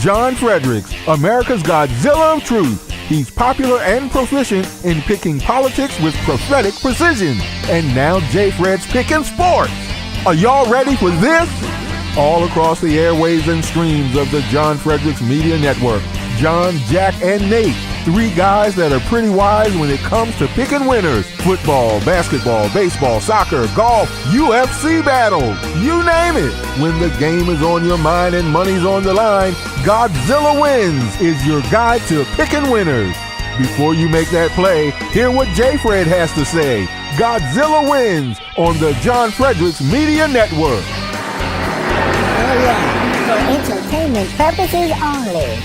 John Fredericks, America's Godzilla of Truth. He's popular and proficient in picking politics with prophetic precision. And now J. Fred's picking sports. Are y'all ready for this? All across the airwaves and streams of the John Fredericks Media Network, John, Jack, and Nate, three guys that are pretty wise when it comes to picking winners. Football, basketball, baseball, soccer, golf, UFC battles, you name it. When the game is on your mind and money's on the line, Godzilla Wins is your guide to picking winners. Before you make that play, hear what J. Fred has to say. Godzilla Wins on the John Fredericks Media Network. Oh yeah, for entertainment purposes only.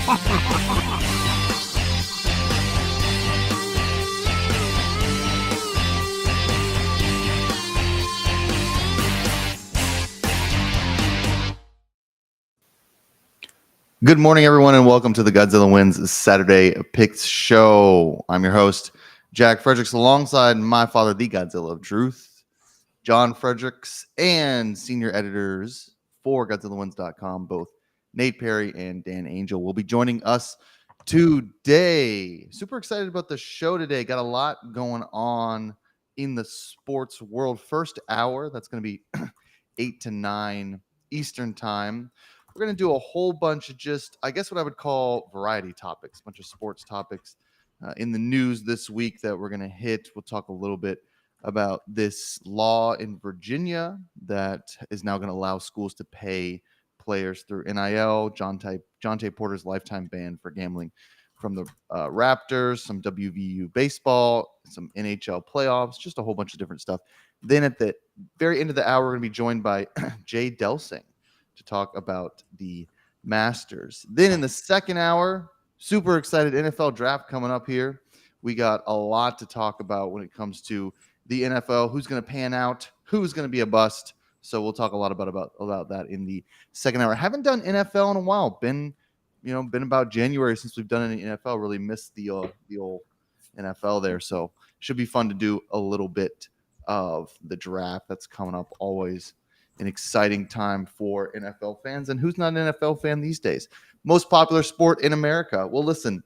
Good morning, everyone, and welcome to the Godzilla Wins Saturday Picks Show. I'm your host, Jack Fredericks, alongside my father, the Godzilla of Truth, John Fredericks, and senior editors for GodzillaWins.com, both Nate Perry and Dan Angel, will be joining us today. Super excited about the show today. Got a lot going on in the sports world. First hour, that's going to be 8 to 9 Eastern time. We're going to do a whole bunch of just, I guess what I would call variety topics, a bunch of sports topics in the news this week that we're going to hit. We'll talk a little bit about this law in Virginia that is now going to allow schools to pay players through NIL, Jonte Porter's lifetime ban for gambling from the Raptors, some WVU baseball, some NHL playoffs, just a whole bunch of different stuff. Then at the very end of the hour, we're going to be joined by Jay Delsing to talk about the Masters. Then in the second hour, super excited NFL draft coming up here. We got a lot to talk about when it comes to the NFL, who's going to pan out, who's going to be a bust. So we'll talk a lot about that in the second hour. Haven't done NFL in a while. Been about January since we've done any NFL. Really missed the old NFL there. So should be fun to do a little bit of the draft that's coming up. Always an exciting time for NFL fans. And who's not an NFL fan these days? Most popular sport in America. Well, listen,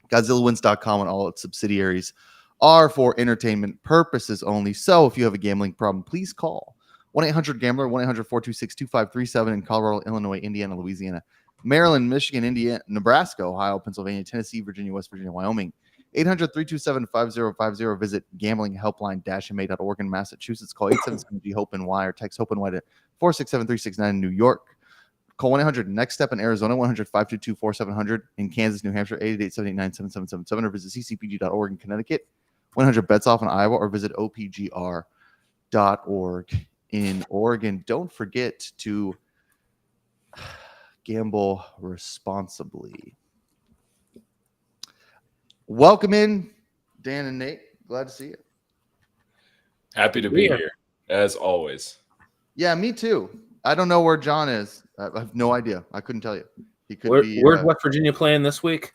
GodzillaWins.com and all its subsidiaries are for entertainment purposes only. So if you have a gambling problem, please call 1-800-GAMBLER, 1-800-426-2537 in Colorado, Illinois, Indiana, Louisiana, Maryland, Michigan, Indiana, Nebraska, Ohio, Pennsylvania, Tennessee, Virginia, West Virginia, Wyoming. 800-327-5050. Visit gamblinghelpline-ma.org in Massachusetts. Call 877-HOPE-NY or text HOPE-NY to 467-369 in New York. Call 1-800-NEXT-STEP in Arizona, 1-522-4700 in Kansas, New Hampshire, 888-789-7777, or visit ccpg.org in Connecticut, 100-BETS-OFF in Iowa, or visit opgr.org in Oregon. Don't forget to gamble responsibly. Welcome in, Dan and Nate. Glad to see you. Happy to be here, as always. Yeah, me too. I don't know where John is. I have no idea. I couldn't tell you. He could be. Where's West Virginia playing this week?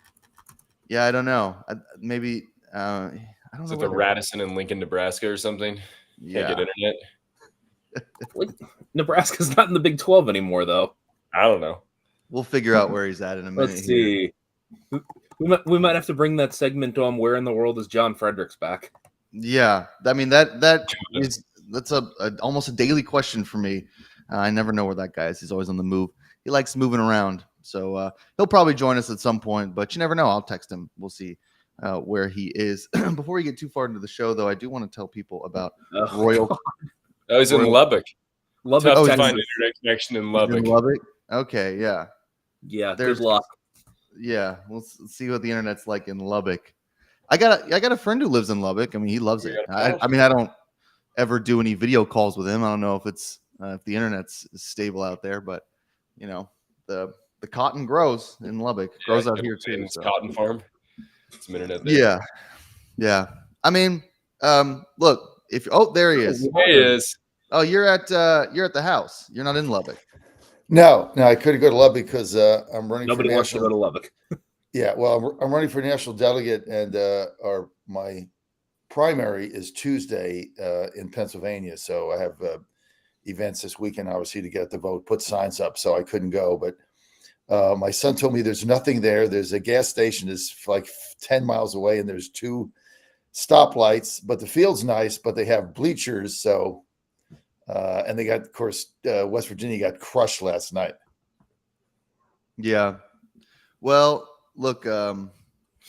Yeah, I don't know. Maybe I don't know. Is it the Radisson in Lincoln, Nebraska, or something? Yeah. Can't get internet. Nebraska's not in the Big 12 anymore, though. I don't know. We'll figure out where he's at in a minute. Let's see. We might have to bring that segment on where in the world is John Fredericks back? Yeah, I mean that's almost a daily question for me. I never know where that guy is. He's always on the move. He likes moving around, so he'll probably join us at some point. But you never know. I'll text him. We'll see where he is. Before we get too far into the show, though, I do want to tell people about Royal. Oh, he's in Lubbock. Lubbock. Tough to find internet connection in Lubbock. In Lubbock. Okay, yeah. Yeah, There's good luck. Yeah, we'll see what the internet's like in Lubbock. I got a friend who lives in Lubbock. I mean, he loves it. I mean, I don't ever do any video calls with him. I don't know if it's if the internet's stable out there, but you know, the cotton grows in Lubbock. Grows out here too. It's cotton farm. Some internet there. Yeah. I mean, look, there he is. There he is. Oh, you're at the house. You're not in Lubbock. No, I couldn't go to Lubbock because I'm running. Nobody for wants to go to Lubbock. Yeah, well, I'm running for national delegate, and my primary is Tuesday in Pennsylvania. So I have events this weekend, obviously, to get the vote, put signs up. So I couldn't go, but My son told me there's nothing there. There's a gas station is like 10 miles away, and there's 2 stoplights. But the field's nice, but they have bleachers. So, and they got, of course, West Virginia got crushed last night. Yeah. Well, look, good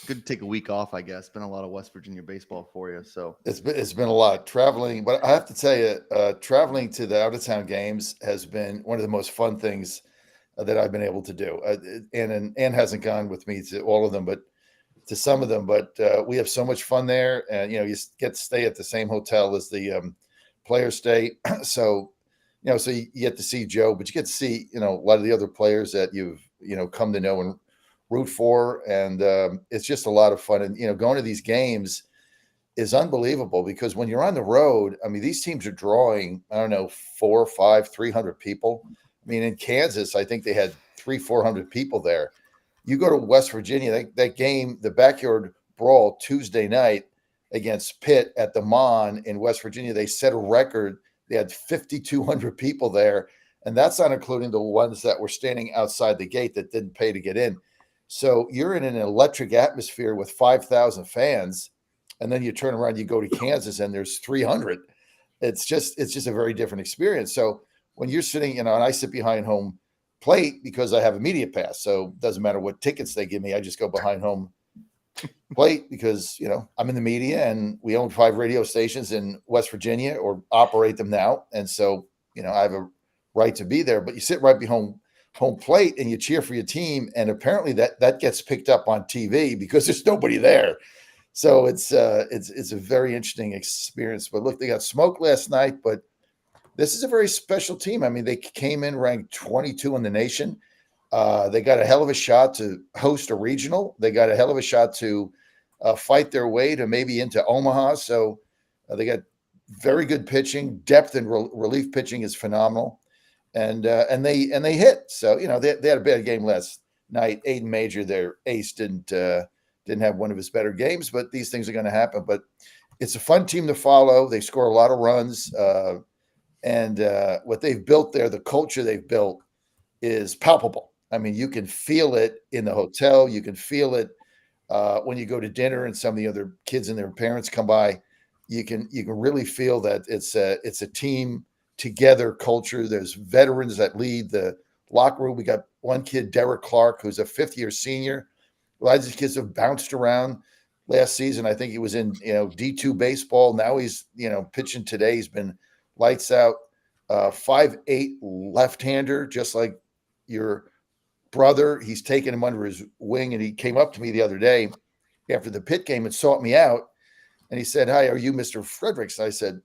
to take a week off, I guess. Been a lot of West Virginia baseball for you. So It's been a lot traveling, but I have to tell you, traveling to the out of town games has been one of the most fun things that I've been able to do. Ann hasn't gone with me to all of them, but to some of them. But we have so much fun there, and you get to stay at the same hotel as the players stay. So so you get to see Joe, but you get to see a lot of the other players that you've come to know and root for, and it's just a lot of fun. And going to these games is unbelievable because when you're on the road, I mean, these teams are drawing, I don't know, 400, 500, 300 people. I mean, in Kansas, I think they had 300-400 people there. You go to West Virginia, that game, the backyard brawl Tuesday night against Pitt at the Mon in West Virginia, they set a record. They had 5,200 people there, and that's not including the ones that were standing outside the gate that didn't pay to get in. So you're in an electric atmosphere with 5,000 fans, and then you turn around, you go to Kansas, and there's 300. It's just a very different experience. So when you're sitting, and I sit behind home plate because I have a media pass, so it doesn't matter what tickets they give me. I just go behind home plate because I'm in the media, and we own 5 radio stations in West Virginia or operate them now, and so I have a right to be there. But you sit right behind home plate and you cheer for your team, and apparently that gets picked up on TV because there's nobody there. So it's a very interesting experience. But look, they got smoked last night, but this is a very special team. I mean, they came in ranked 22 in the nation. They got a hell of a shot to host a regional. They got a hell of a shot to fight their way to maybe into Omaha. So they got very good pitching. Depth and relief pitching is phenomenal, and they hit. So they had a bad game last night. Aiden Major, their ace, didn't have one of his better games, but these things are going to happen. But it's a fun team to follow. They score a lot of runs. And what they've built there, the culture they've built is palpable. I mean, you can feel it in the hotel. You can feel it when you go to dinner and some of the other kids and their parents come by. You can really feel that it's a team together culture. There's veterans that lead the locker room. We got one kid, Derek Clark, who's a 5th-year senior. A lot of these kids have bounced around. Last season, I think he was in D2 baseball. Now he's pitching today. He's been lights out. 5'8" left-hander, just like your brother. He's taken him under his wing, and he came up to me the other day after the Pitt game and sought me out. And he said, "Hi, are you Mr. Fredericks?" I said,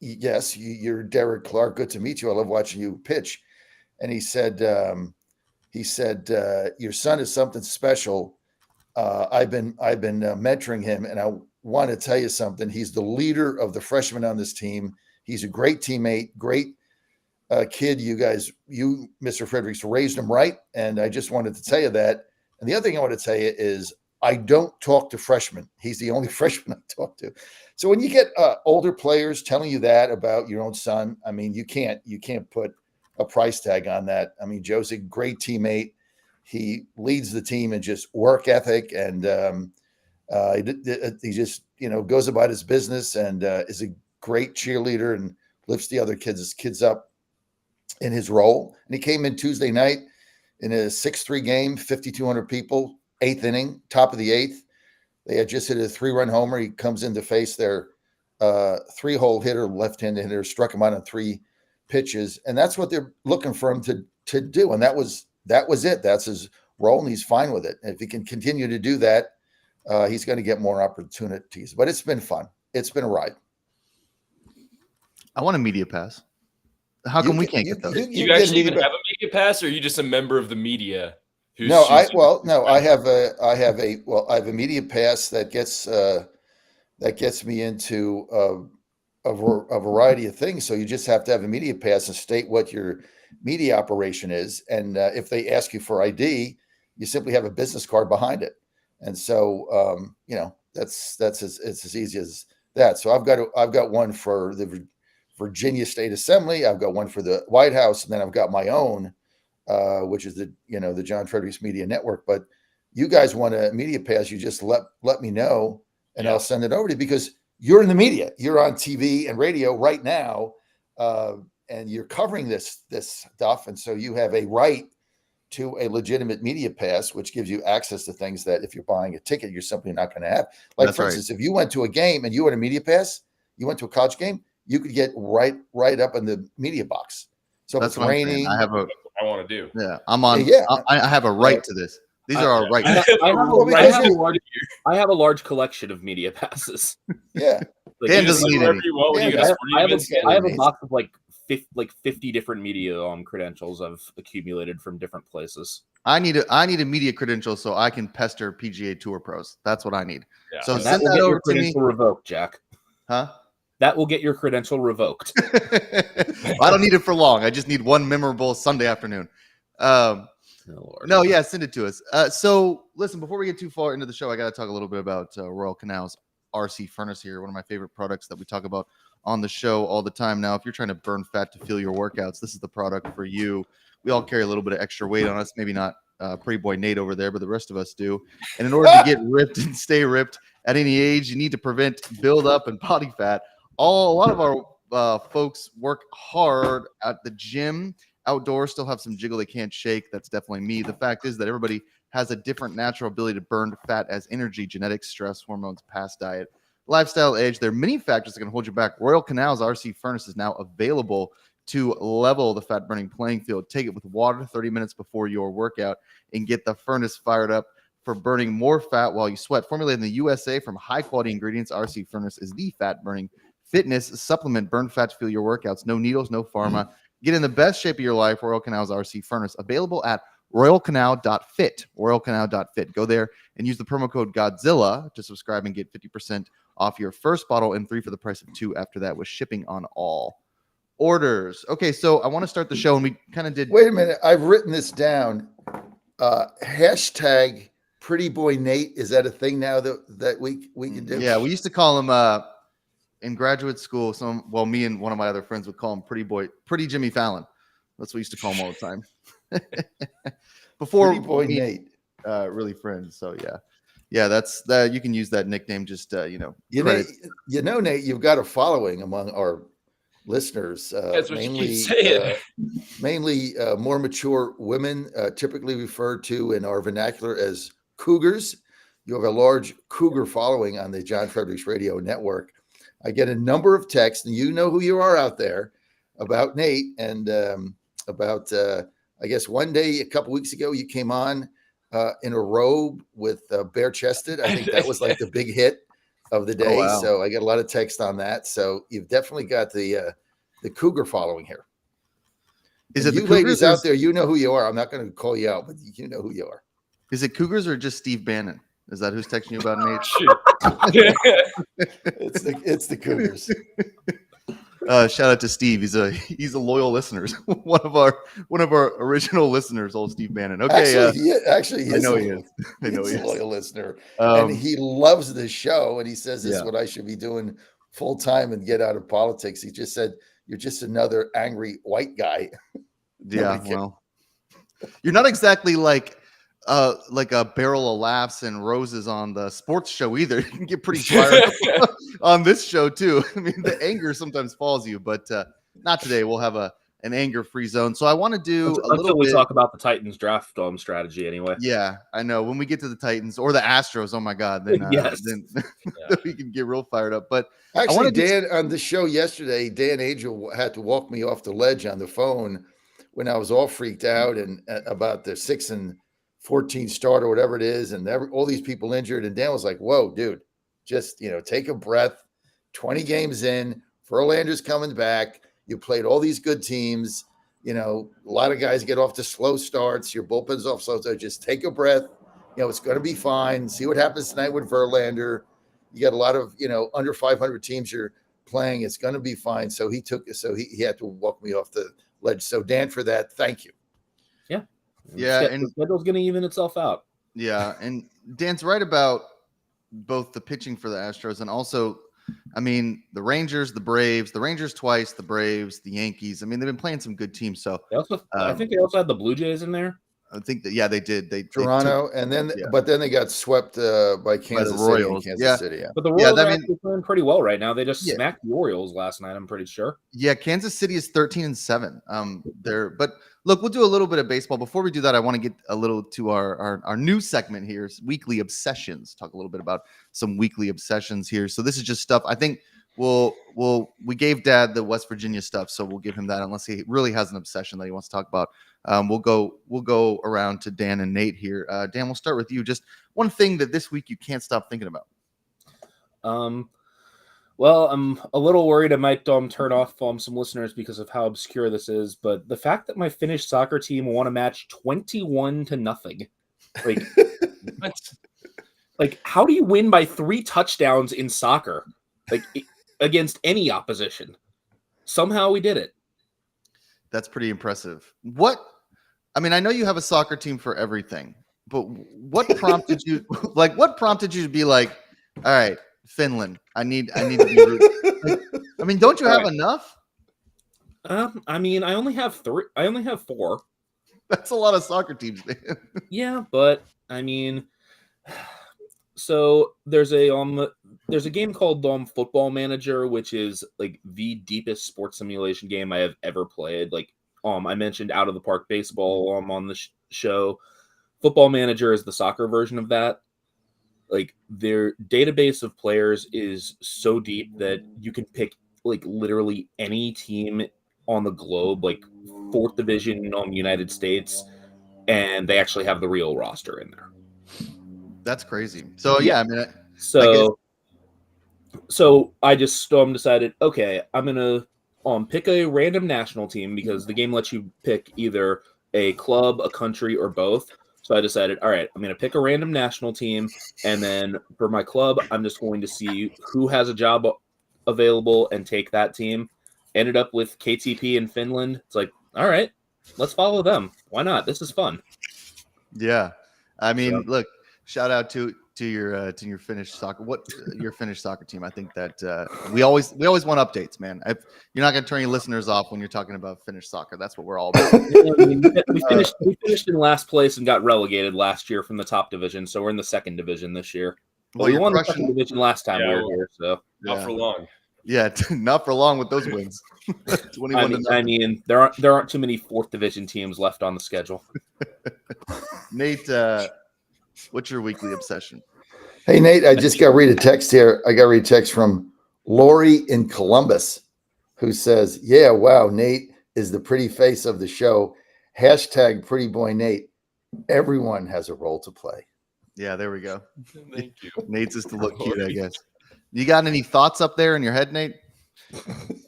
"Yes, you're Derek Clark. Good to meet you. I love watching you pitch." And he said, "Your son is something special. I've been mentoring him, and I want to tell you something. He's the leader of the freshmen on this team. He's a great teammate, great kid. You, Mr. Fredericks, raised him right. And I just wanted to tell you that. And the other thing I want to tell you is I don't talk to freshmen. He's the only freshman I talk to." So when you get older players telling you that about your own son, I mean, you can't put a price tag on that. I mean, Joe's a great teammate. He leads the team in just work ethic, and he just goes about his business and is a great cheerleader and lifts the other kids up in his role. And he came in Tuesday night in a 6-3 game, 5,200 people, 8th inning, top of the 8th. They had just hit a 3-run homer. He comes in to face their 3-hole hitter, left-handed hitter, struck him out on 3 pitches. And that's what they're looking for him to do. And that was it. That's his role, and he's fine with it. And if he can continue to do that, he's going to get more opportunities. But it's been fun. It's been a ride. I want a media pass. How come we can't get those? You actually even have a media pass, or are you just a member of the media? I have a media pass that gets me into a variety of things. So you just have to have a media pass and state what your media operation is. And if they ask you for ID, you simply have a business card behind it. And so it's as easy as that. So I've got one for the Virginia State Assembly. I've got one for the White House, and then I've got my own which is the John Fredericks Media Network. But you guys want a media pass, you just let me know, and I'll send it over to you, because you're in the media. You're on TV and radio right now, and you're covering this stuff, and so you have a right to a legitimate media pass, which gives you access to things that if you're buying a ticket, you're simply not going to have. Like, That's for right. instance, if you went to a game and you had a media pass, you went to a college game, you could get right up in the media box. So if That's it's what I'm saying. raining, I want to do. Yeah, I'm on. Yeah. I have a right to this. These are our rights. I have a large collection of media passes. Yeah. Like, Dan You just doesn't do need whatever any. you want when you get a sporting I event have a Amazing. box of like 50 different media credentials I've accumulated from different places. I need a media credential so I can pester PGA Tour pros. That's what I need. Yeah. So And send will that get over your to me. credential revoked, Jack. Huh? That will get your credential revoked. I don't need it for long. I just need one memorable Sunday afternoon. No, yeah, send it to us. So listen, before we get too far into the show, I got to talk a little bit about Royal Canal's RC furnace here. One of my favorite products that we talk about on the show all the time. Now, if you're trying to burn fat to fuel your workouts, this is the product for you. We all carry a little bit of extra weight on us. Maybe not pretty boy Nate over there, but the rest of us do. And in order to get ripped and stay ripped at any age, you need to prevent buildup and body fat. A lot of our folks work hard at the gym. Outdoors, still have some jiggle they can't shake. That's definitely me. The fact is that everybody has a different natural ability to burn fat as energy, genetics, stress, hormones, past diet, lifestyle, age. There are many factors that can hold you back. Royal Canal's RC furnace is now available to level the fat burning playing field. Take it with water 30 minutes before your workout and get the furnace fired up for burning more fat while you sweat. Formulated in the USA from high quality ingredients, RC furnace is the fat burning fitness supplement. Burn fat to fuel your workouts. No needles, no pharma. Get in the best shape of your life. Royal Canal's RC furnace, available at royalcanal.fit. Royalcanal.fit. Go there and use the promo code Godzilla to subscribe and get 50% off your first bottle and 3 for the price of 2 after that, with shipping on all orders. Okay, so I want to start the show, and we kind of did. Wait a minute. I've written this down. Hashtag Pretty Boy Nate. Is that a thing now that we can do? Yeah, we used to call him in graduate school. Me and one of my other friends would call him Pretty Jimmy Fallon. That's what we used to call him all the time. Before Pretty Boy Nate. Really friends. So yeah, that's that. You can use that nickname. Just Nate, Nate, you've got a following among our listeners. That's what you keep saying. Mainly more mature women, typically referred to in our vernacular as cougars. You have a large cougar following on the John Fredericks Radio Network. I get a number of texts, and you know who you are out there, about Nate, and about I guess one day a couple weeks ago you came on in a robe with bare chested. I think that was like the big hit of the day. Oh, wow. So I get a lot of text on that. So you've definitely got the cougar following here. Is and it you the ladies Cougars out there? You know who you are. I'm not going to call you out, but you know who you are. Is it Cougars or just Steve Bannon? Is that who's texting you about Nate? It's the Cougars. Shout out to Steve. He's a loyal listener. one of our original listeners, old Steve Bannon. Okay, Actually, he is. I know he is. He's a loyal listener, Um, and he loves the show. And he says this is Yeah. what I should be doing full time and get out of politics. He just said, "You're just another angry white guy." Yeah, Nobody well, you're not exactly like a barrel of laughs and roses on the sports show either. You can get pretty fired up on this show too. I mean, the anger sometimes falls you, but not today. We'll have an anger-free zone. So I want to do a little until we bit. talk about the Titans draft strategy anyway. Yeah, I know. When we get to the Titans or the Astros, oh my God, then Yes. then we can get real fired up. But Actually, wanna do- Dan, on the show yesterday, Dan Angel had to walk me off the ledge on the phone when I was all freaked out and about the 6-14 start or whatever it is, and all these people injured. And Dan was like, "Whoa, dude, just take a breath. 20 games in, Verlander's coming back. You played all these good teams. A lot of guys get off to slow starts. Your bullpen's off slow, so just take a breath. It's going to be fine. See what happens tonight with Verlander. You got a lot of under 500 teams you're playing. It's going to be fine." So he had to walk me off the ledge. So Dan, for that, thank you. Yeah, The schedule's going to even itself out. yeah, and Dan's right about both the pitching for the Astros and also I mean, the Rangers, the Braves, the Rangers twice, the Braves, the Yankees. I mean, they've been playing some good teams. So I think they also had the Blue Jays in there. I think that they did. They Toronto, and then yeah. but then they got swept by by Kansas the City and Royals. Kansas City. Yeah. But the Royals I are mean, actually playing pretty well right now. They just Yeah. smacked the Orioles last night, I'm pretty sure. Yeah, Kansas City is 13-7. But look, we'll do a little bit of baseball. Before we do that, I want to get a little to our new segment here, weekly obsessions. Talk a little bit about some weekly obsessions here. So this is just stuff I think we gave Dad the West Virginia stuff, so we'll give him that unless he really has an obsession that he wants to talk about. We'll go around to Dan and Nate here. Dan, we'll start with you. Just one thing that this week you can't stop thinking about. Well, I'm a little worried I might turn off some listeners because of how obscure this is, but the fact that my Finnish soccer team won a match 21-0, like, like how do you win by 3 touchdowns in soccer, like against any opposition? Somehow we did it. That's pretty impressive. I mean, I know you have a soccer team for everything, but what prompted you? Like, what prompted you to be like, all right, Finland, I need to be rooted. I mean, don't you have enough? I mean, I only have 3. I only have 4. That's a lot of soccer teams, man. Yeah, but I mean, so there's a game called Football Manager, which is like the deepest sports simulation game I have ever played. Like, I mentioned Out of the Park Baseball on the show. Football Manager is the soccer version of that. Like, their database of players is so deep that you can pick like literally any team on the globe, like 4th division United States, and they actually have the real roster in there. That's crazy. So yeah, I mean, so I just decided, okay, I'm gonna pick a random national team because the game lets you pick either a club, a country, or both. So I decided, all right, I'm going to pick a random national team, and then for my club, I'm just going to see who has a job available and take that team. Ended up with KTP in Finland. It's like, all right, let's follow them. Why not? This is fun. Yeah, I mean, look, shout out to your Finnish soccer. Your Finnish soccer team? I think that we always want updates, man. You're not going to turn your listeners off when you're talking about Finnish soccer. That's what we're all about. We finished in last place and got relegated last year from the top division, so we're in the 2nd division this year. Well, we won the 2nd division last time we were here, so not for long. Yeah, not for long with those wins. 21 I mean, there aren't too many 4th division teams left on the schedule. Nate, what's your weekly obsession? Hey, Nate, I just got to read a text here. I got to read a text from Lori in Columbus, who says, yeah, wow, Nate is the pretty face of the show. Hashtag pretty boy Nate. Everyone has a role to play. Yeah, there we go. Thank you. Nate's just to look cute, I guess. You got any thoughts up there in your head, Nate?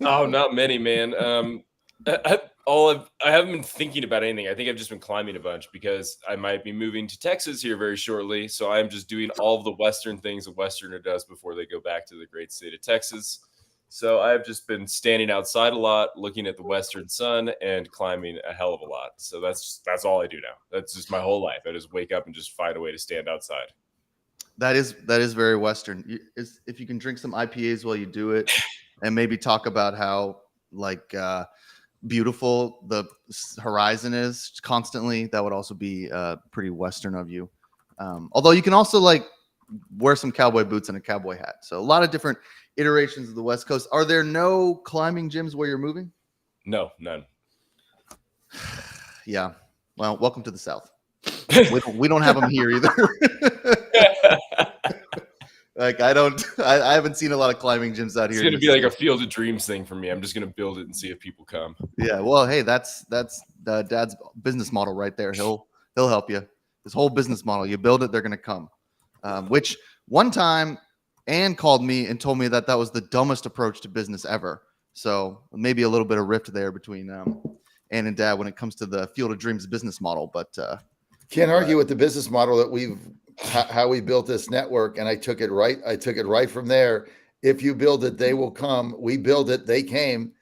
Oh, not many, man. I haven't been thinking about anything. I think I've just been climbing a bunch because I might be moving to Texas here very shortly. So I'm just doing all of the Western things a Westerner does before they go back to the great state of Texas. So I've just been standing outside a lot, looking at the Western sun and climbing a hell of a lot. So that's all I do now. That's just my whole life. I just wake up and just find a way to stand outside. That is very Western. If you can drink some IPAs while you do it, and maybe talk about how beautiful the horizon is constantly, that would also be pretty Western of you. Although you can also wear some cowboy boots and a cowboy hat. So a lot of different iterations of the West Coast. Are there no climbing gyms where you're moving? No, none. Yeah. Well, welcome to the South. We don't have them here either. I haven't seen a lot of climbing gyms out here. It's going to be like a Field of Dreams thing for me. I'm just going to build it and see if people come. Yeah. Well, hey, that's Dad's business model right there. He'll help you. His whole business model. You build it, they're going to come. Which one time Ann called me and told me that was the dumbest approach to business ever. So maybe a little bit of rift there between Ann and Dad when it comes to the Field of Dreams business model. But can't argue with the business model that how we built this network, and I took it right from there. If you build it, they will come. We build it, they came.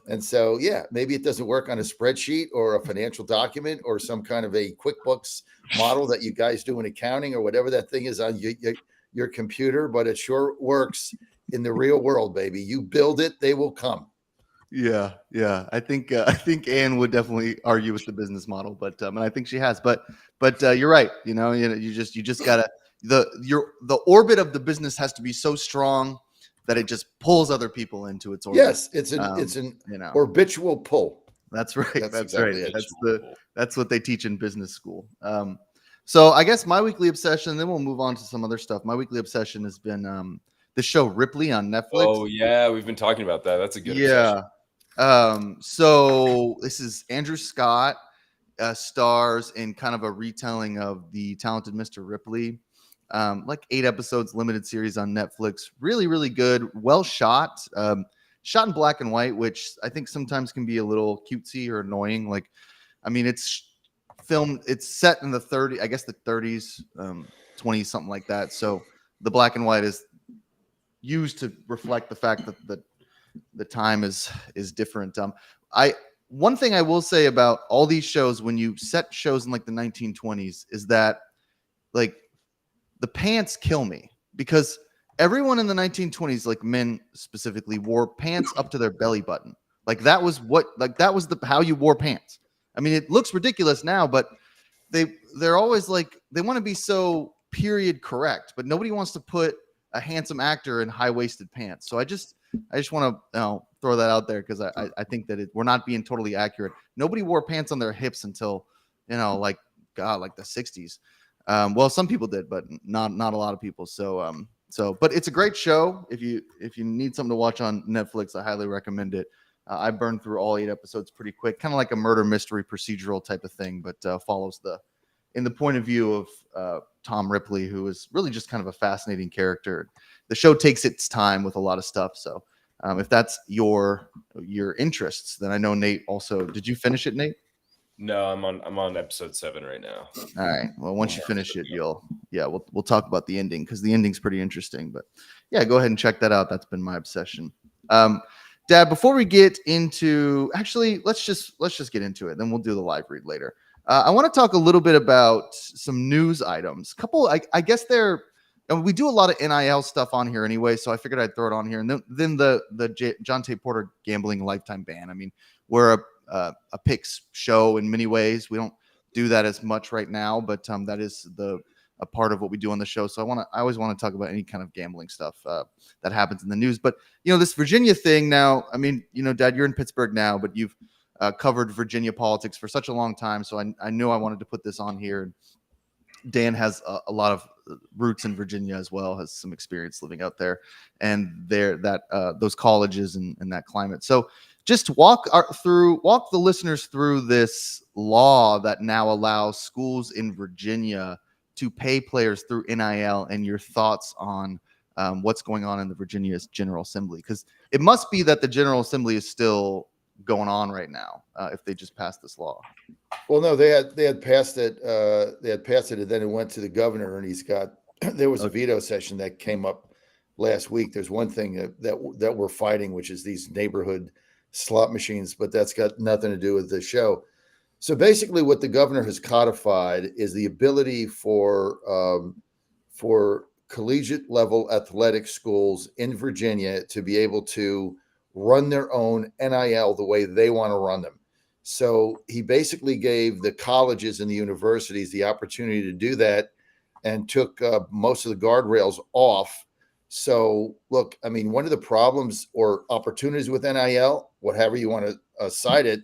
And so, yeah, maybe it doesn't work on a spreadsheet or a financial document or some kind of a QuickBooks model that you guys do in accounting or whatever that thing is on your computer, but it sure works in the real world, baby. You build it, they will come. Yeah. I think Anne would definitely argue with the business model, but and I think she has. But you're right. You just gotta the orbit of the business has to be so strong that it just pulls other people into its orbit. Yes, it's an you know. habitual pull. That's right. That's That's exactly right. it. That's what they teach in business school. So I guess my weekly obsession. Then we'll move on to some other stuff. My weekly obsession has been the show Ripley on Netflix. Oh yeah, we've been talking about that. That's a good yeah. obsession. So this is Andrew Scott stars in kind of a retelling of the Talented Mr. Ripley. Like 8 episodes, limited series on Netflix. Really, really good. Well shot. Shot in black and white, which I think sometimes can be a little cutesy or annoying. Like, I mean, it's filmed. It's set in the 30s, 20s, something like that. So the black and white is used to reflect the fact that the time is different. One thing I will say about all these shows, when you set shows in like the 1920s, is that like the pants kill me, because everyone in the 1920s, like men specifically, wore pants up to their belly button. Like that was how you wore pants. I mean, it looks ridiculous now, but they're always like, they want to be so period correct, but nobody wants to put a handsome actor in high-waisted pants. So I just want to throw that out there, because I think that we're not being totally accurate. Nobody wore pants on their hips until like the 60s. Well, some people did, but not a lot of people. So but it's a great show. If you need something to watch on Netflix, I highly recommend it. I burned through all 8 episodes pretty quick, kind of like a murder mystery procedural type of thing, but follows in the point of view of Tom Ripley, who is really just kind of a fascinating character. The show takes its time with a lot of stuff. So if that's your interests, then I know Nate also. Did you finish it, Nate? No, I'm on episode 7 right now. All right. Well, once you finish it, we'll talk about the ending, because the ending's pretty interesting. But yeah, go ahead and check that out. That's been my obsession. Dad, before we get into, actually, let's just get into it. Then we'll do the live read later. I want to talk a little bit about some news items. I guess we do a lot of NIL stuff on here anyway, so I figured I'd throw it on here. And then the John Tate Porter gambling lifetime ban. I mean, we're a picks show in many ways. We don't do that as much right now, but that is a part of what we do on the show. So I always want to talk about any kind of gambling stuff that happens in the news. But this Virginia thing now. I mean, Dad, you're in Pittsburgh now, but you've covered Virginia politics for such a long time. So I knew I wanted to put this on here. Dan has a lot of roots in Virginia as well, has some experience living out there, and those colleges and that climate. So just walk the listeners through this law that now allows schools in Virginia to pay players through NIL, and your thoughts on what's going on in the Virginia's General Assembly, because it must be that the General Assembly is still going on right now if they just passed this law. Well, no, they had passed it. And then it went to the governor, and there was a veto session that came up last week. There's one thing that we're fighting, which is these neighborhood slot machines, but that's got nothing to do with the show. So basically, what the governor has codified is the ability for collegiate level athletic schools in Virginia to be able to run their own NIL the way they want to run them. So he basically gave the colleges and the universities the opportunity to do that, and took most of the guardrails off. So look, I mean, one of the problems or opportunities with NIL, whatever you want to cite it,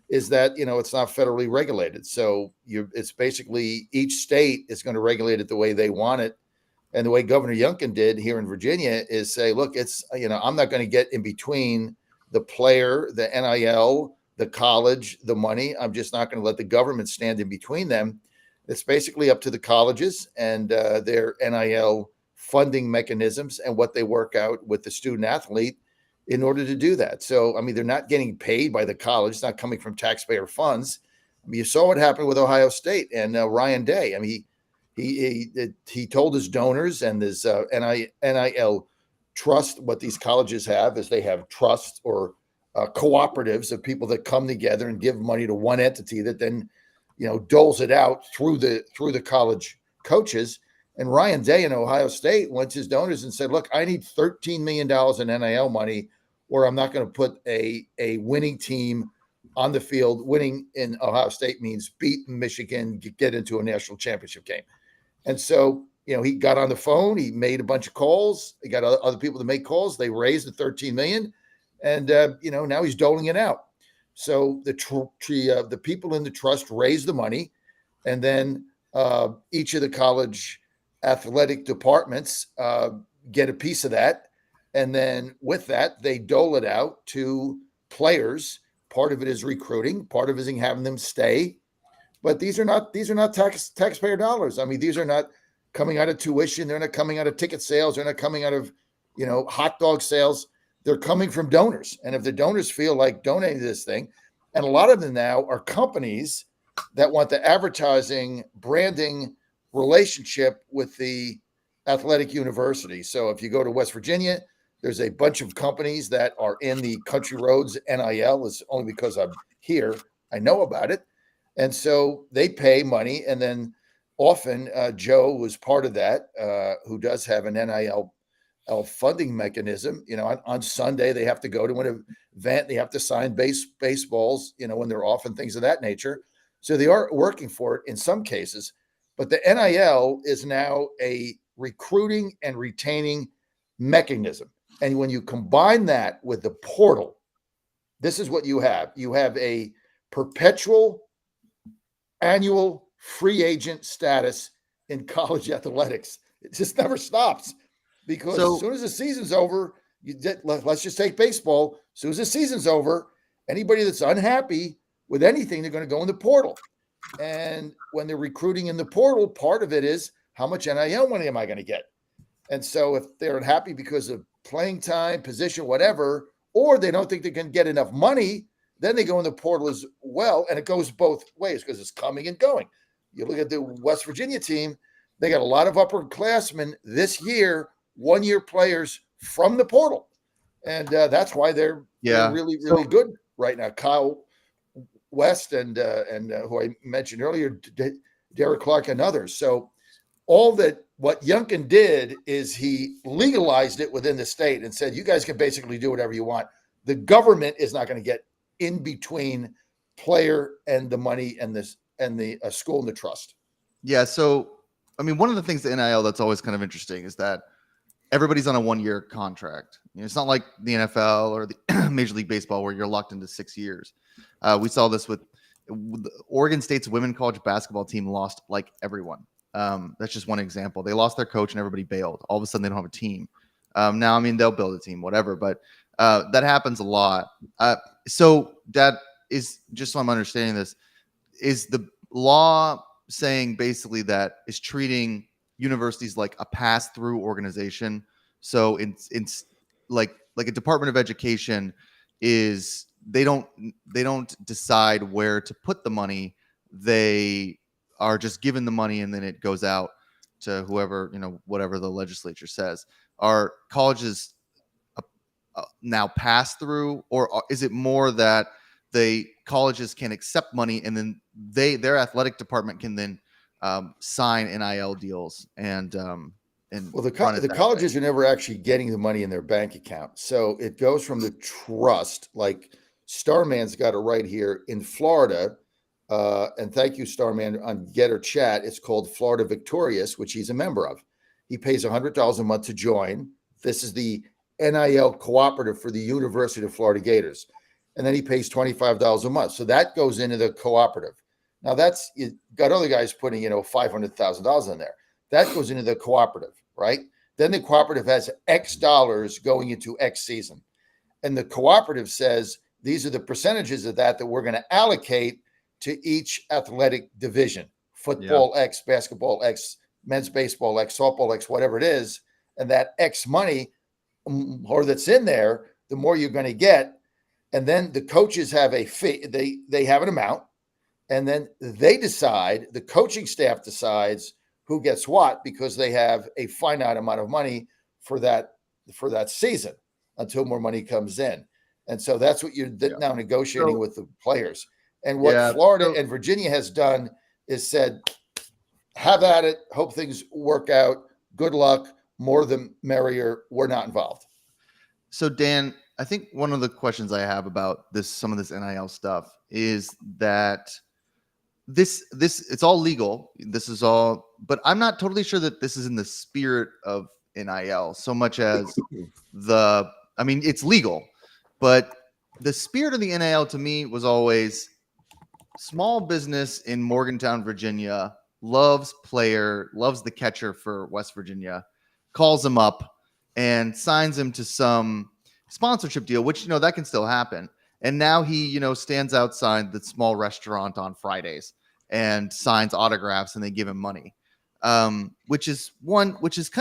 is that, it's not federally regulated. So it's basically each state is going to regulate it the way they want it. And the way Governor Youngkin did here in Virginia is say, look, it's, I'm not going to get in between the player, the NIL, the college, the money. I'm just not going to let the government stand in between them. It's basically up to the colleges and their NIL funding mechanisms and what they work out with the student athlete in order to do that. So, I mean, they're not getting paid by the college. It's not coming from taxpayer funds. I mean, you saw what happened with Ohio State and Ryan Day. I mean, he told his donors and his NIL trust, what these colleges have is they have trust or cooperatives of people that come together and give money to one entity that then, doles it out through the college coaches. And Ryan Day in Ohio State went to his donors and said, look, I need $13 million in NIL money, or I'm not going to put a winning team on the field. Winning in Ohio State means beat Michigan, get into a national championship game. And so, he got on the phone, he made a bunch of calls, he got other people to make calls. They raised the 13 million, and now he's doling it out. So the people in the trust raise the money, and then each of the college athletic departments get a piece of that, and then with that they dole it out to players. Part of it is recruiting, part of it is having them stay. But these are not taxpayer dollars. I mean, these are not coming out of tuition. They're not coming out of ticket sales. They're not coming out of, hot dog sales. They're coming from donors. And if the donors feel like donating this thing, and a lot of them now are companies that want the advertising, branding relationship with the athletic university. So if you go to West Virginia, there's a bunch of companies that are in the Country Roads NIL. It's only because I'm here, I know about it. And so they pay money, and then often Joe was part of that, who does have an NIL funding mechanism. On Sunday they have to go to an event, they have to sign baseballs, when they're off and things of that nature. So they are working for it in some cases, but the NIL is now a recruiting and retaining mechanism. And when you combine that with the portal, this is what you have. You have a perpetual annual free agent status in college athletics. It just never stops, because as soon as the season's over, let's just take baseball. As soon as the season's over, anybody that's unhappy with anything, they're going to go in the portal. And when they're recruiting in the portal, part of it is how much NIL money am I going to get? And so if they're unhappy because of playing time, position, whatever, or they don't think they can get enough money, then they go in the portal as well. And it goes both ways because it's coming and going. You look at the West Virginia team, they got a lot of upperclassmen this year, 1-year players from the portal. And that's why they're really, really good right now. Kyle West and who I mentioned earlier, Derek Clark and others. So all that what Youngkin did is he legalized it within the state and said, you guys can basically do whatever you want. The government is not going to get in between player and the money and the school and the trust. Yeah. So, I mean, one of the things the NIL that's always kind of interesting is that everybody's on a 1-year contract. It's not like the NFL or the Major League Baseball where you're locked into 6 years. We saw this with Oregon State's women's college basketball team lost like everyone. That's just one example. They lost their coach and everybody bailed. All of a sudden they don't have a team. Now, I mean, they'll build a team, whatever, but that happens a lot. So that is, just so I'm understanding this, is the law saying basically that is treating universities like a pass-through organization. So it's like a Department of Education is they don't decide where to put the money. They are just given the money and then it goes out to whoever, whatever the legislature says. Are colleges now pass through, or is it more that the colleges can accept money and then their athletic department can then sign NIL deals and well, the colleges are never actually getting the money in their bank account. So it goes from the trust, like Starman's got it right here in Florida. And thank you, Starman, on Getter Chat. It's called Florida Victorious, which he's a member of. He pays $100 a month to join. This is the NIL cooperative for the University of Florida Gators. And then he pays $25 a month. So that goes into the cooperative. Now that's, you got other guys putting, $500,000 in there. That goes into the cooperative, right? Then the cooperative has X dollars going into X season. And the cooperative says, these are the percentages of that we're going to allocate to each athletic division, football X, basketball X, men's baseball X, softball X, whatever it is. And that X money, or that's in there, the more you're going to get. And then the coaches have a fee. They have an amount. And then they decide, the coaching staff decides who gets what, because they have a finite amount of money for that season until more money comes in. And so that's what you're now negotiating with the players. And what Florida and Virginia has done is said, have at it. Hope things work out. Good luck. More the merrier. We're not involved. So Dan, I think one of the questions I have about some of this NIL stuff is that this it's all legal. This is all, but I'm not totally sure that this is in the spirit of NIL so much as it's legal, but the spirit of the NIL to me was always small business in Morgantown, Virginia, loves the catcher for West Virginia, calls him up and signs him to some sponsorship deal, which, that can still happen. And now he, stands outside the small restaurant on Fridays and signs autographs and they give him money. Which is kind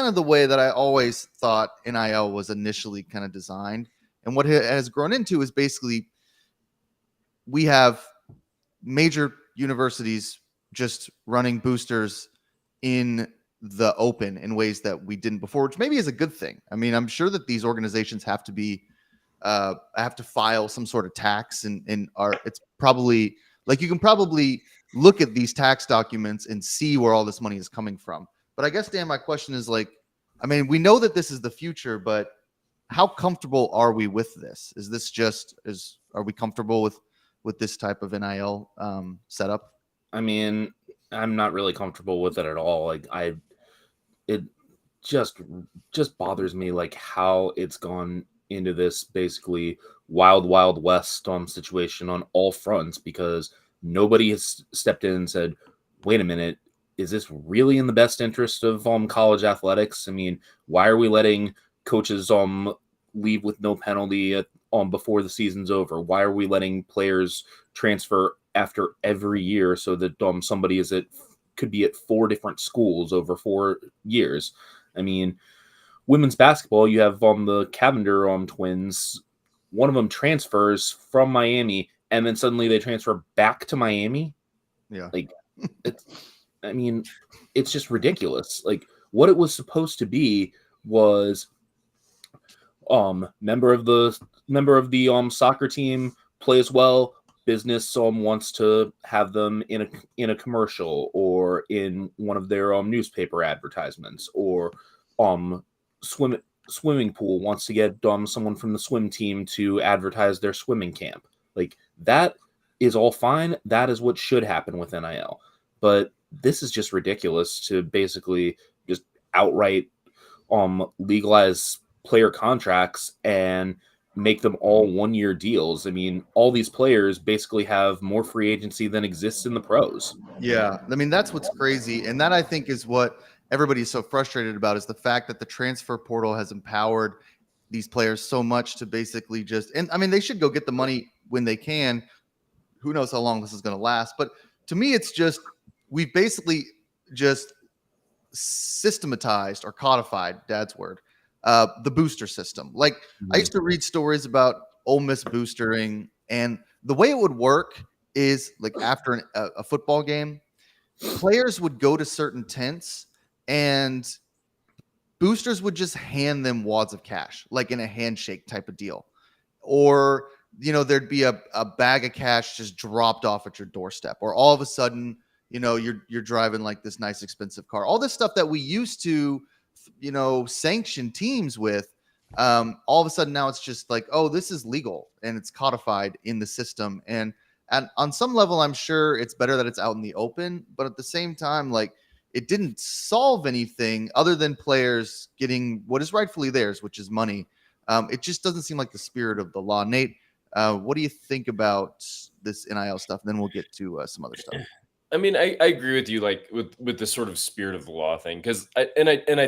of the way that I always thought NIL was initially kind of designed. And what it has grown into is basically we have major universities just running boosters in the open in ways that we didn't before, which maybe is a good thing. I mean, I'm sure that these organizations have to file some sort of tax and it's probably like, you can probably look at these tax documents and see where all this money is coming from. But I guess, Dan, my question is like, I mean, we know that this is the future, but how comfortable are we with this? Are we comfortable with this type of NIL setup? I mean, I'm not really comfortable with it at all. Like it just bothers me like how it's gone into this basically wild west situation on all fronts, because nobody has stepped in and said, wait a minute, is this really in the best interest of college athletics? I mean, why are we letting coaches leave with no penalty before the season's over? Why are we letting players transfer after every year so that somebody could be at 4 different schools over 4 years? I mean, women's basketball, you have the Cavender twins. One of them transfers from Miami, and then suddenly they transfer back to Miami. Yeah, like it's just ridiculous. Like, what it was supposed to be was member of the soccer team plays well, business wants to have them in a commercial or in one of their newspaper advertisements, or swimming pool wants to get someone from the swim team to advertise their swimming camp. Like, that is all fine. That is what should happen with NIL. But this is just ridiculous to basically just outright legalize player contracts and make them all 1-year deals. I mean, all these players basically have more free agency than exists in the pros. Yeah, I mean, that's what's crazy, and that I think is what everybody's so frustrated about, is the fact that the transfer portal has empowered these players so much to basically they should go get the money when they can. Who knows how long this is going to last? But to me, it's just, we've basically just systematized or codified, Dad's word, the booster system. Like, I used to read stories about Ole Miss boostering, and the way it would work is like after a football game, players would go to certain tents and boosters would just hand them wads of cash, like in a handshake type of deal. Or, there'd be a bag of cash just dropped off at your doorstep. Or all of a sudden, you're driving like this nice expensive car. All this stuff that we used to, sanction teams with, all of a sudden now it's just like, oh, this is legal and it's codified in the system. And on some level, I'm sure it's better that it's out in the open, but at the same time, like, it didn't solve anything other than players getting what is rightfully theirs, which is money. It just doesn't seem like the spirit of the law. Nate, what do you think about this NIL stuff? And then we'll get to some other stuff. I mean, I agree with you, like with the sort of spirit of the law thing, because I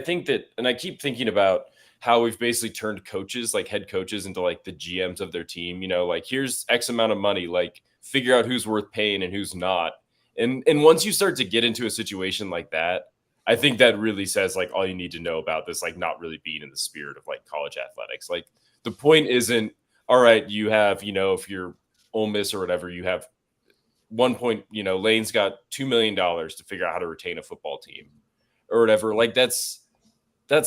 think that, and I keep thinking about how we've basically turned coaches, like head coaches, into like the GMs of their team. Like, here's X amount of money, like figure out who's worth paying and who's not. And once you start to get into a situation like that, I think that really says like all you need to know about this, like not really being in the spirit of like college athletics. Like, the point isn't, all right, you have, if you're Ole Miss or whatever, you have one point, Lane's got $2 million to figure out how to retain a football team or whatever. Like, that's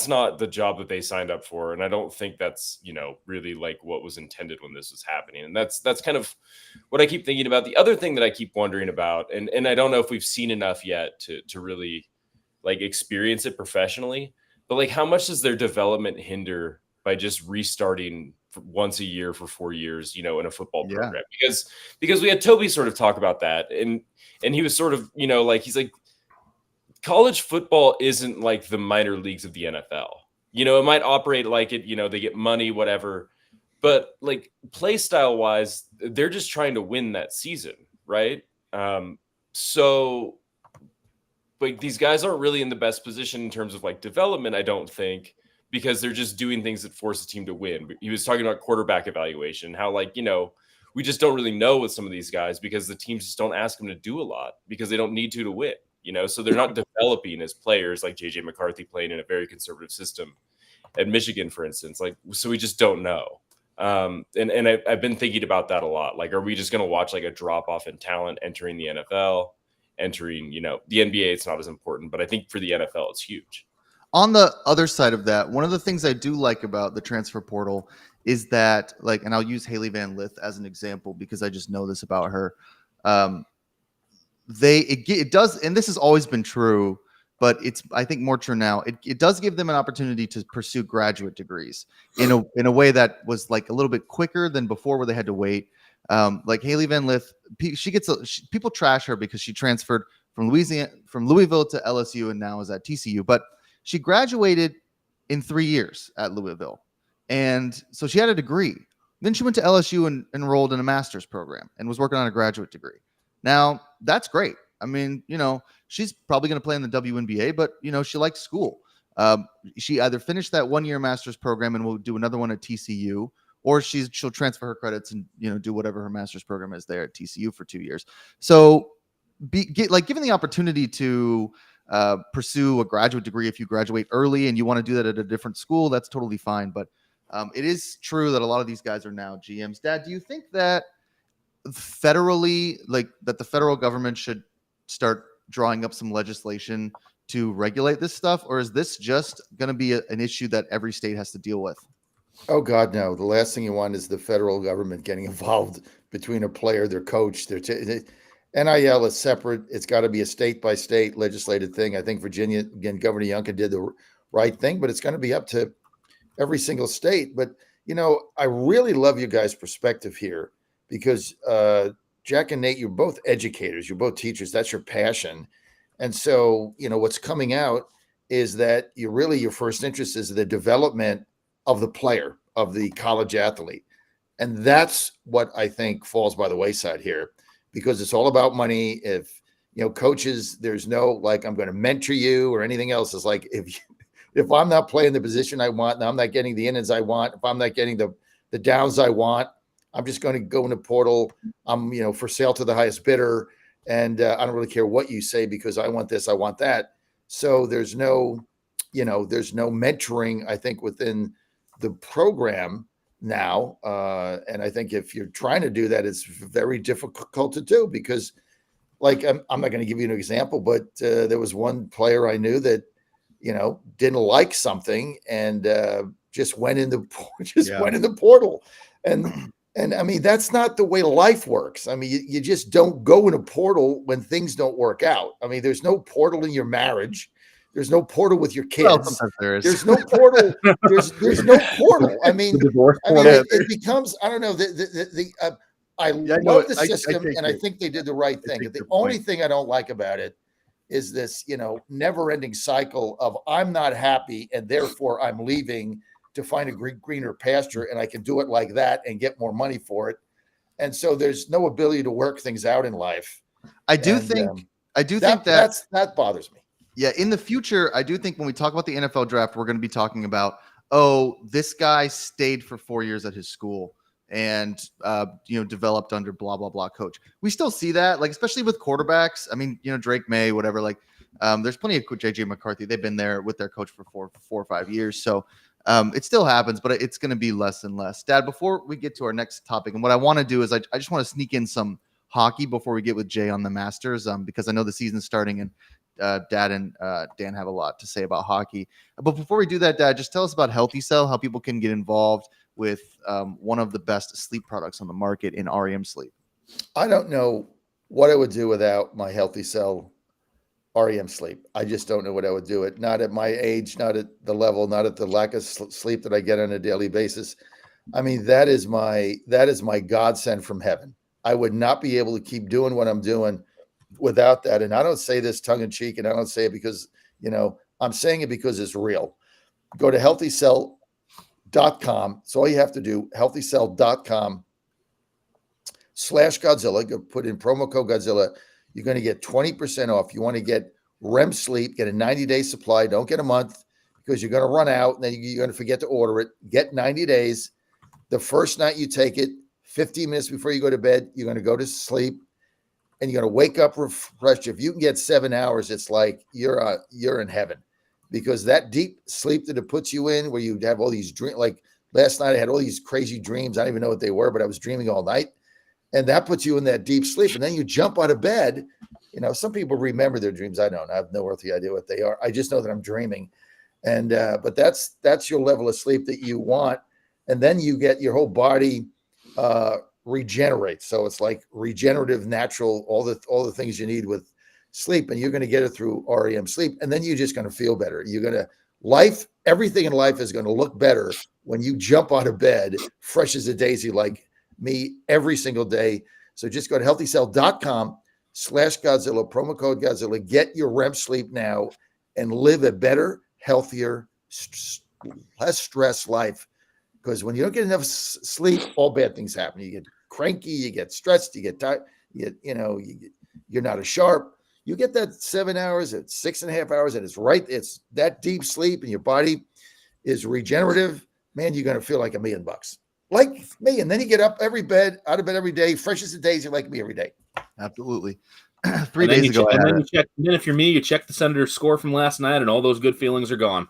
not the job that they signed up for. And I don't think that's, really like what was intended when this was happening. And that's kind of what I keep thinking about. The other thing that I keep wondering about, and I don't know if we've seen enough yet to really like experience it professionally. But like, how much does their development hinder by just restarting once a year for 4 years, in a football Yeah. program? Because we had Toby sort of talk about that, and he was sort of, like, he's like, college football isn't like the minor leagues of the NFL. It might operate like it, they get money, whatever. But like play style wise, they're just trying to win that season, right? So like these guys aren't really in the best position in terms of like development, I don't think, because they're just doing things that force the team to win. He was talking about quarterback evaluation, how like, we just don't really know with some of these guys because the teams just don't ask them to do a lot because they don't need to win, so they're not developing as players like JJ McCarthy playing in a very conservative system at Michigan, for instance. Like, so we just don't know. And I've been thinking about that a lot. Like, are we just going to watch like a drop off in talent entering the NFL, entering, the NBA? It's not as important, but I think for the NFL, it's huge. On the other side of that, one of the things I do like about the transfer portal is that, like, and I'll use Haley Van Lith as an example because I just know this about her. It does, and this has always been true, but it's, I think, more true now. It does give them an opportunity to pursue graduate degrees in a way that was like a little bit quicker than before, where they had to wait. Like Haley Van Lith, people trash her because she transferred from Louisville to LSU and now is at TCU, but she graduated in 3 years at Louisville, and so she had a degree. Then she went to LSU and enrolled in a master's program and was working on a graduate degree. Now, that's great. I mean, she's probably going to play in the WNBA, but, she likes school. She either finished that 1-year master's program and will do another one at TCU, or she'll transfer her credits and, do whatever her master's program is there at TCU for 2 years. So given the opportunity to pursue a graduate degree if you graduate early and you want to do that at a different school, that's totally fine. But it is true that a lot of these guys are now GMs. Dad, do you think that federally, like that the federal government should start drawing up some legislation to regulate this stuff, or is this just going to be an issue that every state has to deal with? Oh God, no. The last thing you want is the federal government getting involved between a player, their coach, NIL is separate. It's got to be a state by state legislated thing. I think Virginia, again, Governor Youngkin did the right thing, but it's going to be up to every single state. But, I really love you guys' perspective here because Jack and Nate, you're both educators. You're both teachers. That's your passion. And so, what's coming out is that your first interest is the development of the player, of the college athlete. And that's what I think falls by the wayside here, because it's all about money. If, coaches, there's no, like, I'm going to mentor you or anything else. It's like, if I'm not playing the position I want, and I'm not getting the innings I want, if I'm not getting the downs I want, I'm just going to go in the portal. I'm, for sale to the highest bidder. And I don't really care what you say because I want this, I want that. So there's no mentoring, I think, within the program now. And I think if you're trying to do that, it's very difficult to do because, like, I'm not going to give you an example, but there was one player I knew that, didn't like something and just went in the portal. And I mean, that's not the way life works. I mean, you just don't go in a portal when things don't work out. I mean, there's no portal in your marriage. There's no portal with your kids. Well, sometimes there is. There's no portal. There's no portal. I mean, it becomes, I don't know. I love the system, and I think they did the right thing. The only thing I don't like about it is this, never-ending cycle of I'm not happy, and therefore I'm leaving to find a greener pasture, and I can do it like that and get more money for it. And so there's no ability to work things out in life. I do think that bothers me. Yeah, in the future, I do think when we talk about the NFL draft, we're going to be talking about, this guy stayed for 4 years at his school and developed under blah blah blah coach. We still see that, like, especially with quarterbacks. I mean, Drake May, whatever. Like, there's plenty of JJ McCarthy. They've been there with their coach for four or 5 years. So it still happens, but it's going to be less and less. Dad, before we get to our next topic, and what I want to do is I just want to sneak in some hockey before we get with Jay on the Masters, because I know the season's starting and Dad and Dan have a lot to say about hockey. But before we do that, Dad, just tell us about Healthy Cell, how people can get involved with one of the best sleep products on the market in REM Sleep. I don't know what I would do without my Healthy Cell REM sleep. I just don't know what I would do it. Not at my age, not at the level, not at the lack of sleep that I get on a daily basis. I mean, that is my godsend from heaven. I would not be able to keep doing what I'm doing without that. And I don't say this tongue in cheek, and I don't say it because, I'm saying it because it's real. Go to healthycell.com. So all you have to do, healthycell.com/Godzilla. Go put in promo code Godzilla. You're going to get 20% off. You want to get REM sleep, get a 90-day supply. Don't get a month because you're going to run out and then you're going to forget to order it. Get 90 days. The first night you take it, 15 minutes before you go to bed, you're going to go to sleep and you're going to wake up refreshed. If you can get 7 hours, it's like you're in heaven, because that deep sleep that it puts you in, where you have all these dreams. Like last night, I had all these crazy dreams. I don't even know what they were, but I was dreaming all night. And that puts you in that deep sleep. And then you jump out of bed. Some people remember their dreams. I don't. I have no earthly idea what they are. I just know that I'm dreaming. And but that's your level of sleep that you want. And then you get your whole body regenerates. So it's like regenerative, natural, all the things you need with sleep. And you're going to get it through REM sleep. And then you're just going to feel better. Everything in life is going to look better when you jump out of bed fresh as a daisy, like me, every single day. So just go to healthycell.com/Godzilla, promo code Godzilla. Get your REM sleep now and live a better, healthier, less stress life. Because when you don't get enough sleep, all bad things happen. You get cranky, you get stressed, you get tired, you're not as sharp. You get that 7 hours, it's 6.5 hours, and it's that deep sleep, and your body is regenerative. Man, you're going to feel like $1 million. Like me. And then you get out of bed every day, fresh as a daisy, like me every day. Absolutely. 3 days ago, and then if you're me, you check the Senators' score from last night, and all those good feelings are gone.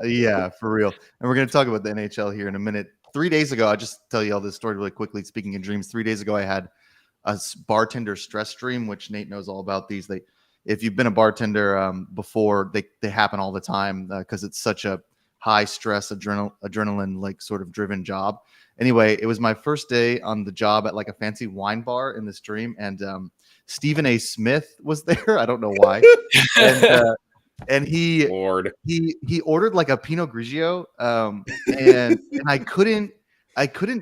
Yeah, for real. And we're going to talk about the NHL here in a minute. 3 days ago, I'll just tell you all this story really quickly. Speaking of dreams, 3 days ago, I had a bartender stress dream, which Nate knows all about these. If you've been a bartender before, they happen all the time because it's such a high stress, adrenaline, like sort of driven job. Anyway, it was my first day on the job at like a fancy wine bar in this dream. And Stephen A. Smith was there. I don't know why. And he ordered like a Pinot Grigio, and I couldn't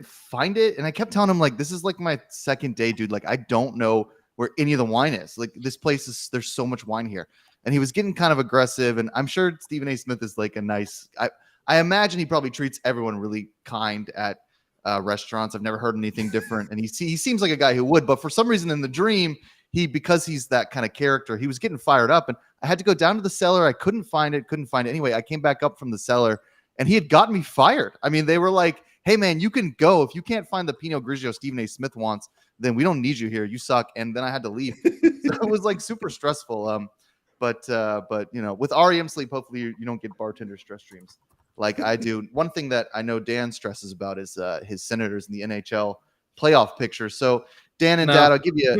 find it, and I kept telling him like, this is like my second day, dude. Like I don't know where any of the wine is. Like this place there's so much wine here, and he was getting kind of aggressive. And I'm sure Stephen A. Smith is like a nice. I imagine he probably treats everyone really kind at restaurants. I've never heard anything different, and he seems like a guy who would. But for some reason in the dream, because he's that kind of character, he was getting fired up, and I had to go down to the cellar. I couldn't find it. Anyway, I came back up from the cellar, and he had gotten me fired. I mean, they were like, hey, man, you can go. If you can't find the Pinot Grigio Stephen A. Smith wants, then we don't need you here. You suck. And then I had to leave. So it was like super stressful. But with REM sleep, hopefully you don't get bartender stress dreams like I do. One thing that I know Dan stresses about is his Senators in the NHL playoff picture. So Dan and Dad, I'll give you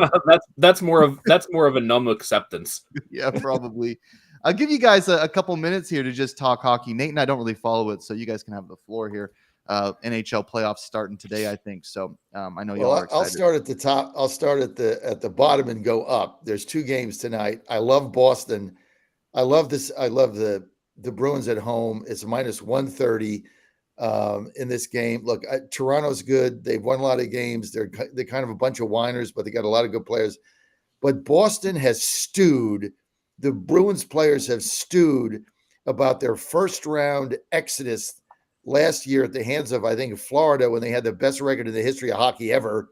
that's more of a numb acceptance. Yeah, probably. I'll give you guys a couple minutes here to just talk hockey. Nate and I don't really follow it, so you guys can have the floor here. NHL playoffs starting today, I think. So I know y'all are excited. I'll start at the top. I'll start at the bottom and go up. There's 2 games tonight. I love Boston. I love this. I love the Bruins at home. It's minus 130 in this game. Look, Toronto's good. They've won a lot of games. They're kind of a bunch of whiners, but they got a lot of good players. But Boston has stewed. The Bruins players have stewed about their first round exodus last year at the hands of, I think, Florida, when they had the best record in the history of hockey ever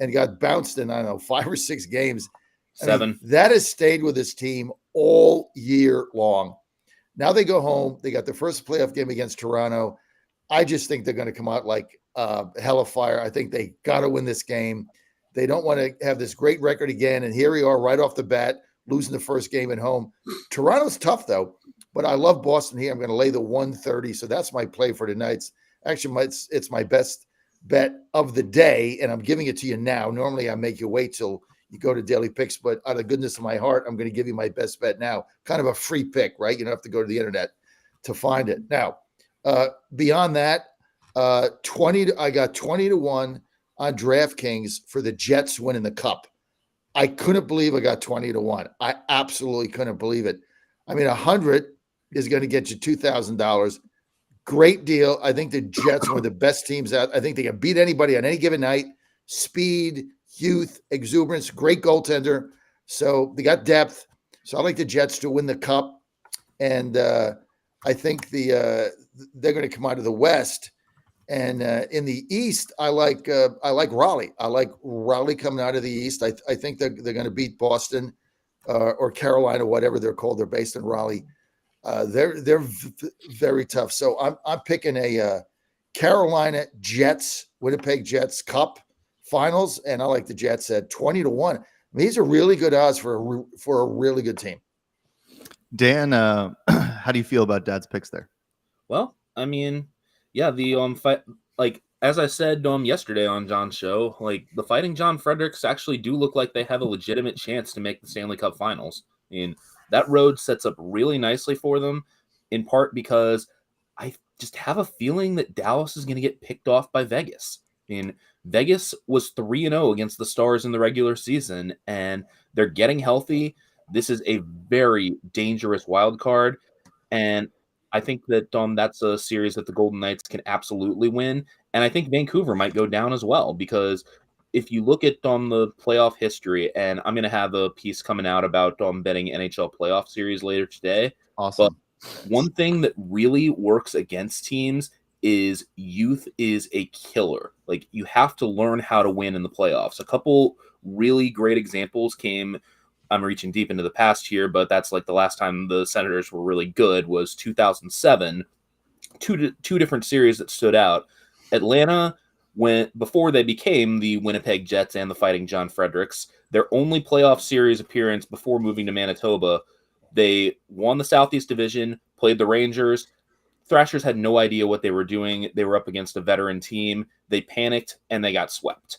and got bounced in, I don't know, 5 or 6 games. 7. I mean, that has stayed with this team all year long. Now they go home. They got the first playoff game against Toronto. I just think they're going to come out like hell of fire. I think they got to win this game. They don't want to have this great record again. And here we are right off the bat, losing the first game at home. Toronto's tough, though. But I love Boston here. I'm going to lay the 130. So that's my play for tonight's. Actually, it's my best bet of the day, and I'm giving it to you now. Normally, I make you wait till you go to Daily Picks, but out of goodness of my heart, I'm going to give you my best bet now. Kind of a free pick, right? You don't have to go to the internet to find it. Now, beyond that, I got 20 to 1 on DraftKings for the Jets winning the Cup. I couldn't believe I got 20-1. I absolutely couldn't believe it. I mean, 100 is going to get you $2,000. Great deal. I think the Jets are one of the best teams out. I think they can beat anybody on any given night. Speed, youth, exuberance, great goaltender. So they got depth. So I like the Jets to win the cup. And I think they're going to come out of the West. And in the East, I like Raleigh. I like Raleigh coming out of the East. I think they're going to beat Boston or Carolina, whatever they're called. They're based in Raleigh. They're very tough. So I'm picking a Carolina Jets, Winnipeg Jets Cup Finals, and I like the Jets at 20-1. I mean, these are really good odds for a really good team. Dan, how do you feel about Dad's picks there? Well, I mean, yeah, the fight, like as I said yesterday on John's show, like the Fighting John Fredericks actually do look like they have a legitimate chance to make the Stanley Cup Finals. I mean, that road sets up really nicely for them, in part because I just have a feeling that Dallas is going to get picked off by Vegas. I mean, Vegas was 3-0 against the Stars in the regular season, and they're getting healthy. This is a very dangerous wild card, and I think that that's a series that the Golden Knights can absolutely win. And I think Vancouver might go down as well, because if you look at the playoff history, and I'm going to have a piece coming out about betting NHL playoff series later today. Awesome. But one thing that really works against teams is youth is a killer. Like, you have to learn how to win in the playoffs. A couple really great examples came. I'm reaching deep into the past here, but that's like the last time the Senators were really good was 2007. Two different series that stood out. Atlanta, before they became the Winnipeg Jets and the Fighting John Fredericks, their only playoff series appearance before moving to Manitoba, they won the Southeast Division, played the Rangers. Thrashers had no idea what they were doing. They were up against a veteran team. They panicked, and they got swept.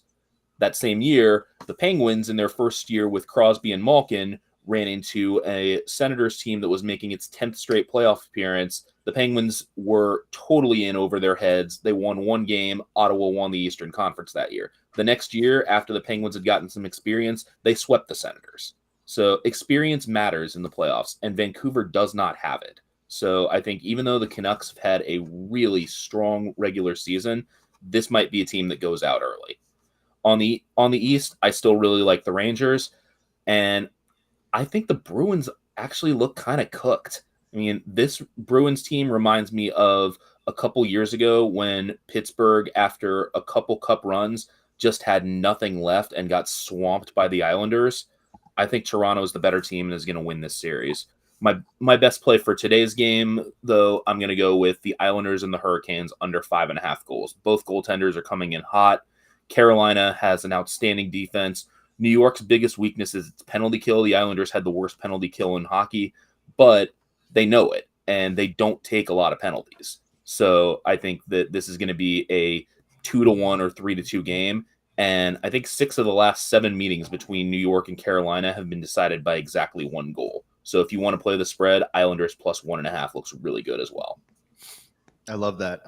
That same year, the Penguins, in their first year with Crosby and Malkin, ran into a Senators team that was making its 10th straight playoff appearance. The Penguins were totally in over their heads. They won one game. Ottawa won the Eastern Conference that year. The next year, after the Penguins had gotten some experience, they swept the Senators. So experience matters in the playoffs, and Vancouver does not have it. So I think even though the Canucks have had a really strong regular season, this might be a team that goes out early. On the East, I still really like the Rangers, and I think the Bruins actually look kind of cooked. I mean, this Bruins team reminds me of a couple years ago when Pittsburgh, after a couple cup runs, just had nothing left and got swamped by the Islanders. I think Toronto is the better team and is going to win this series. My best play for today's game, though, I'm going to go with the Islanders and the Hurricanes under 5.5 goals. Both goaltenders are coming in hot. Carolina has an outstanding defense. New York's biggest weakness is its penalty kill. The Islanders had the worst penalty kill in hockey, but they know it, and they don't take a lot of penalties. So I think that this is going to be a 2-1 or 3-2 game, and I think 6 of the last 7 meetings between New York and Carolina have been decided by exactly 1 goal. So if you want to play the spread, Islanders plus 1.5 looks really good as well. I love that.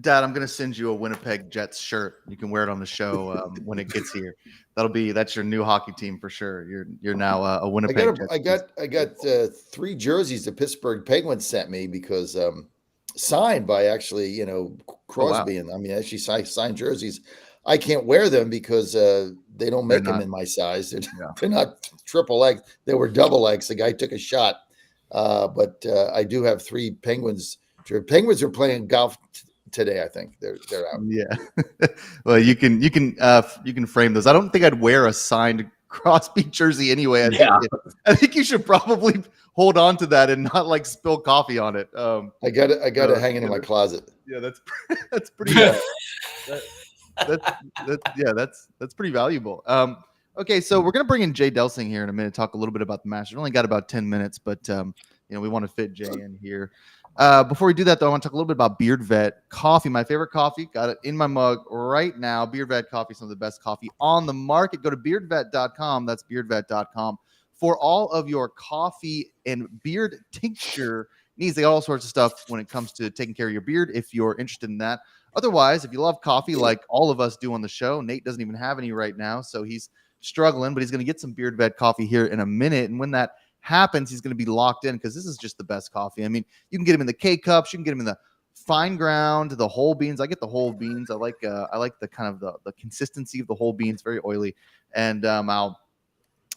Dad, I'm going to send you a Winnipeg Jets shirt. You can wear it on the show when it gets here. That's your new hockey team for sure. You're now a Winnipeg Jets. I got 3 jerseys the Pittsburgh Penguins sent me because signed by actually, Crosby. Oh, wow. And I mean, actually signed jerseys. I can't wear them because they don't make them in my size. They're not triple X. They were double X. The guy took a shot. But I do have 3 Penguins. Penguins are playing golf today. I think they're out. Yeah. Well, you can frame those. I don't think I'd wear a signed Crosby jersey anyway. I think you should probably hold on to that and not like spill coffee on it. I got it hanging in my closet. Yeah, that's pretty. That's pretty valuable. Okay, so we're gonna bring in Jay Delsing here in a minute, talk a little bit about the Masters. We only got about 10 minutes, but we want to fit Jay in here. Before we do that, though, I want to talk a little bit about Beard Vet coffee. My favorite coffee, got it in my mug right now. Beard Vet coffee, some of the best coffee on the market. Go to beardvet.com. That's beardvet.com for all of your coffee and beard tincture knees. They got all sorts of stuff when it comes to taking care of your beard if you're interested in that. Otherwise, if you love coffee like all of us do on the show, Nate doesn't even have any right now, so he's struggling, but he's going to get some Beard Vet coffee here in a minute. And when that happens, he's going to be locked in because this is just the best coffee. I mean, you can get him in the K-cups, you can get him in the fine ground, the whole beans. I get the whole beans. I like the kind of the consistency of the whole beans, very oily. And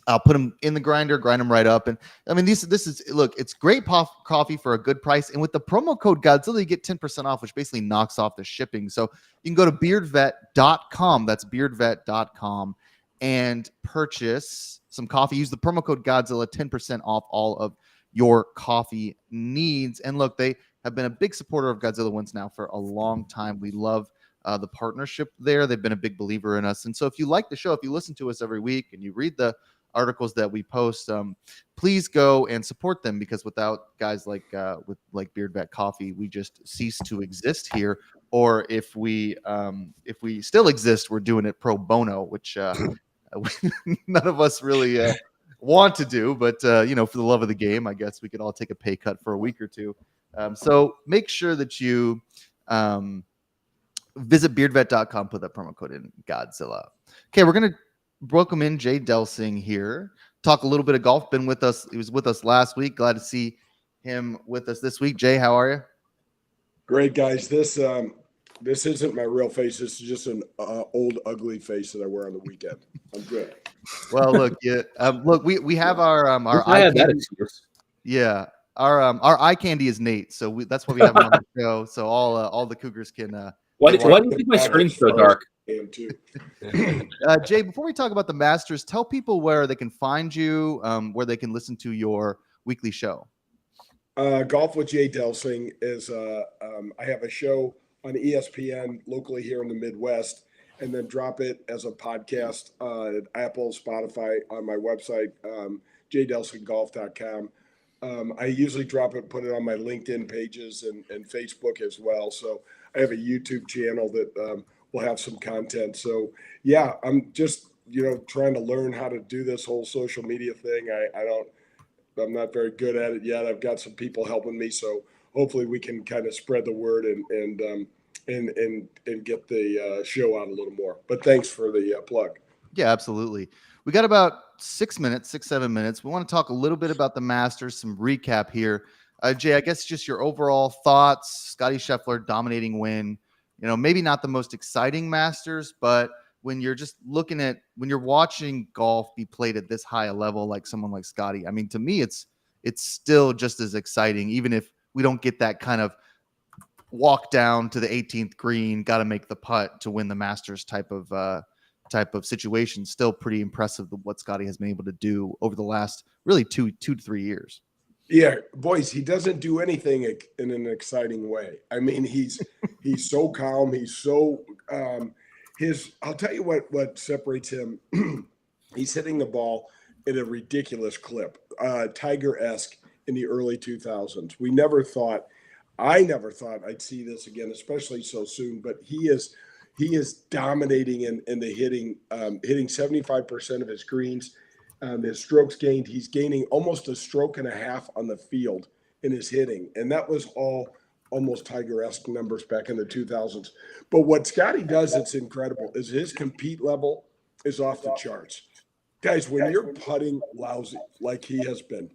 I'll put them in the grinder, grind them right up. And I mean, this is, look, it's great coffee for a good price. And with the promo code Godzilla, you get 10% off, which basically knocks off the shipping. So you can go to beardvet.com. That's beardvet.com and purchase some coffee. Use the promo code Godzilla, 10% off all of your coffee needs. And look, they have been a big supporter of Godzilla Wins now for a long time. We love the partnership there. They've been a big believer in us. And so if you like the show, if you listen to us every week and you read the articles that we post, please go and support them, because without guys like Beard Vet Coffee, we just cease to exist here. Or if we still exist, we're doing it pro bono, which none of us really want to do, but for the love of the game, I guess we could all take a pay cut for a week or two. So make sure that you visit beardvet.com, put that promo code in, Godzilla. Okay, we're gonna welcome in Jay Delsing here. Talk a little bit of golf. Been with us. He was with us last week. Glad to see him with us this week. Jay, how are you? Great, guys. This isn't my real face. This is just an old ugly face that I wear on the weekend. I'm good. Well, look, we have our I had that candy. excuse. Yeah, our eye candy is Nate, so that's why we have him on the show. So all the Cougars can. Why do you think my screen's so dark? Too. Jay, before we talk about the Masters, tell people where they can find you, where they can listen to your weekly show. Golf with Jay Delsing is I have a show on ESPN locally here in the Midwest, and then drop it as a podcast at Apple, Spotify, on my website, jdelsinggolf.com. I usually drop it, put it on my LinkedIn pages and Facebook as well. So I have a YouTube channel that will have some content. So yeah, I'm just trying to learn how to do this whole social media thing. I'm not very good at it yet. I've got some people helping me, so hopefully we can kind of spread the word and get the show out a little more. But thanks for the plug. Yeah, absolutely. We got about 6 minutes, 7 minutes. We want to talk a little bit about the Masters, some recap here. Jay, I guess just your overall thoughts. Scotty Scheffler dominating win. Maybe not the most exciting Masters, but when you're just when you're watching golf be played at this high a level, like someone like Scotty, I mean, to me, it's still just as exciting, even if we don't get that kind of walk down to the 18th green, got to make the putt to win the Masters type of situation. Still pretty impressive what Scotty has been able to do over the last really 2 to 3 years. Yeah, boys, he doesn't do anything in an exciting way. I mean, he's so calm. He's so I'll tell you what separates him. He's hitting the ball at a ridiculous clip, Tiger-esque in the early 2000s. I never thought I'd see this again, especially so soon. But he is dominating in the hitting, hitting 75% of his greens. His strokes gained. He's gaining almost a stroke and a half on the field in his hitting, and that was all almost Tiger-esque numbers back in the 2000s. But what Scotty does that's incredible is his compete level is off the charts. Guys, when you're putting lousy like he has been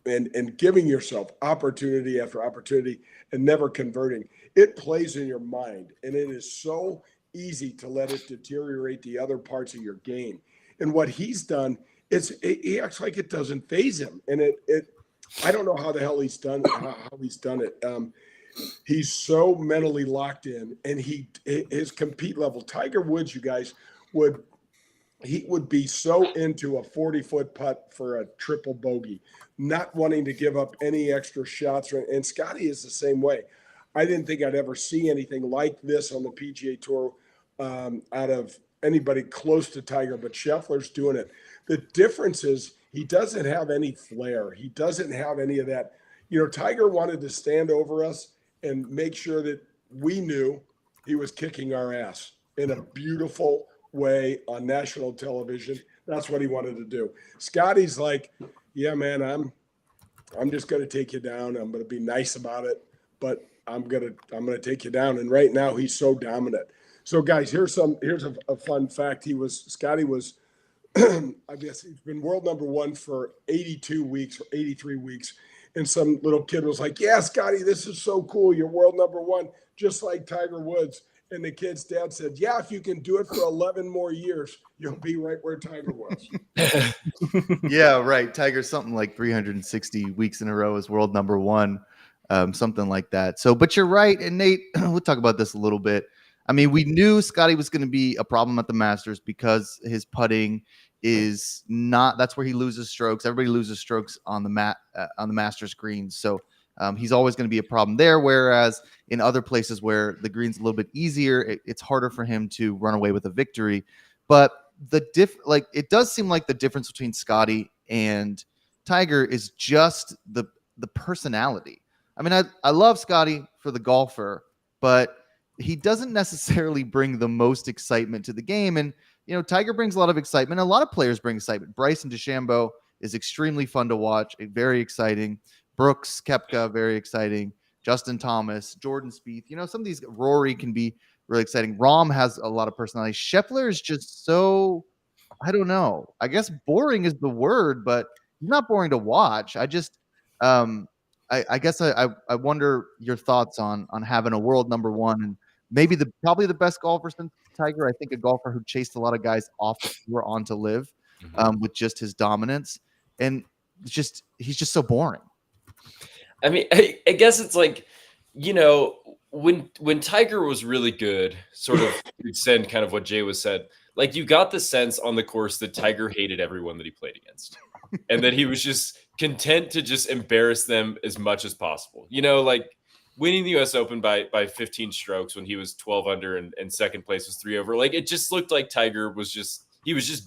and giving yourself opportunity after opportunity and never converting, it plays in your mind, and it is so easy to let it deteriorate the other parts of your game. And what he's done is he acts like it doesn't faze him. And I don't know how the hell he's done it. He's so mentally locked in, and his compete level. Tiger Woods, you guys, would be so into a 40-foot putt for a triple bogey, not wanting to give up any extra shots. And Scotty is the same way. I didn't think I'd ever see anything like this on the PGA Tour out of anybody close to Tiger, but Scheffler's doing it. The difference is he doesn't have any flair. He doesn't have any of that. Tiger wanted to stand over us and make sure that we knew he was kicking our ass in a beautiful way on national television. That's what he wanted to do. Scotty's like, yeah, man, I'm just going to take you down. I'm going to be nice about it, but I'm going to take you down. And right now he's so dominant. So guys, here's a fun fact. Scotty was, I guess he's been world number one for 82 weeks or 83 weeks. And some little kid was like, yeah, Scotty, this is so cool. You're world number one, just like Tiger Woods. And the kid's dad said, yeah, if you can do it for 11 more years, you'll be right where Tiger was. Yeah, right. Tiger's something like 360 weeks in a row as world number one, something like that. So, but you're right. And Nate, we'll talk about this a little bit. I mean, we knew Scotty was going to be a problem at the Masters because his putting is not, that's where he loses strokes. Everybody loses strokes on the Masters greens. So he's always going to be a problem there. Whereas in other places where the green's a little bit easier, it's harder for him to run away with a victory. But it does seem like the difference between Scotty and Tiger is just the personality. I mean, I love Scotty for the golfer, but he doesn't necessarily bring the most excitement to the game. And, you know, Tiger brings a lot of excitement. A lot of players bring excitement. Bryson DeChambeau is extremely fun to watch, very exciting. Brooks Koepka, very exciting. Justin Thomas, Jordan Spieth. You know, some of these, Rory can be really exciting. Rahm has a lot of personality. Scheffler is just so, I don't know. I guess boring is the word, but he's not boring to watch. I just, I guess I wonder your thoughts on having a world number one and maybe probably the best golfer since Tiger. I think a golfer who chased a lot of guys off the tour on to live with just his dominance, and he's just so boring. I mean, I guess it's like, you know, when Tiger was really good, sort of extend kind of what Jay was said, like you got the sense on the course that Tiger hated everyone that he played against, and that he was just content to just embarrass them as much as possible. You know, like winning the U.S. Open by 15 strokes when he was 12 under and second place was 3 over. Like it just looked like Tiger was just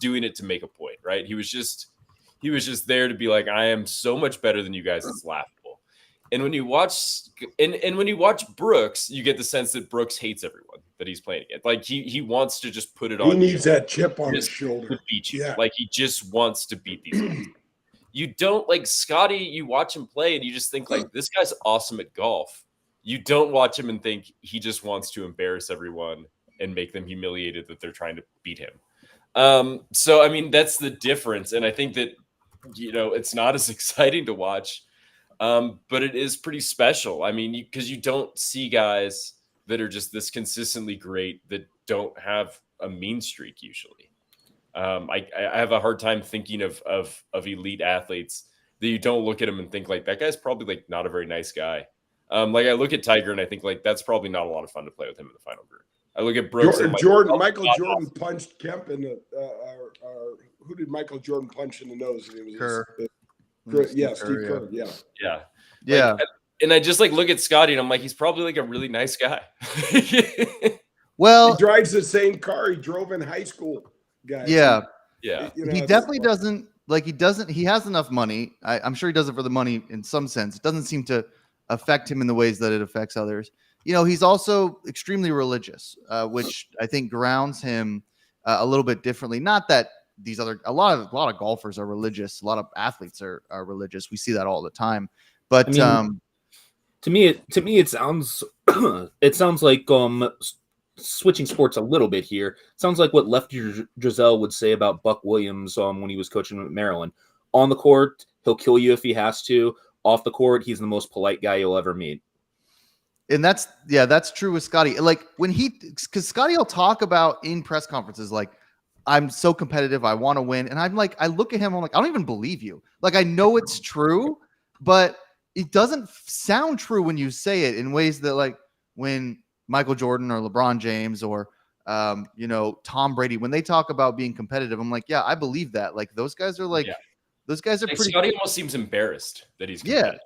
doing it to make a point, right? He was just there to be like, I am so much better than you guys. It's laughable. And when you watch when you watch Brooks, you get the sense that Brooks hates everyone that he's playing against. Like he wants to just put it on. He needs that chip on his shoulder to beat you. Yeah. Like he just wants to beat these guys. You don't like Scotty. You watch him play and you just think like this guy's awesome at golf. You don't watch him and think he just wants to embarrass everyone and make them humiliated that they're trying to beat him. So I mean that's the difference, and I think that you know it's not as exciting to watch. But it is pretty special. I mean, because you don't see guys that are just this consistently great that don't have a mean streak usually. I have a hard time thinking of elite athletes that you don't look at him and think like that guy's probably like not a very nice guy. Like I look at Tiger and I think like that's probably not a lot of fun to play with him in the final group. I look at Brooks. Michael Jordan punched Kemp in the. Who did Michael Jordan punch in the nose? It was Kerr. Steve Kerr. Yeah. Like, and I just like look at Scotty and I'm like, he's probably like a really nice guy. Well, he drives the same car he drove in high school, guys. Yeah. You know, he definitely doesn't like. He has enough money. I'm sure he does it for the money in some sense. It doesn't seem to affect him in the ways that it affects others. You know, he's also extremely religious, which I think grounds him a little bit differently. Not that a lot of golfers are religious. A lot of athletes are religious. We see that all the time. But I mean, to me, it sounds it sounds like switching sports a little bit here. It sounds like what Lefty Driesell would say about Buck Williams when he was coaching at Maryland. On the court, he'll kill you if he has to. Off the court, he's the most polite guy you'll ever meet. And that's true with Scotty. Like because Scotty will talk about in press conferences like, I'm so competitive, I want to win. And I'm like, I look at him, I'm like, I don't even believe you. Like I know it's true, but it doesn't sound true when you say it in ways that like when Michael Jordan or LeBron James or Tom Brady, when they talk about being competitive, I'm like, yeah, I believe that. Like those guys are like those guys are like pretty. Scotty almost seems embarrassed that he's competitive.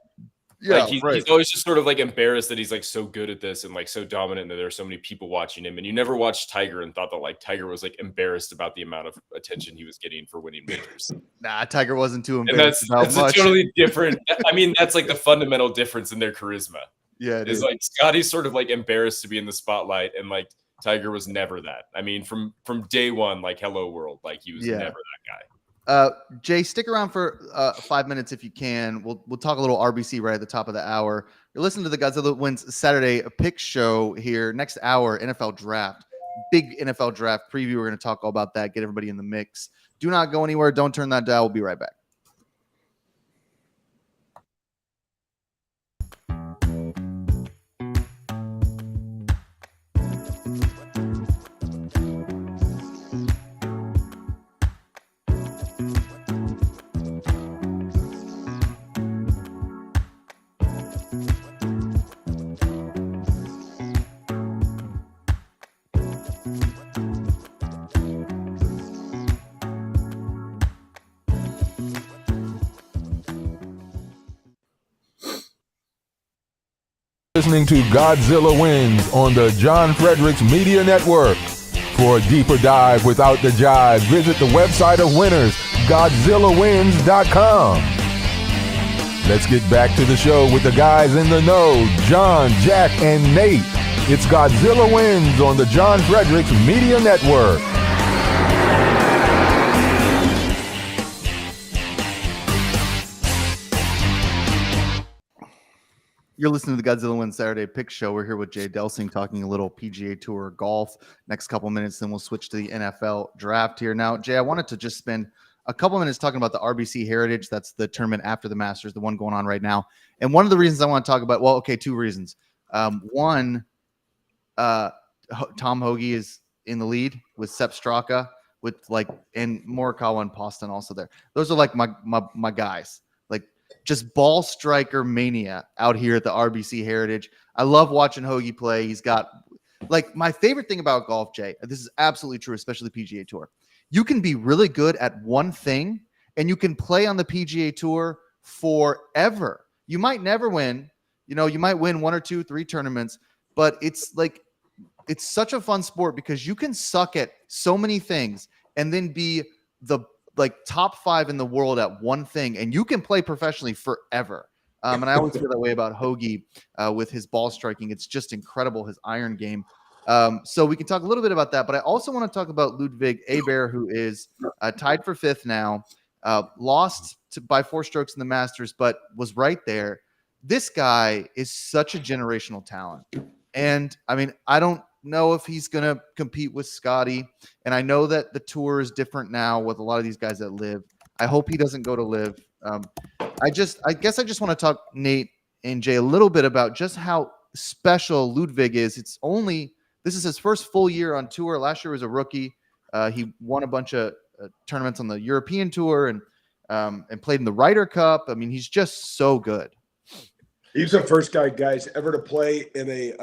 Yeah, like he's always just sort of like embarrassed that he's like so good at this and like so dominant that there are so many people watching him. And you never watched Tiger and thought that like Tiger was like embarrassed about the amount of attention he was getting for winning majors. Nah, Tiger wasn't too embarrassed about much. That's a totally different. I mean, that's like the fundamental difference in their charisma. Yeah, it's like Scotty's sort of like embarrassed to be in the spotlight, and like Tiger was never that. I mean, from day one, like hello world, like he was never that guy. Jay, stick around for 5 minutes if you can. We'll talk a little RBC right at the top of the hour. You're listening to the Godzilla Wins Saturday pick show here. Next hour, NFL draft, big NFL draft preview. We're going to talk all about that. Get everybody in the mix. Do not go anywhere. Don't turn that dial. We'll be right back. Listening to Godzilla Wins on the John Fredericks Media Network. For a deeper dive without the jive, visit the website of winners, GodzillaWins.com. Let's get back to the show with the guys in the know, John, Jack, and Nate. It's Godzilla Wins on the John Fredericks Media Network. You're listening to the Godzilla Wins Saturday Pick Show. We're here with Jay Delsing talking a little PGA Tour golf. Next couple minutes, then we'll switch to the NFL draft here. Now, Jay, I wanted to just spend a couple minutes talking about the RBC Heritage. That's the tournament after the Masters, the one going on right now. And one of the reasons I want to talk about, two reasons. One, Tom Hoge is in the lead with Sepp Straka, and Morikawa and Poston also there. Those are like my guys. Just ball striker mania out here at the RBC Heritage. I love watching Hoagie play. He's got my favorite thing about golf, Jay. This is absolutely true, especially the PGA Tour. You can be really good at one thing and you can play on the PGA Tour forever. You might never win. You might win 1 or 2, 3 tournaments, but it's such a fun sport because you can suck at so many things and then be the top 5 in the world at one thing, and you can play professionally forever. And I always feel that way about Hoagie with his ball striking. It's just incredible, his iron game. So we can talk a little bit about that, but I also want to talk about Ludwig Aberg, who is tied for 5th now, lost by 4 strokes in the Masters, but was right there. This guy is such a generational talent. And I mean, I don't know if he's going to compete with Scotty. And I know that the tour is different now with a lot of these guys that live. I hope he doesn't go to live. I guess I just want to talk, Nate and Jay, a little bit about just how special Ludwig is. This is his first full year on tour. Last year was a rookie. He won a bunch of tournaments on the European tour and played in the Ryder Cup. I mean, he's just so good. He's the first guys, ever to play in a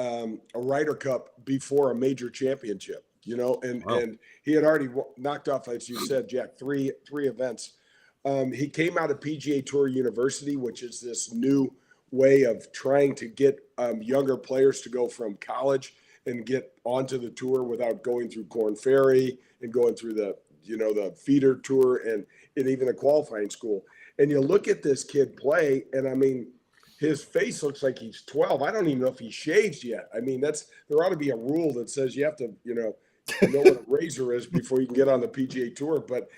Ryder Cup before a major championship, and he had already knocked off, as you said, Jack, three events. He came out of PGA Tour University, which is this new way of trying to get younger players to go from college and get onto the tour without going through Korn Ferry and going through the feeder tour and even the qualifying school. And you look at this kid play, and I mean, his face looks like he's 12. I don't even know if he shaves yet. I mean, there ought to be a rule that says you have to, know what a razor is before you can get on the PGA Tour. But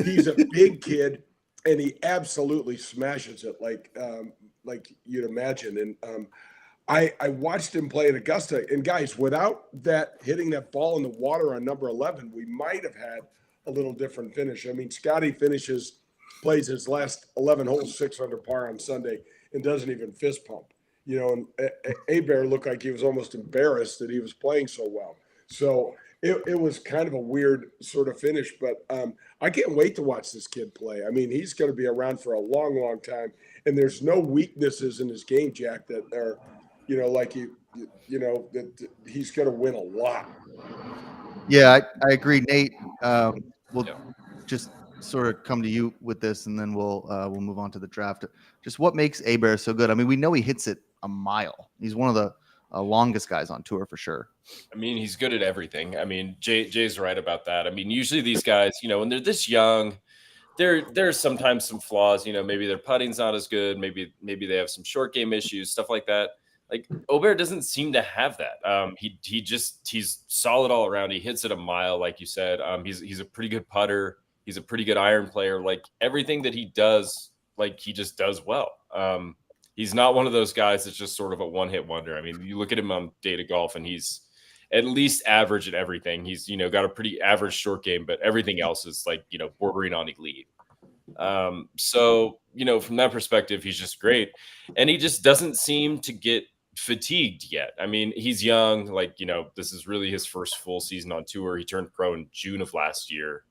he's a big kid, and he absolutely smashes it like you'd imagine. And I watched him play at Augusta. And guys, without that hitting that ball in the water on number 11, we might have had a little different finish. I mean, Scotty plays his last 11 holes 6 under par on Sunday and doesn't even fist pump, and Aberg looked like he was almost embarrassed that he was playing so well. So it was kind of a weird sort of finish, but I can't wait to watch this kid play. I mean, he's going to be around for a long, long time, and there's no weaknesses in his game, Jack, that are, that he's going to win a lot. Yeah, I agree, Nate. We'll just sort of come to you with this, and then we'll move on to the draft. Just what makes Aberg so good? I mean, we know he hits it a mile. He's one of the longest guys on tour for sure. I mean, he's good at everything. I mean, Jay's right about that. I mean, usually these guys, when they're this young, there's sometimes some flaws. Maybe their putting's not as good. Maybe they have some short game issues, stuff like that. Like Aberg doesn't seem to have that. He's solid all around. He hits it a mile, like you said. He's a pretty good putter. He's a pretty good iron player. Like everything that he does, like he just does well. He's not one of those guys that's just sort of a one-hit wonder. I mean, you look at him on Data Golf, and he's at least average at everything. He's, got a pretty average short game, but everything else is like, bordering on elite. So, from that perspective, he's just great. And he just doesn't seem to get fatigued yet. I mean, he's young, like, this is really his first full season on tour. He turned pro in June of last year.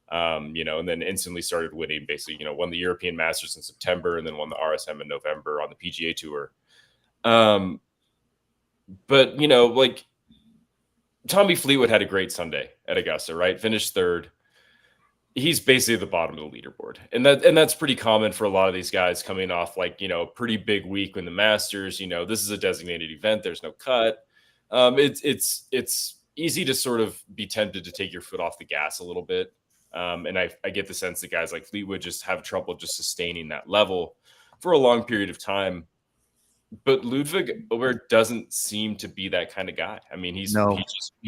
And then instantly started winning, basically, won the European Masters in September and then won the RSM in November on the PGA Tour. But, like Tommy Fleetwood had a great Sunday at Augusta, right? Finished third. He's basically at the bottom of the leaderboard. And that's pretty common for a lot of these guys coming off like, a pretty big week in the Masters. This is a designated event. There's no cut. It's easy to sort of be tempted to take your foot off the gas a little bit. And I get the sense that guys like Fleetwood just have trouble just sustaining that level for a long period of time. But Ludwig Åberg doesn't seem to be that kind of guy. I mean, he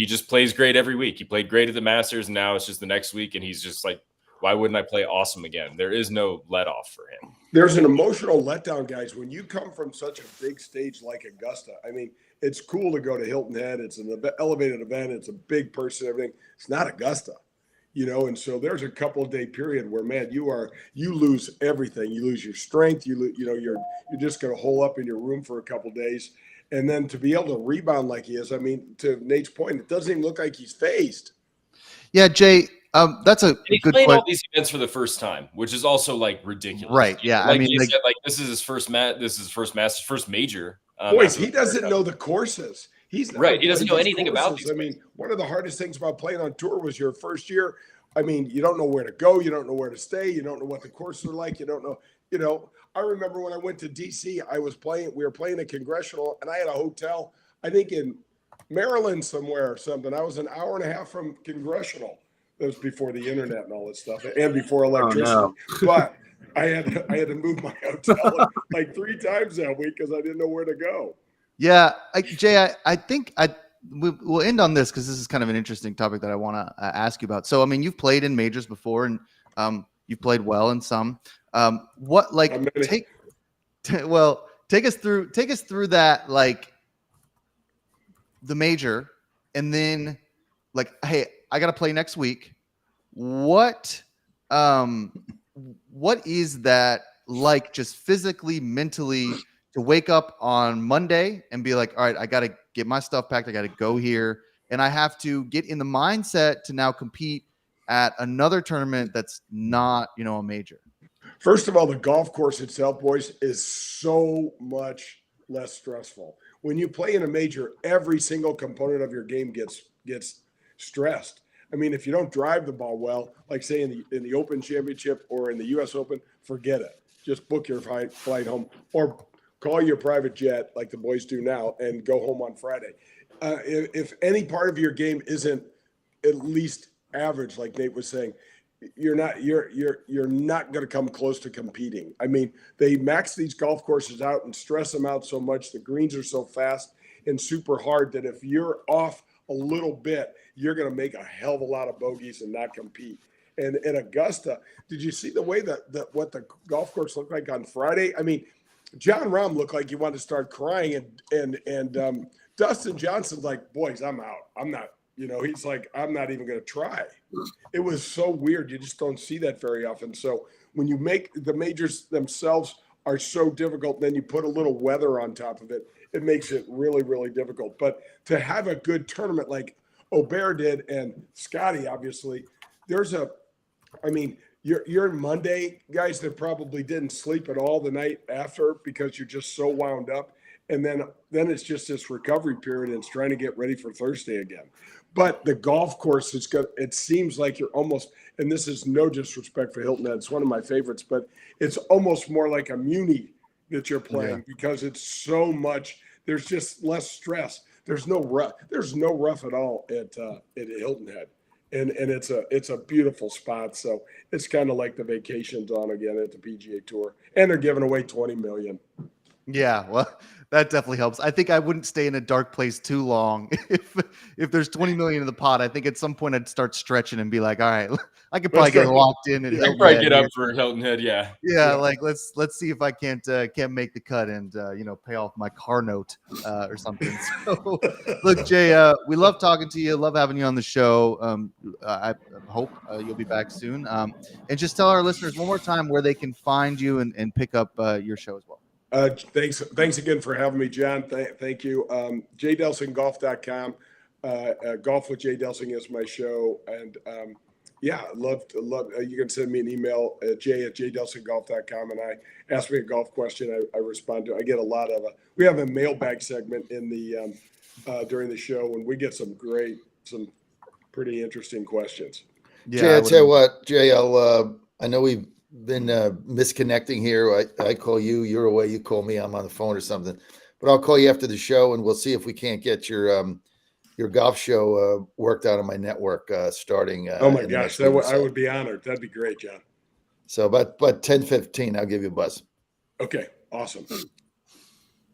just plays great every week. He played great at the Masters, and now it's just the next week, and he's just like, why wouldn't I play awesome again? There is no let off for him. There's an emotional letdown, guys, when you come from such a big stage like Augusta. I mean, it's cool to go to Hilton Head. It's an elevated event. It's a big person, everything. It's not Augusta. And so there's a couple of day period where, man, you lose everything. You lose your strength. You're just going to hole up in your room for a couple of days. And then to be able to rebound like he is, I mean, to Nate's point, it doesn't even look like he's phased. Yeah, Jay, that's a he's good playing point. All these events for the first time, which is also like ridiculous. Right. Yeah. Like he said, like this is his first Masters, first major. Boys, he doesn't know the courses. He's right. He doesn't know anything about these. I mean, one of the hardest things about playing on tour was your first year. I mean, you don't know where to go. You don't know where to stay. You don't know what the courses are like. You don't know. I remember when I went to DC, we were playing at Congressional, and I had a hotel, I think in Maryland somewhere or something. I was an hour and a half from Congressional. That was before the internet and all that stuff, and before electricity. Oh, no. But I had to move my hotel like 3 times that week because I didn't know where to go. Yeah, Jay, I think we'll end on this because this is kind of an interesting topic that I want to ask you about. So, I mean, you've played in majors before, and you've played well in some. Take us through that, like the major, and then like, hey, I got to play next week. What is that like, just physically, mentally, to wake up on Monday and be like, all right, I got to get my stuff packed. I got to go here. And I have to get in the mindset to now compete at another tournament that's not, a major. First of all, the golf course itself, boys, is so much less stressful. When you play in a major, every single component of your game gets stressed. I mean, if you don't drive the ball well, like say in the Open Championship or in the U.S. Open, forget it. Just book your flight home or call your private jet like the boys do now and go home on Friday. If any part of your game isn't at least average, like Nate was saying, you're not going to come close to competing. I mean, they max these golf courses out and stress them out so much. The greens are so fast and super hard that if you're off a little bit, you're going to make a hell of a lot of bogeys and not compete. And at Augusta, did you see the way that what the golf course looked like on Friday? I mean, John Rahm looked like he wanted to start crying, and Dustin Johnson's like, boys, I'm out. I'm not, he's like, I'm not even going to try. It was so weird. You just don't see that very often. So when you make the majors themselves are so difficult, then you put a little weather on top of it, it makes it really, really difficult. But to have a good tournament like Åberg did and Scotty, obviously, you're in Monday, guys that probably didn't sleep at all the night after because you're just so wound up. And then it's just this recovery period and it's trying to get ready for Thursday again. But the golf course it seems like you're almost, and this is no disrespect for Hilton Head, it's one of my favorites, but it's almost more like a Muni that you're playing because it's so much, there's just less stress. There's no rough at all at Hilton Head. And it's a beautiful spot. So it's kind of like the vacations on again at the PGA Tour. And they're giving away $20 million. Yeah, well, that definitely helps. I think I wouldn't stay in a dark place too long. If there's 20 million in the pot, I think at some point I'd start stretching and be like, all right, I could probably get locked in at I could Hilton probably Head get here. up for Hilton Head. Yeah. Yeah, like let's see if I can't make the cut and pay off my car note or something. So look, Jay, we love talking to you, love having you on the show. I hope you'll be back soon. And just tell our listeners one more time where they can find you and pick up your show as well. Thanks again for having me, John. Thank you. JDelsingGolf.com. Golf with Jay Delsing is my show. And yeah, love. You can send me an email at jay@jdelsinggolf.com, and I ask me a golf question. I respond to. I get a lot of. We have a mailbag segment in the during the show, and we get some pretty interesting questions. Yeah, Jay, I tell you what, Jay, I know we've been misconnecting here. I call you, you're away, you call me, I'm on the phone or something. But I'll call you after the show, and we'll see if we can't get your golf show worked out on my network starting. Oh my gosh, I would be honored. That'd be great, John. So, but 10:15, I'll give you a buzz. Okay, awesome.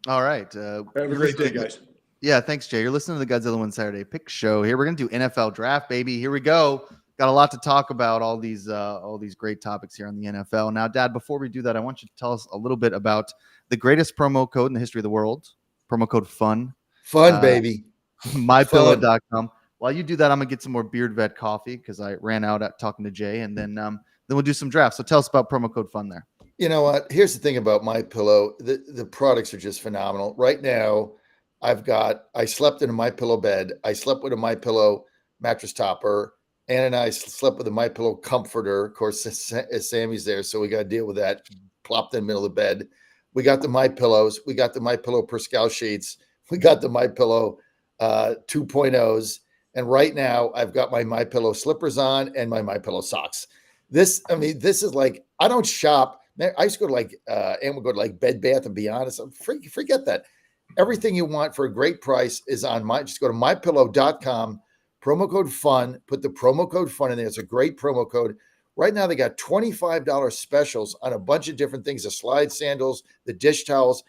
All right. Have a great day, guys. Yeah, thanks, Jay. You're listening to the Godzilla Win Saturday Pick Show. Here we're gonna do NFL draft, baby. Here we go. Got a lot to talk about. All these great topics here on the NFL. Now, Dad, before we do that, I want you to tell us a little bit about the greatest promo code in the history of the world. Promo code FUN. Fun, baby. MyPillow.com. While you do that, I'm gonna get some more Beard Vet coffee because I ran out at talking to Jay, and then we'll do some drafts. So tell us about promo code FUN there. You know what? Here's the thing about MyPillow. The products are just phenomenal. Right now, I slept in a MyPillow bed. I slept with a MyPillow mattress topper. Ann and I slept with a MyPillow comforter. Of course, Sammy's there, so we got to deal with that. Plopped in the middle of the bed. We got the MyPillows. We got the MyPillow Perscal sheets. We got the MyPillow 2.0s. And right now, I've got my MyPillow slippers on and my MyPillow socks. This is like, I don't shop. I used to go to like, and would go to like Bed Bath and Beyond. Forget that. Everything you want for a great price is on just go to mypillow.com, promo code FUN, put the promo code FUN in there. It's a great promo code. Right now, they got $25 specials on a bunch of different things, the slide sandals, the dish towels,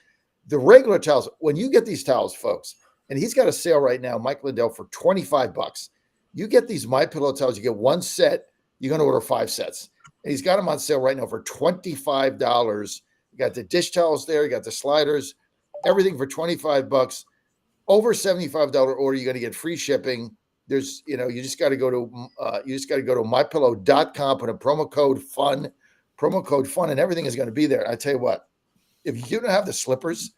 the regular towels. When you get these towels, folks, and he's got a sale right now, Mike Lindell, for $25. You get these MyPillow towels, you get one set, you're going to order 5 sets. And he's got them on sale right now for $25. You got the dish towels there, you got the sliders, everything for $25. Over $75 order, you're going to get free shipping. There's, you just got to go to mypillow.com, put a promo code FUN, and everything is going to be there. I tell you what, if you don't have the slippers,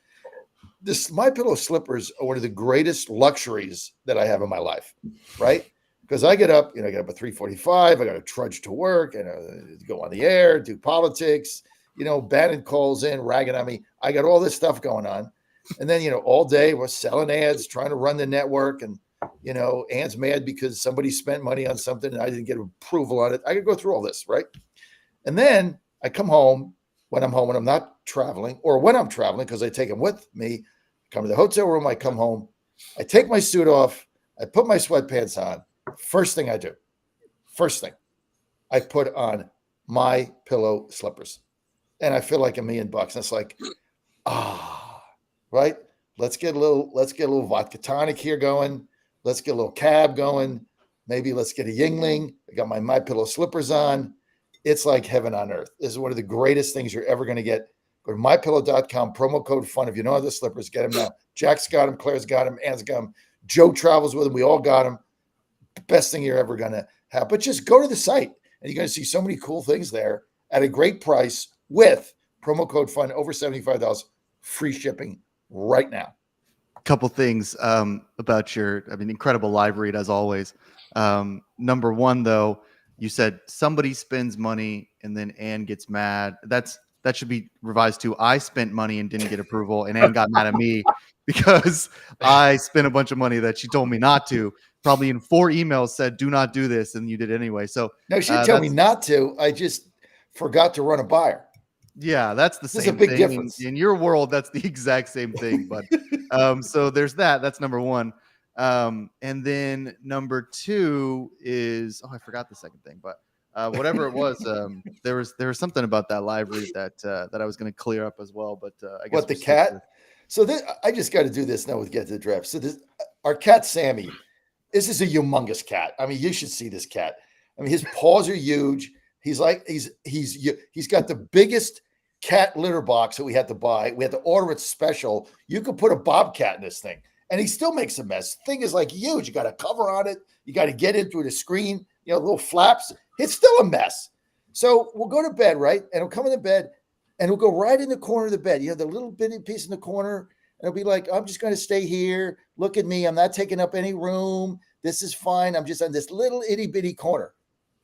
MyPillow slippers are one of the greatest luxuries that I have in my life, right? Because I get up, I get up at 3:45. I got to trudge to work and go on the air, do politics. Bannon calls in, ragging on me. I got all this stuff going on, and then all day we're selling ads, trying to run the network, and Ann's mad because somebody spent money on something and I didn't get approval on it. I could go through all this, right? And then I come home when I'm not traveling, or when I'm traveling because I take them with me. I come to the hotel room. I come home. I take my suit off. I put my sweatpants on. First thing I do, I put on MyPillow slippers, and I feel like $1 million. And it's like, right? Let's get a little vodka tonic here going. Let's get a little cab going. Maybe let's get a Yingling. I got my MyPillow slippers on. It's like heaven on earth. This is one of the greatest things you're ever going to get. Go to mypillow.com, promo code FUN. If you don't have the slippers, get them now. Jack's got them. Claire's got them. Ann's got them. Joe travels with them. We all got them. Best thing you're ever going to have. But just go to the site, and you're going to see so many cool things there at a great price with promo code FUN, over $75, free shipping right now. Couple things about your, incredible live read as always. Number one, though, you said somebody spends money and then Ann gets mad. That should be revised to I spent money and didn't get approval, and Ann got mad at me because I spent a bunch of money that she told me not to. Probably in 4 emails said, do not do this, and you did anyway. So no, she didn't tell me not to. I just forgot to run a buyer. Yeah, that's the same thing. There's a big difference. In your world, that's the exact same thing. But so there's that. That's number one. And then number 2 is, I forgot the second thing. But Whatever it was, there was something about that live read that I was going to clear up as well. But I guess What, the we'll stick cat? So I just got to do this now with Get to the Draft. So our cat Sammy, this is a humongous cat. I mean, you should see this cat. I mean, his paws are huge. He's got the biggest cat litter box that we had to buy. We had to order it special. You could put a bobcat in this thing, and he still makes a mess. The thing is like huge. You got a cover on it. You got to get into the screen. Little flaps. It's still a mess. So we'll go to bed, right? And he'll come into bed, and he'll go right in the corner of the bed. The little bitty piece in the corner, and he'll be like, "I'm just going to stay here. Look at me. I'm not taking up any room. This is fine. I'm just on this little itty bitty corner."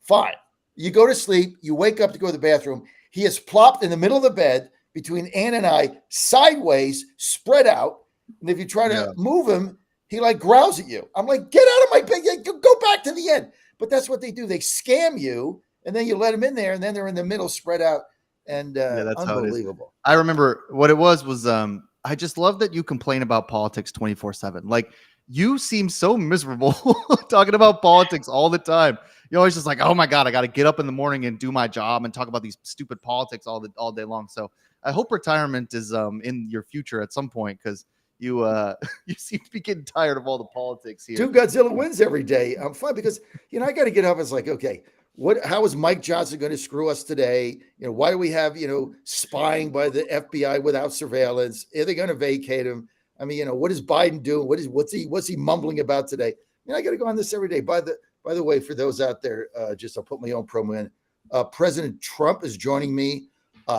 Fine. You go to sleep. You wake up to go to the bathroom. He is plopped in the middle of the bed between Ann and I, sideways, spread out. And if you try to move him, he like growls at you. I'm like, "Get out of my bed. Go back to the end." But that's what they do. They scam you, and then you let them in there, and then they're in the middle, spread out. And that's unbelievable. I remember what it was I just love that you complain about politics 24/7. Like, you seem so miserable talking about politics all the time. You're always just like, "Oh my God, I got to get up in the morning and do my job and talk about these stupid politics all day long." So I hope retirement is in your future at some point, because you you seem to be getting tired of all the politics here. 2 Godzilla wins every day. I'm fine because I got to get up. It's like, okay, how is Mike Johnson going to screw us today? Why do we have spying by the FBI without surveillance? Are they going to vacate him? I mean, what is Biden doing? What's he mumbling about today? I got to go on this every day. By the way, for those out there, I'll put my own promo in. President Trump is joining me.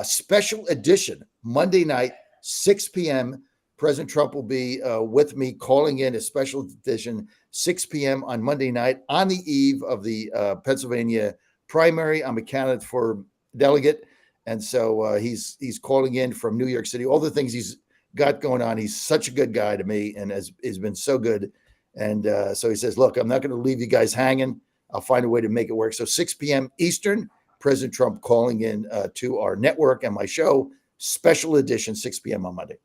Special edition Monday night, 6 p.m. President Trump will be with me, calling in a special edition, 6 p.m. on Monday night, on the eve of the Pennsylvania primary. I'm a candidate for delegate, and so he's calling in from New York City. All the things he's got going on. He's such a good guy to me, and has been so good. And so he says, "Look, I'm not going to leave you guys hanging. I'll find a way to make it work." So 6 p.m. Eastern, President Trump calling in to our network and my show, special edition, 6 p.m. on Monday.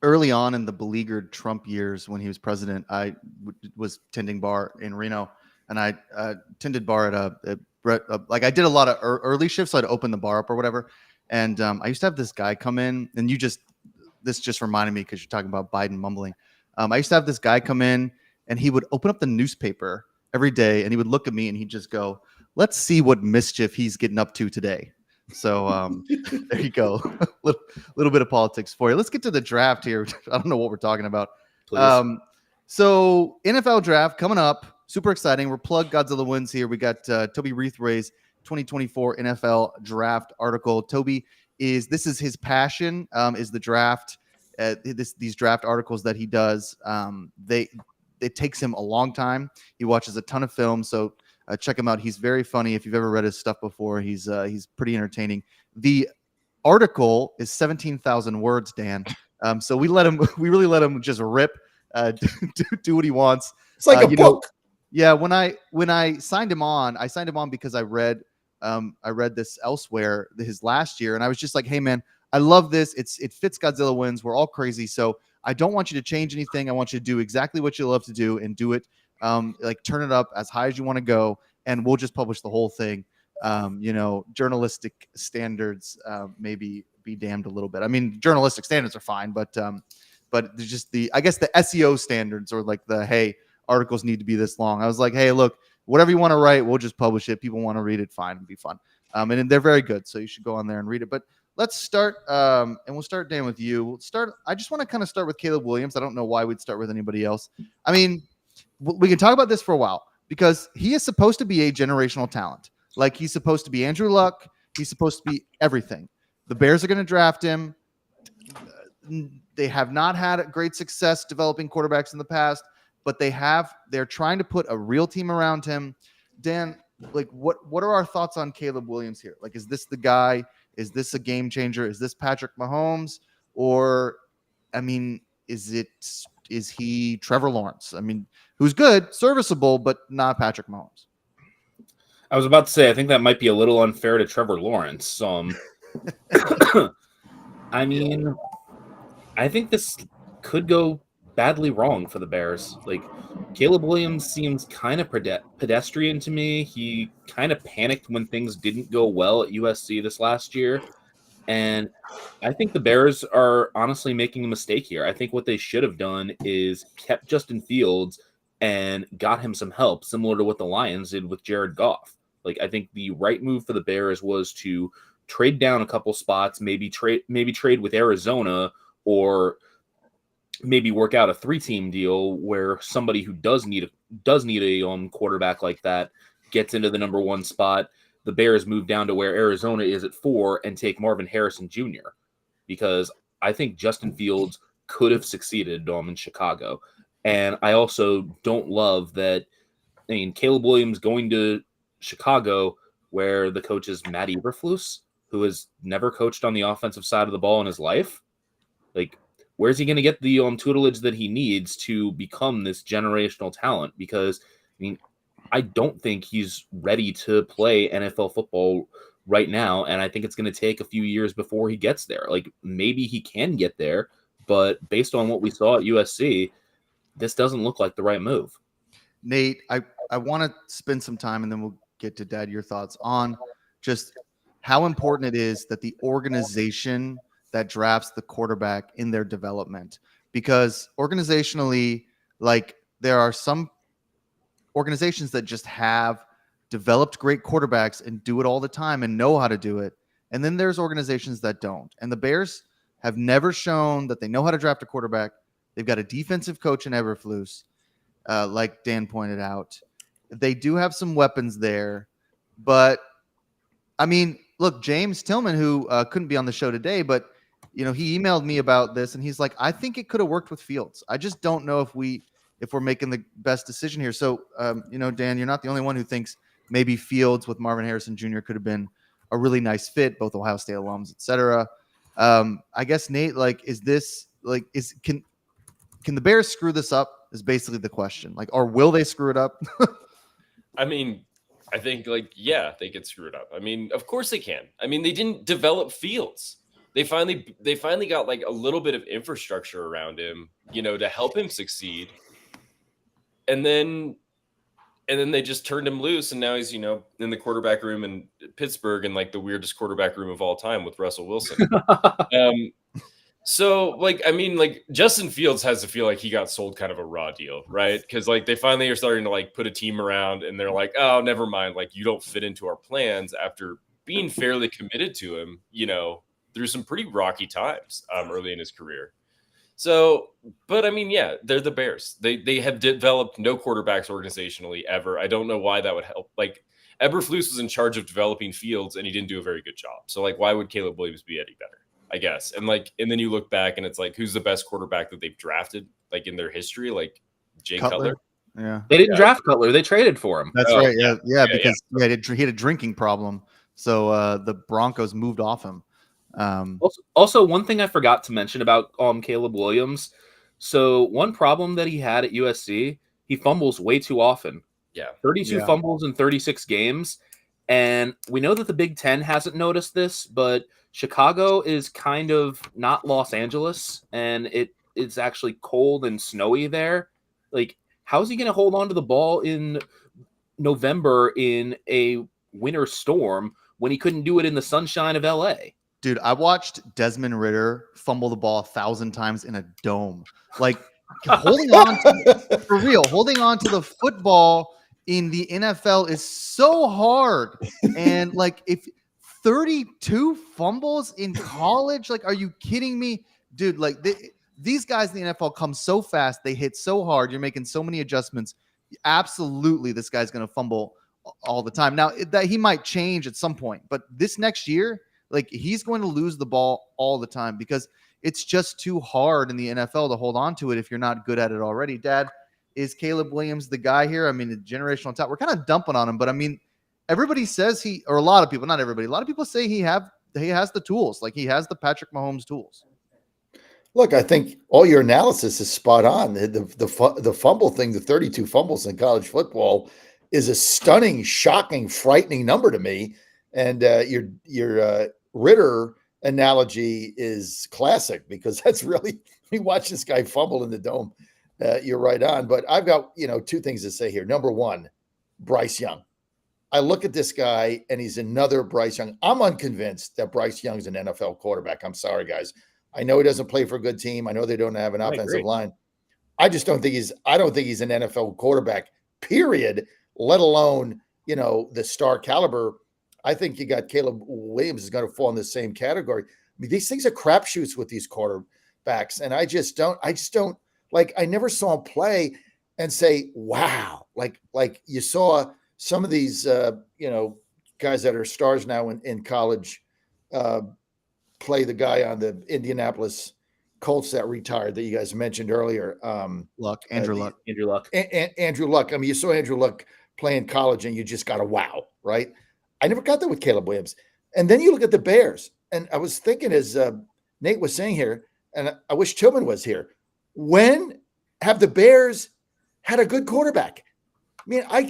Early on in the beleaguered Trump years when he was president, I was tending bar in Reno, and I tended bar at like I did a lot of early shifts, so I'd open the bar up or whatever. And I used to have this guy come in, and this just reminded me because you're talking about Biden mumbling. I used to have this guy come in, and he would open up the newspaper every day, and he would look at me, and he'd just go, "Let's see what mischief he's getting up to today." So there you go. little bit of politics for you. Let's get to the draft here. I don't know what we're talking about. So NFL draft coming up. Super exciting. We're plugged Godzilla Wins here. We got Toby Reithway's 2024 NFL draft article. Toby this is his passion, is the draft. These draft articles that he does. It takes him a long time. He watches a ton of film. So check him out. He's very funny. If you've ever read his stuff before, he's pretty entertaining. The article is 17,000 words, Dan. So we really let him just rip, do what he wants. It's like a book. Yeah. When I signed him on, because I read this elsewhere his last year, and I was just like, "Hey man, I love this. It fits Godzilla Wins. We're all crazy. So I don't want you to change anything. I want you to do exactly what you love to do and do it. Like turn it up as high as you want to go, and we'll just publish the whole thing." Journalistic standards maybe be damned a little bit. I mean, journalistic standards are fine, but just the SEO standards, or like hey, articles need to be this long. I was like, "Hey, look, whatever you want to write, we'll just publish it. People want to read it, fine, it'll be fun." And they're very good, so you should go on there and read it. But let's start, and we'll start, Dan, with you. I just want to kind of start with Caleb Williams. I don't know why we'd start with anybody else. I mean, we can talk about this for a while, because he is supposed to be a generational talent. Like, he's supposed to be Andrew Luck. He's supposed to be everything. The Bears are going to draft him. They have not had great success developing quarterbacks in the past, but they're trying to put a real team around him. Dan, like, what are our thoughts on Caleb Williams here? Like, is this the guy? Is this a game changer? Is this Patrick Mahomes? Or, I mean, is he Trevor Lawrence? I mean, who's good, serviceable, but not Patrick Mahomes. I was about to say, I think that might be a little unfair to Trevor Lawrence. I mean, I think this could go badly wrong for the Bears. Like, Caleb Williams seems kind of pedestrian to me. He kind of panicked when things didn't go well at USC this last year. And I think the Bears are honestly making a mistake here. I think what they should have done is kept Justin Fields and got him some help, similar to what the Lions did with Jared Goff. Like, I think the right move for the Bears was to trade down a couple spots, maybe trade with Arizona, or maybe work out a 3-team deal where somebody who does need a quarterback like that gets into the number 1 spot. The Bears move down to where Arizona is at 4 and take Marvin Harrison Jr. because I think Justin Fields could have succeeded in Chicago. And I also don't love that. I mean, Caleb Williams going to Chicago where the coach is Matt Eberflus, who has never coached on the offensive side of the ball in his life. Like, where's he going to get the tutelage that he needs to become this generational talent? Because, I mean, I don't think he's ready to play NFL football right now, and I think it's going to take a few years before he gets there. Like, maybe he can get there, but based on what we saw at USC, this doesn't look like the right move. Nate, I want to spend some time, and then we'll get to Dad, your thoughts on just how important it is that the organization that drafts the quarterback in their development, because organizationally, like, there are some organizations that just have developed great quarterbacks and do it all the time and know how to do it. And then there's organizations that don't. And the Bears have never shown that they know how to draft a quarterback. They've got a defensive coach in Eberflus, like Dan pointed out. They do have some weapons there. But, I mean, look, James Tillman, who couldn't be on the show today, but, you know, he emailed me about this, and he's like, I think it could have worked with Fields. I just don't know if we're making the best decision here. So, you know, Dan, you're not the only one who thinks maybe Fields with Marvin Harrison Jr. could have been a really nice fit, both Ohio State alums, et cetera. I guess, Nate, like, can the Bears screw this up is basically the question. Like, or will they screw it up? I mean, I think, like, yeah, they could screw it up. I mean, of course they can. I mean, they didn't develop Fields. They finally got like a little bit of infrastructure around him, you know, to help him succeed. And then they just turned him loose, and now he's, you know, in the quarterback room in Pittsburgh, in like the weirdest quarterback room of all time with Russell Wilson. So, like, I mean, like, Justin Fields has to feel like he got sold kind of a raw deal, right? Because, like, they finally are starting to, like, put a team around, and they're like, oh, never mind. Like, you don't fit into our plans after being fairly committed to him, you know, through some pretty rocky times early in his career. So, but I mean, yeah, they're the Bears. They have developed no quarterbacks organizationally ever. I don't know why that would help. Like, Eberflus was in charge of developing Fields, and he didn't do a very good job. So, like, why would Caleb Williams be any better? I guess. And like, and then you look back and it's like, who's the best quarterback that they've drafted, like, in their history? Like, Jay Cutler. Yeah. They didn't draft Cutler. They traded for him. That's right. Yeah. Because he had a drinking problem. So the Broncos moved off him. Also, one thing I forgot to mention about Caleb Williams. So one problem that he had at USC, he fumbles way too often. Yeah. 32 fumbles in 36 games. And we know that the Big Ten hasn't noticed this, but Chicago is kind of not Los Angeles, and it's actually cold and snowy there. Like, how's he going to hold on to the ball in November in a winter storm when he couldn't do it in the sunshine of LA? Dude, I watched Desmond Ridder fumble the ball 1,000 times in a dome. Like, holding on to the football in the NFL is so hard. And like, if 32 fumbles in college, like, are you kidding me? Dude, like, these guys in the NFL come so fast, they hit so hard, you're making so many adjustments. Absolutely, this guy's going to fumble all the time. Now, that he might change at some point, but this next year, like, he's going to lose the ball all the time because it's just too hard in the NFL to hold on to it if you're not good at it already. Dad, is Caleb Williams the guy here? I mean, the generational talent. We're kind of dumping on him, but I mean, everybody says a lot of people, not everybody, a lot of people say he has the tools. Like, he has the Patrick Mahomes tools. Look, I think all your analysis is spot on. The fumble thing, the 32 fumbles in college football, is a stunning, shocking, frightening number to me. And your Ridder analogy is classic because that's really you watch this guy fumble in the dome, you're right on. But I've got, two things to say here. Number one, Bryce Young. I look at this guy and he's another Bryce Young. I'm unconvinced that Bryce Young's an NFL quarterback. I'm sorry, guys. I know he doesn't play for a good team. I know they don't have an offensive line. I just don't think I don't think he's an NFL quarterback, period, let alone, the star caliber. I think you got Caleb Williams is going to fall in the same category. I mean, these things are crapshoots with these quarterbacks. And I never saw him play and say, wow, like you saw some of these, guys that are stars now in college play the guy on the Indianapolis Colts that retired that you guys mentioned earlier. Andrew Luck. Andrew Luck. I mean, you saw Andrew Luck play in college and you just got a wow, right? I never got that with Caleb Williams. And then you look at the Bears. And I was thinking, as Nate was saying here, and I wish Tillman was here, when have the Bears had a good quarterback? I mean, I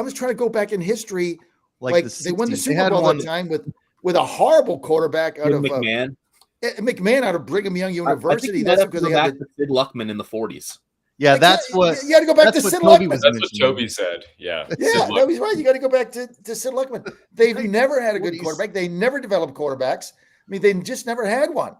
was trying to go back in history. Like they won the Super Bowl that time with a horrible quarterback out of McMahon. McMahon out of Brigham Young University. That's because they had Sid Luckman in the 40s. Yeah, that's what you got to go back to Sid Luckman. That's what Toby said. Yeah, that was right. You got to go back to Sid Luckman. They've never had a good quarterback. They never developed quarterbacks. I mean, they just never had one.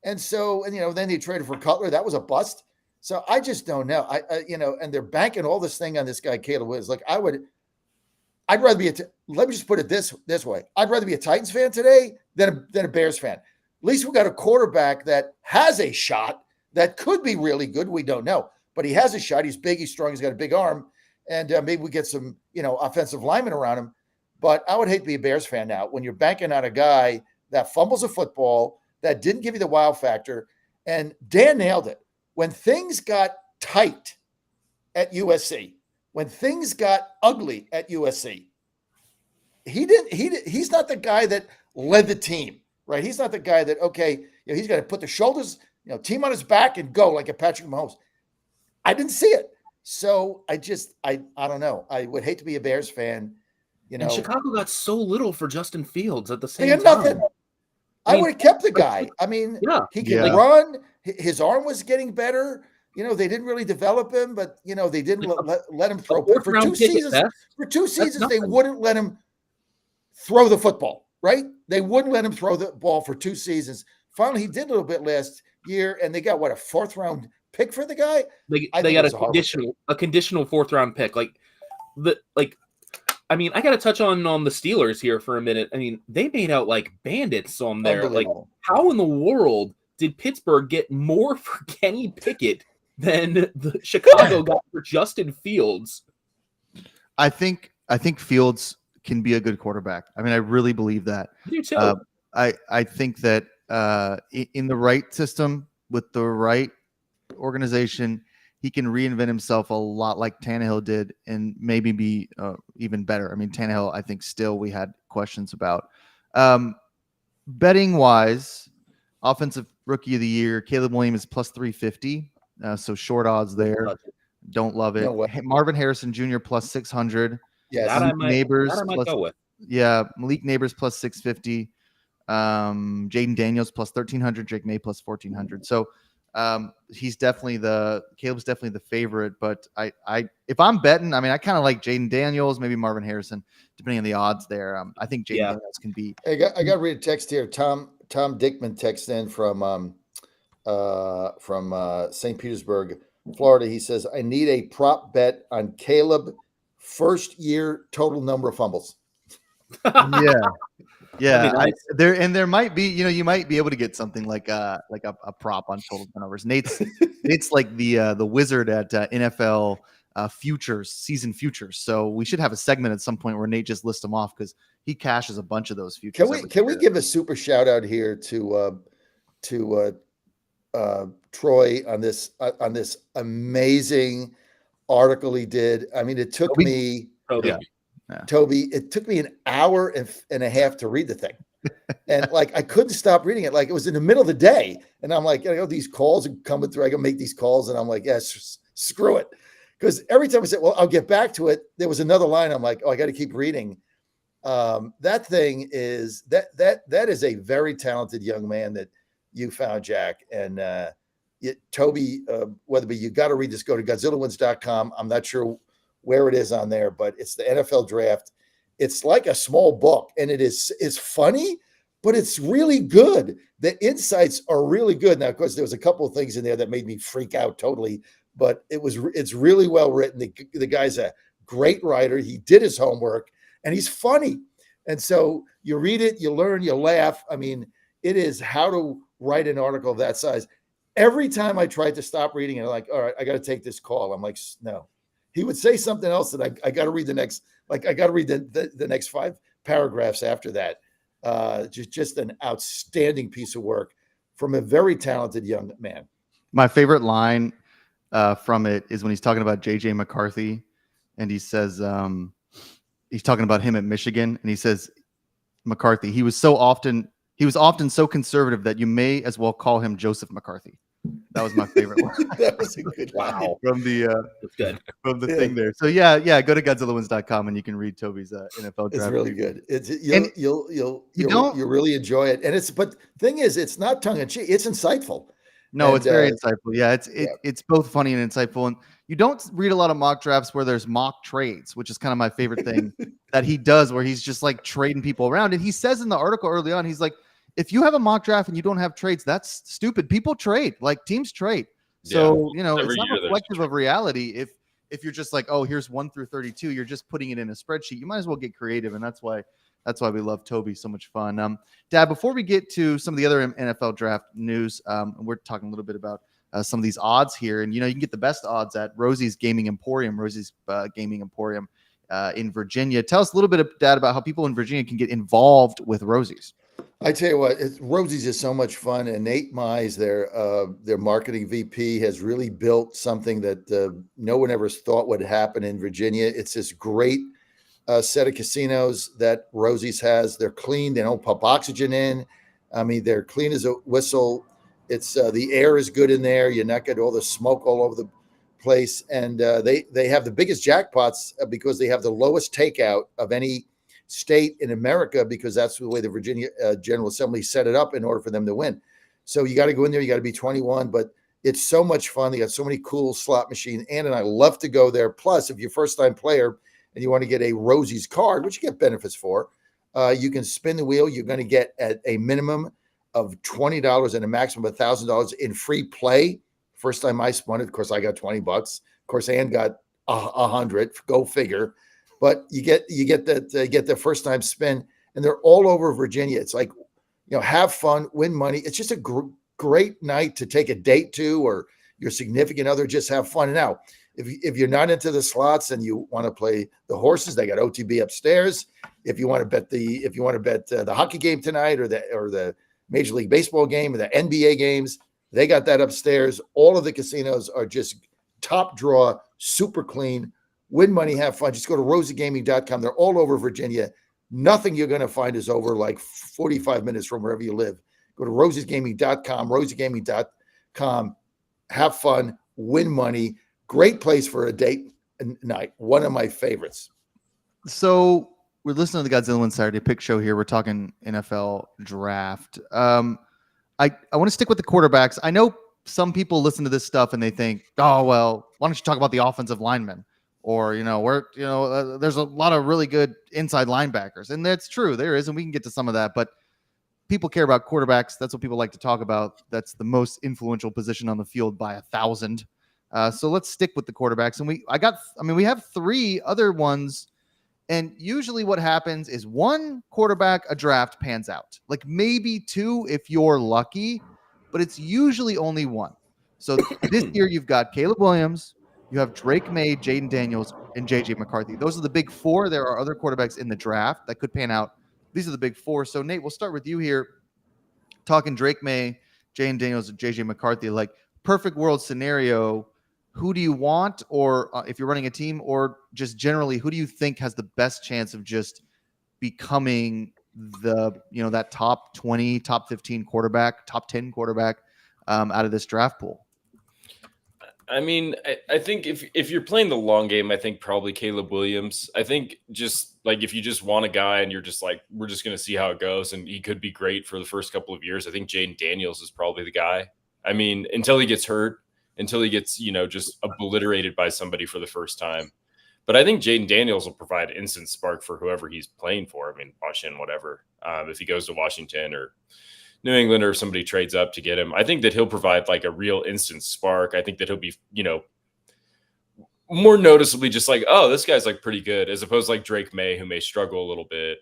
And so, then they traded for Cutler. That was a bust. So I just don't know. And they're banking all this thing on this guy Caleb Williams. Like I'd rather be let me just put it this way. I'd rather be a Titans fan today than a Bears fan. At least we got a quarterback that has a shot that could be really good. We don't know, but he has a shot. He's big. He's strong. He's got a big arm, and maybe we get some, offensive linemen around him. But I would hate to be a Bears fan now when you're banking on a guy that fumbles a football, that didn't give you the wow factor. And Dan nailed it. When things got tight at USC, when things got ugly at USC, he's not the guy that led the team, right? He's not the guy that, he's got to put the shoulders, team on his back and go like a Patrick Mahomes. I didn't see it. So I don't know. I would hate to be a Bears fan. And Chicago got so little for Justin Fields at the same time. They had nothing. I would have kept the guy. I mean, he can run. His arm was getting better. They didn't really develop him, but they didn't let him throw. For 2 seasons, they wouldn't let him throw the football. Right? They wouldn't let him throw the ball for 2 seasons. Finally, he did a little bit last year, and they got a 4th round pick for the guy. They got a conditional 4th round pick. I mean, I got to touch on the Steelers here for a minute. I mean, they made out like bandits on there. Like, how in the world did Pittsburgh get more for Kenny Pickett than the Chicago got for Justin Fields? I think Fields can be a good quarterback. I mean, I really believe that. You too. I think that in the right system with the right organization, he can reinvent himself a lot like Tannehill did and maybe be even better. I mean, Tannehill, I think still we had questions about. Betting wise, offensive rookie of the year, Caleb Williams is plus 350. So short odds there. Don't love it. No Marvin Harrison Jr. plus 600. Yes. Malik Neighbors plus 650. Jaden Daniels plus 1,300. Drake May plus 1,400. So Caleb's definitely the favorite, but if I'm betting, I mean, I kind of like Jaden Daniels, maybe Marvin Harrison, depending on the odds there. I think Jaden Daniels can be. I got to read a text here. Tom Dickman texts in from St. Petersburg, Florida. He says, I need a prop bet on Caleb first year total number of fumbles. Yeah, there might be, you might be able to get something like a prop on total turnovers. Nate's like the wizard at NFL season futures. So we should have a segment at some point where Nate just lists them off because he cashes a bunch of those futures. Can we give a super shout out here to Troy on this amazing article he did? I mean, it took me. Toby, it took me an hour and a half to read the thing. And I couldn't stop reading it. Like it was in the middle of the day. And I'm like, these calls are coming through. I can make these calls. And I'm like, yes, screw it. Because every time I said, well, I'll get back to it, there was another line. I'm like, I got to keep reading. That thing is that is a very talented young man that you found, Jack. And Toby Weatherby, you got to read this. Go to GodzillaWins.com. I'm not sure where it is on there, but it's the NFL draft. It's like a small book, and it's funny, but it's really good. The insights are really good. Now, of course, there was a couple of things in there that made me freak out totally, but it's really well written. The guy's a great writer. He did his homework, and he's funny. And so you read it, you learn, you laugh. I mean, it is how to write an article of that size. Every time I tried to stop reading it, I'm like, all right, I got to take this call. I'm like, no. He would say something else that I got to read the next, like I got to read the next 5 paragraphs after that. Just an outstanding piece of work from a very talented young man. My favorite line from it is when he's talking about JJ McCarthy, and he says he's talking about him at Michigan, and he says McCarthy, he was often so conservative that you may as well call him Joseph McCarthy. That was my favorite one. That was a good Wow. from the That's good. from the thing there. So yeah, go to GodzillaWins.com and you can read Toby's NFL draft. It's really review. good. You'll really enjoy it. And but thing is, it's not tongue in cheek. It's insightful. No, And, it's very insightful. Yeah, it's both funny and insightful. And you don't read a lot of mock drafts where there's mock trades, which is kind of my favorite thing that he does, where he's just like trading people around. And he says in the article early on, he's like, if you have a mock draft and you don't have trades, that's stupid. People trade, like teams trade. So, it's not reflective of reality. If you're just like, oh, here's 1 through 32, you're just putting it in a spreadsheet. You might as well get creative. And that's why we love Toby. So much fun. Dad, before we get to some of the other NFL draft news, we're talking a little bit about some of these odds here. And, you can get the best odds at Rosie's Gaming Emporium in Virginia. Tell us a little bit, Dad, about how people in Virginia can get involved with Rosie's. I tell you what, Rosie's is so much fun, and Nate Mize, their marketing VP, has really built something that no one ever thought would happen in Virginia. It's this great set of casinos that Rosie's has. They're clean. They don't pump oxygen in. I mean, they're clean as a whistle. It's the air is good in there. You're not getting all the smoke all over the place, and they have the biggest jackpots because they have the lowest takeout of any state in America, because that's the way the Virginia General Assembly set it up in order for them to win. So you got to go in there. You got to be 21, but it's so much fun. They got so many cool slot machines. Ann and I love to go there. Plus, if you're a first-time player and you want to get a Rosie's card, which you get benefits for, you can spin the wheel. You're going to get at a minimum of $20 and a maximum of $1,000 in free play. First time I spun it, of course, I got $20. Of course, Ann got 100. Go figure. But you get the first time spin, and they're all over Virginia. It's like, have fun, win money. It's just a great night to take a date to, or your significant other, just have fun. Now, if you're not into the slots and you want to play the horses, they got OTB upstairs. If you want to bet the hockey game tonight, or the Major League Baseball game, or the NBA games, they got that upstairs. All of the casinos are just top draw, super clean. Win money, have fun. Just go to rosiegaming.com. They're all over Virginia. Nothing you're going to find is over like 45 minutes from wherever you live. Go to rosiegaming.com, rosiegaming.com. Have fun, win money. Great place for a date night. One of my favorites. So we're listening to the Godzilla Wins Saturday Pick Show here. We're talking NFL draft. I want to stick with the quarterbacks. I know some people listen to this stuff and they think, oh, well, why don't you talk about the offensive linemen? Or, there's a lot of really good inside linebackers. And that's true. There is. And we can get to some of that. But people care about quarterbacks. That's what people like to talk about. That's the most influential position on the field by 1,000. So let's stick with the quarterbacks. And we have 3 other ones. And usually what happens is one quarterback a draft pans out. Like maybe 2 if you're lucky. But it's usually only 1. So this year you've got Caleb Williams. You have Drake May, Jaden Daniels, and JJ McCarthy. Those are the big 4. There are other quarterbacks in the draft that could pan out. These are the big 4. So, Nate, we'll start with you here. Talking Drake May, Jaden Daniels, and JJ McCarthy. Like, perfect world scenario, who do you want? Or if you're running a team, or just generally, who do you think has the best chance of just becoming that top 20, top 15 quarterback, top 10 quarterback out of this draft pool? I mean, I think if you're playing the long game, I think probably Caleb Williams. I think just like if you just want a guy and you're just like, we're just going to see how it goes, and he could be great for the first couple of years, I think Jaden Daniels is probably the guy. I mean, until he gets hurt, until he gets, just obliterated by somebody for the first time. But I think Jaden Daniels will provide instant spark for whoever he's playing for. I mean, Washington, whatever. If he goes to Washington or New England, or if somebody trades up to get him, I think that he'll provide like a real instant spark. I think that he'll be, more noticeably just like, oh, this guy's like pretty good, as opposed to like Drake May, who may struggle a little bit,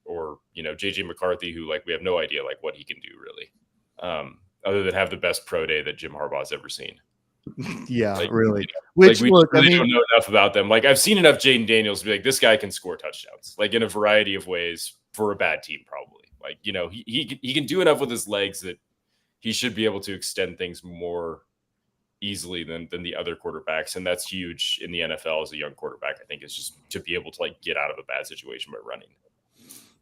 or JJ McCarthy, who like we have no idea like what he can do really, other than have the best pro day that Jim Harbaugh's ever seen. Yeah, Like, really. Which we really don't know enough about them. Like I've seen enough Jaden Daniels to be like, this guy can score touchdowns, like in a variety of ways for a bad team, probably. Like, he can do enough with his legs that he should be able to extend things more easily than the other quarterbacks. And that's huge in the NFL as a young quarterback, I think, is just to be able to like get out of a bad situation by running.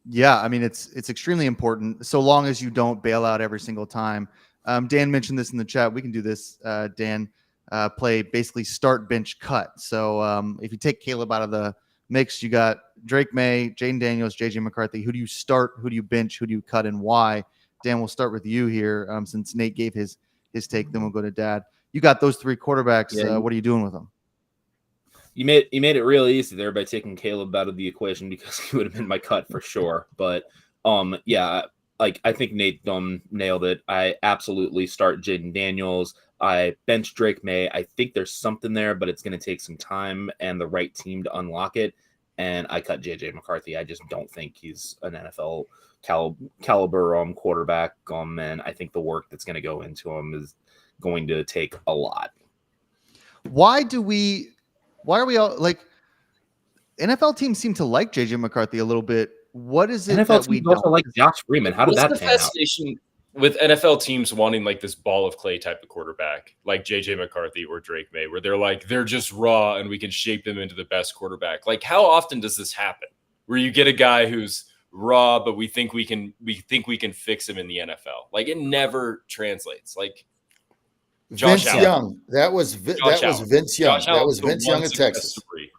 Yeah, I mean, it's extremely important, so long as you don't bail out every single time. Dan mentioned this in the chat. We can do this, Dan. Play basically start, bench, cut. So if you take Caleb out of the mix, you got Drake May, Jaden Daniels, JJ McCarthy. Who do you start? Who do you bench? Who do you cut, and why? Dan, we'll start with you here, since Nate gave his take. Then we'll go to Dad. You got those three quarterbacks. Yeah. What are you doing with them? You made it real easy there by taking Caleb out of the equation, because he would have been my cut for sure. But yeah, like I think Nate nailed it. I absolutely start Jaden Daniels. I bench Drake May. I think there's something there, but it's going to take some time and the right team to unlock it. And I cut JJ McCarthy. I just don't think he's an NFL caliber quarterback. And I think the work that's going to go into him is going to take a lot. Why are we all like, NFL teams seem to like JJ McCarthy a little bit? What is it NFL that we teams also don't like Josh Freeman? How did What's that the pan out? fascination with NFL teams wanting like this ball of clay type of quarterback, like JJ McCarthy or Drake May, where they're like, they're just raw and we can shape them into the best quarterback? Like, how often does this happen where you get a guy who's raw, but we think we can fix him in the NFL? Like, it never translates. Like Vince Young. That was Vince Young. That was Vince Young of Texas. Story.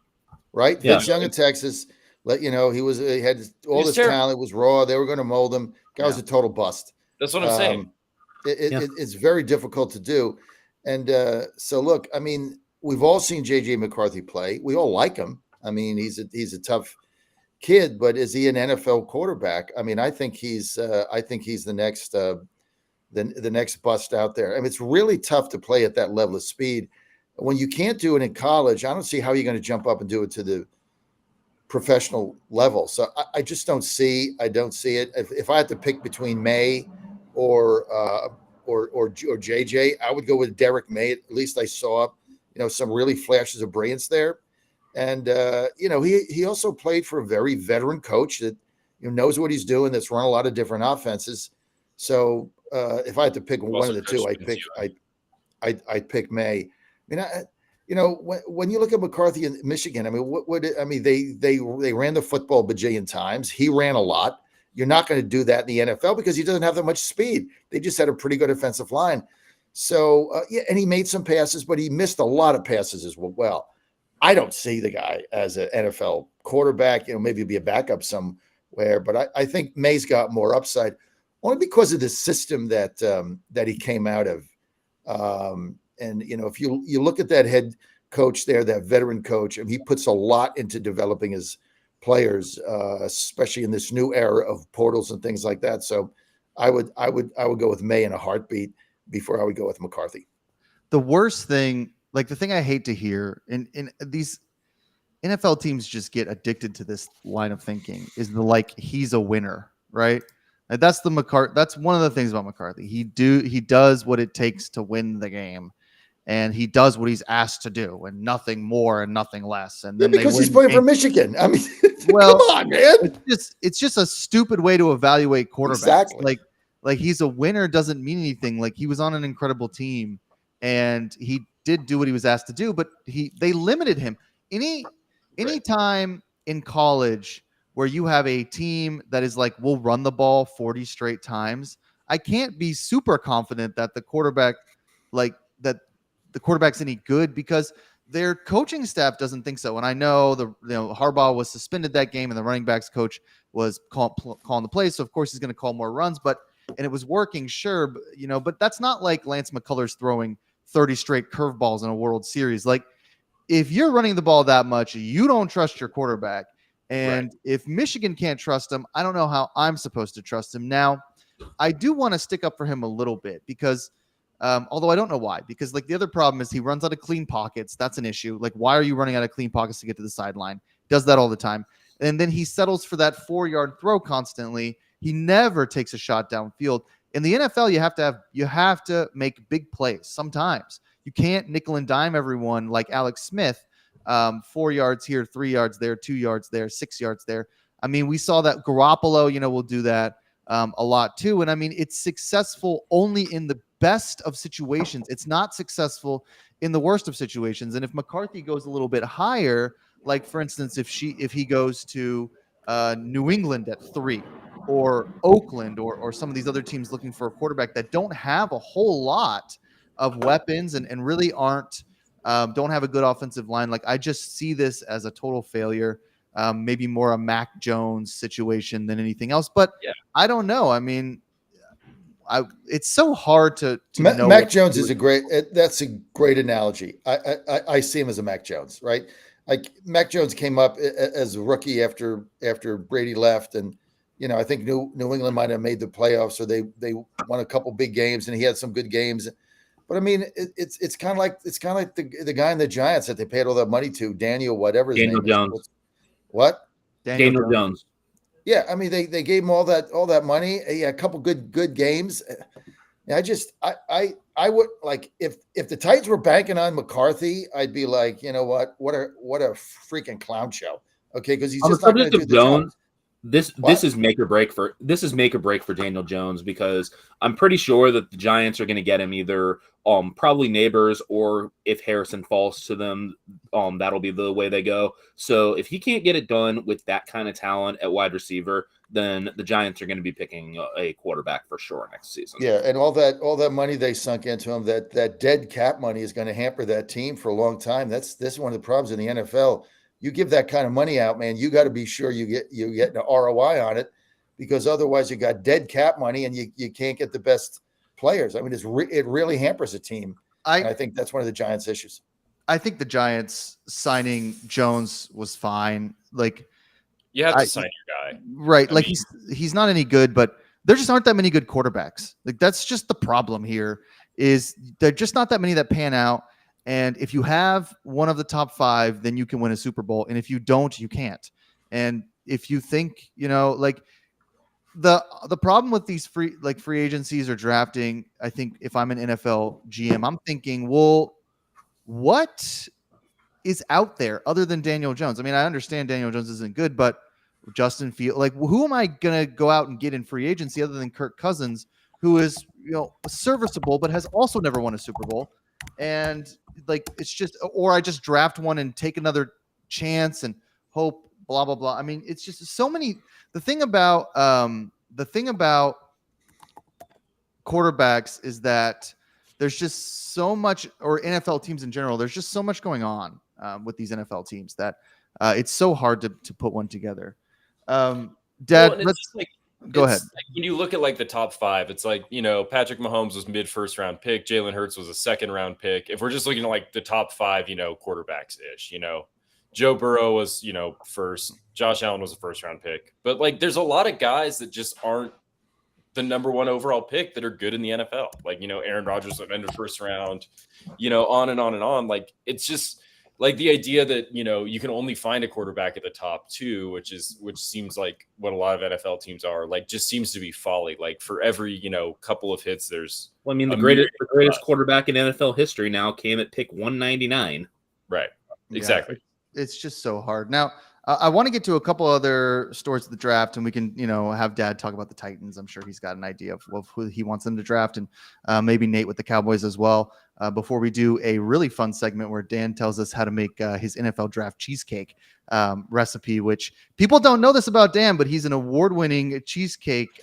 Right? Yeah. Vince Young of Texas. He had all this talent, was raw. They were going to mold him. Guy was a total bust. That's what I'm saying. It's very difficult to do. And so look, I mean, we've all seen JJ McCarthy play. We all like him. I mean, he's a tough kid, but is he an NFL quarterback? I mean, I think he's the next the next bust out there. I mean, it's really tough to play at that level of speed. When you can't do it in college, I don't see how you're going to jump up and do it to the professional level. So I just don't see it. If I had to pick between May or JJ, I would go with Derek May. At least I saw, some really flashes of brilliance there. And, he also played for a very veteran coach that knows what he's doing, that's run a lot of different offenses. So if I had to pick one of the two, I'd pick May. I mean, when you look at McCarthy in Michigan, I mean, they ran the football bajillion times. He ran a lot. You're not going to do that in the NFL because he doesn't have that much speed. They just had a pretty good offensive line. So, and he made some passes, but he missed a lot of passes as well. I don't see the guy as an NFL quarterback. Maybe he'll be a backup somewhere, but I think May's got more upside, only because of the system that he came out of. And if you look at that head coach there, that veteran coach, and he puts a lot into developing his players, especially in this new era of portals and things like that. So I would go with May in a heartbeat before I would go with McCarthy. The worst thing, like the thing I hate to hear, in these NFL teams just get addicted to this line of thinking, is he's a winner, right? And that's one of the things about McCarthy. He does what it takes to win the game. And he does what he's asked to do, and nothing more and nothing less. And then because he's playing for Michigan. I mean, well, come on, man. It's just a stupid way to evaluate quarterbacks. Exactly. Like he's a winner doesn't mean anything. Like, he was on an incredible team, and he did do what he was asked to do, but they limited him. Any time in college where you have a team that is like, we'll run the ball 40 straight times, I can't be super confident that the quarterback's any good, because their coaching staff doesn't think so. And I know Harbaugh was suspended that game, and the running backs coach was calling the plays, so of course he's going to call more runs. But and it was working, sure, but that's not like Lance McCullers throwing 30 straight curveballs in a World Series. Like, if you're running the ball that much, you don't trust your quarterback. And if Michigan can't trust him, I don't know how I'm supposed to trust him. Now, I do want to stick up for him a little bit because although I don't know why, because like the other problem is he runs out of clean pockets. That's an issue. Like, why are you running out of clean pockets to get to the sideline? Does that all the time. And then he settles for that 4-yard throw constantly. He never takes a shot downfield. In the NFL, you have to make big plays. Sometimes you can't nickel and dime everyone like Alex Smith. 4 yards here, 3 yards there, 2 yards there, 6 yards there. I mean, we saw that Garoppolo, will do that a lot too. And I mean, it's successful only in the best of situations. It's not successful in the worst of situations. And if McCarthy goes a little bit higher, like for instance, if he goes to New England at 3, or Oakland, or some of these other teams looking for a quarterback that don't have a whole lot of weapons and really don't have a good offensive line. Like, I just see this as a total failure. Maybe more a Mac Jones situation than anything else, but I don't know. I mean, it's so hard to know. Mac Jones is that's a great analogy. I see him as a Mac Jones, right? Like, Mac Jones came up as a rookie after Brady left, and I think New England might have made the playoffs, or they won a couple big games, and he had some good games. But I mean, it's kind of like the guy in the Giants that they paid all that money to, Daniel whatever his Daniel name Jones. is. What? Daniel Jones. Yeah, I mean, they gave him all that money. He had a couple good games. I would like, if the Titans were banking on McCarthy, I'd be like, you know what a freaking clown show. Okay, because he's just not going to do the job. This is make or break for Daniel Jones, because I'm pretty sure that the Giants are going to get him either probably Neighbors, or if Harrison falls to them, that'll be the way they go. So if he can't get it done with that kind of talent at wide receiver, then the Giants are going to be picking a quarterback for sure next season. Yeah, and all that money they sunk into him, that dead cap money is going to hamper that team for a long time. This is one of the problems in the NFL. You give that kind of money out, man, you got to be sure you get an ROI on it, because otherwise you got dead cap money and you can't get the best players. I mean, it really hampers a team. And I think that's one of the Giants' issues. I think the Giants signing Jones was fine. Like, you have to sign your guy, right? Like, he's not any good, but there just aren't that many good quarterbacks. Like, that's just the problem here. Is there just not that many that pan out. And if you have one of the top 5, then you can win a Super Bowl. And if you don't, you can't. And if you think, like, the problem with these free agencies or drafting, I think if I'm an NFL GM, I'm thinking, well, what is out there other than Daniel Jones? I mean, I understand Daniel Jones isn't good, but Justin Fields, like, who am I going to go out and get in free agency other than Kirk Cousins, who is, serviceable, but has also never won a Super Bowl? And like, it's just, or I just draft one and take another chance and hope, blah, blah, blah. I mean, it's just so many. The thing about quarterbacks is that there's just so much, or NFL teams in general, there's just so much going on with these NFL teams that it's so hard to put one together. Dad, let's go ahead. Like, when you look at like the top 5, it's like, Patrick Mahomes was mid first round pick. Jalen Hurts was a second round pick. If we're just looking at like the top 5, quarterbacks ish, Joe Burrow was, first. Josh Allen was a first round pick. But like, there's a lot of guys that just aren't the number 1 overall pick that are good in the NFL. Like, Aaron Rodgers went into first round, on and on and on. Like, it's just like the idea that, you can only find a quarterback at the top 2, which seems like what a lot of NFL teams are, like, just seems to be folly. Like, for every, couple of hits, there's, the greatest quarterback in NFL history now came at pick 199. Right. Exactly. Yeah, it's just so hard. Now, I want to get to a couple other stories of the draft, and we can, have Dad talk about the Titans. I'm sure he's got an idea of who he wants them to draft, and maybe Nate with the Cowboys as well. Before we do a really fun segment where Dan tells us how to make his NFL draft cheesecake recipe, which people don't know this about Dan, but he's an award-winning cheesecake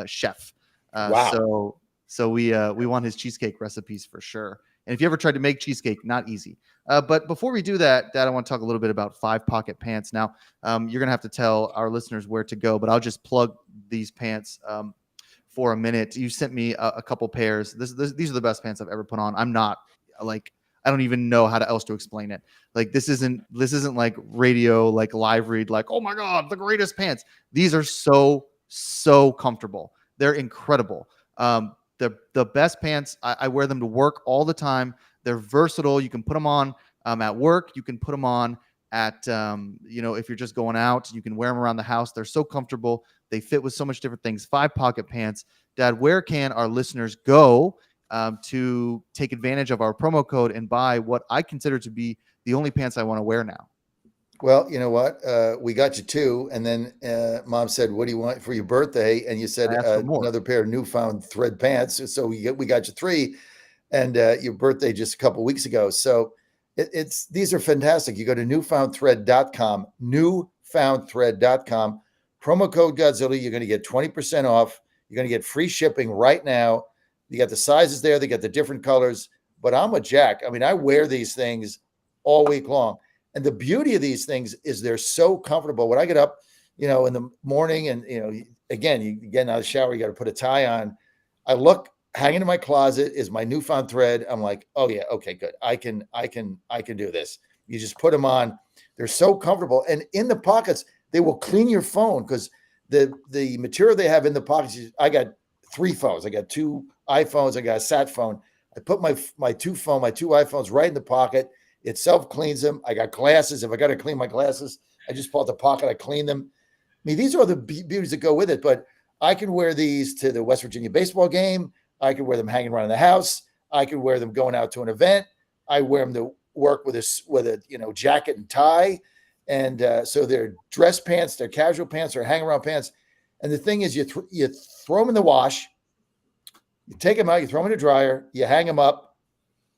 chef. Wow. So we want his cheesecake recipes for sure. And if you ever tried to make cheesecake, not easy. But before we do that, Dad, I want to talk a little bit about 5 Pocket Pants. Now, you're going to have to tell our listeners where to go, but I'll just plug these pants. for a minute. You sent me a couple pairs. These are the best pants I've ever put on. I'm not like, I don't even know how else to explain it. Like this isn't like radio, like live read, like, oh my God, the greatest pants. These are so comfortable. They're incredible. The best pants. I wear them to work all the time. They're versatile. You can put them on at work. You can put them on at, if you're just going out, you can wear them around the house. They're so comfortable. They fit with so much different things. 5-pocket pants. Dad, where can our listeners go to take advantage of our promo code and buy what I consider to be the only pants I want to wear now? Well, you know what? We got you 2. And then Mom said, what do you want for your birthday? And you said another pair of newfound thread pants. So we got you 3. And your birthday just a couple of weeks ago. So these are fantastic. You go to newfoundthread.com, newfoundthread.com, promo code Godzilla. You're going to get 20% off. You're going to get free shipping right now. You got the sizes there. They got the different colors. But I'm with Jack. I mean, I wear these things all week long. And the beauty of these things is they're so comfortable. When I get up, in the morning and, again, you get out of the shower, you got to put a tie on. I look, hanging in my closet is my newfound thread. I'm like, oh yeah, okay, good. I can do this. You just put them on. They're so comfortable. And in the pockets, they will clean your phone because the material they have in the pockets. I got 3 phones. I got 2 iPhones. I got a sat phone. I put my 2 iPhones right in the pocket. It self-cleans them. I got glasses. If I got to clean my glasses, I just pull out the pocket. I clean them. I mean, these are the beauties that go with it. But I can wear these to the West Virginia baseball game. I can wear them hanging around the house. I can wear them going out to an event. I wear them to work with a jacket and tie. And so they're dress pants, they're casual pants, they're hang around pants. And the thing is, you throw them in the wash, you take them out, you throw them in the dryer, you hang them up.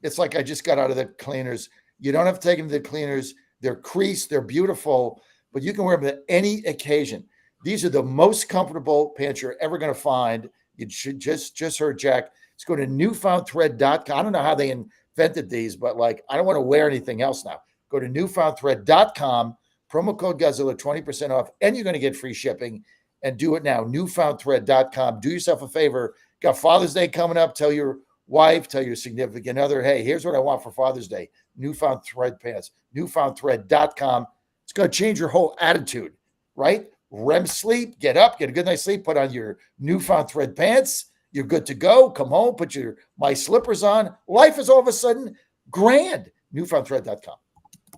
It's like I just got out of the cleaners. You don't have to take them to the cleaners. They're creased, they're beautiful, but you can wear them at any occasion. These are the most comfortable pants you're ever going to find. You should just heard Jack. Let's go to newfoundthread.com. I don't know how they invented these, but I don't want to wear anything else now. Go to newfoundthread.com, promo code Godzilla, 20% off, and you're going to get free shipping. And do it now. Newfoundthread.com. Do yourself a favor. Got Father's Day coming up. Tell your wife, tell your significant other, hey, here's what I want for Father's Day. Newfound thread pants. Newfoundthread.com. It's going to change your whole attitude, right? REM sleep, get up, get a good night's sleep, put on your newfound thread pants. You're good to go. Come home, put my slippers on. Life is all of a sudden grand. Newfoundthread.com.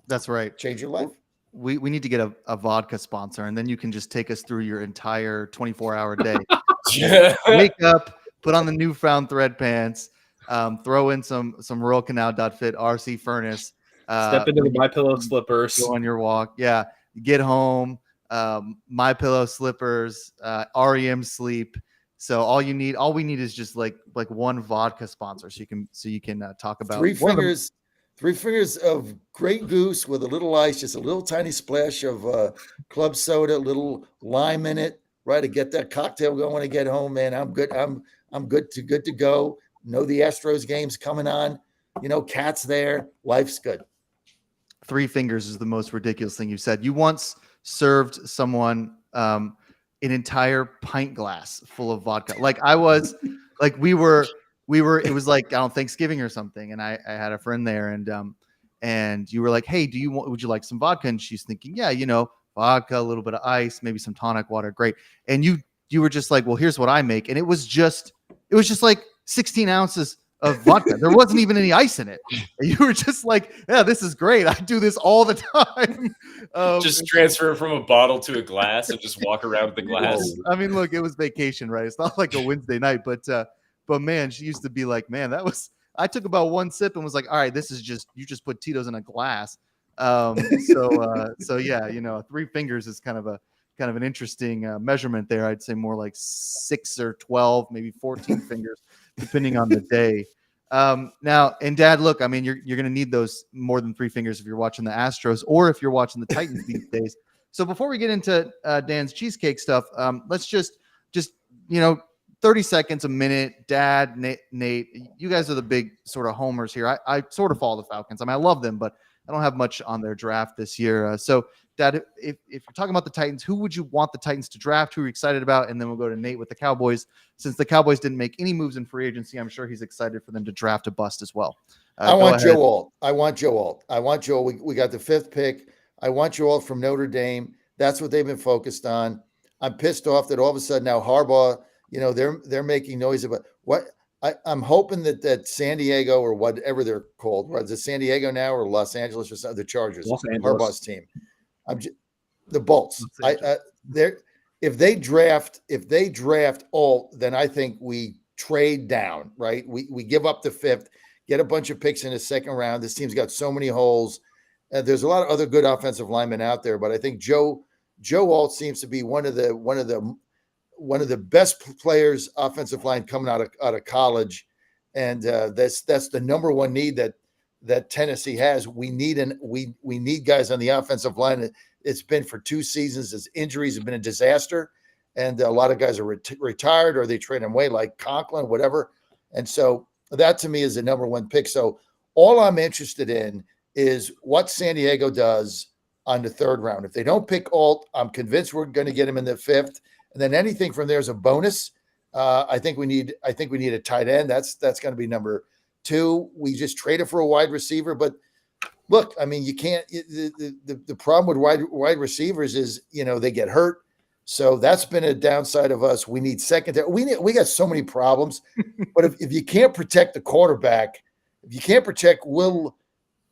That's right. Change your life. We need to get a vodka sponsor, and then you can just take us through your entire 24-hour day. Wake up, put on the newfound thread pants, throw in some Royal Canal.fit RC furnace. Step into the My Pillow slippers. Go on your walk. Yeah. Get home. My Pillow slippers, REM sleep. So all we need is just like one vodka sponsor, so you can talk about 3 fingers of Grey Goose with a little ice, just a little tiny splash of club soda, a little lime in it, right? To get that cocktail going when I get home, man. I'm good. I'm good to go. Know the Astros game's coming on. Cat's there. Life's good. 3 fingers is the most ridiculous thing you've said. You once served someone an entire pint glass full of vodka. We were it was on Thanksgiving or something, and I had a friend there, and you were like, hey, would you like some vodka? And she's thinking, yeah, vodka, a little bit of ice, maybe some tonic water, great. And you were just like, well, here's what I make, and it was just like 16 ounces of vodka. There wasn't even any ice in it. And you were just like, yeah, this is great. I do this all the time. Just transfer from a bottle to a glass and just walk around with the glass. I mean, look, it was vacation, right? It's not like a Wednesday night, but man, she used to be like, man, I took about 1 sip and was like, all right, this is you just put Tito's in a glass. So yeah, 3 fingers is kind of an interesting measurement there. I'd say more like 6 or 12, maybe 14 fingers, depending on the day. Now, and Dad, look, I mean, you're going to need those more than 3 fingers if you're watching the Astros or if you're watching the Titans these days. So before we get into Dan's cheesecake stuff, let's just 30 seconds, a minute. Dad, Nate, you guys are the big sort of homers here. I sort of follow the Falcons. I mean, I love them, but I don't have much on their draft this year. So, Dad, if you're talking about the Titans, who would you want the Titans to draft? Who are you excited about? And then we'll go to Nate with the Cowboys. Since the Cowboys didn't make any moves in free agency, I'm sure he's excited for them to draft a bust as well. I want Joe Alt. I want Joe Alt. I want Joe. We got the 5th pick. I want Joe Alt from Notre Dame. That's what they've been focused on. I'm pissed off that all of a sudden now Harbaugh, they're making noise about what. I'm hoping that San Diego or whatever they're called, is it San Diego now or Los Angeles or something? The Chargers, Harbaugh's team. The Bolts. If they draft Alt, then I think we trade down, right? We give up the 5th, get a bunch of picks in the 2nd round. This team's got so many holes. There's a lot of other good offensive linemen out there, but I think Joe Alt seems to be one of the best players offensive line coming out of college, and that's the number one need that Tennessee has. We need guys on the offensive line. It's been for 2 seasons. His injuries have been a disaster, and a lot of guys are retired or they trade them away, like Conklin, whatever. And so that to me is the number one pick. So all I'm interested in is what San Diego does on the 3rd round. If they don't pick Alt, I'm convinced we're going to get him in the 5th. And then anything from there is a bonus. I think we need a tight end. That's going to be number 2. We just traded for a wide receiver, but look, I mean, you can't. The problem with wide receivers is they get hurt, so that's been a downside of us. We need secondary. We got so many problems, but if you can't protect the quarterback, if you can't protect Will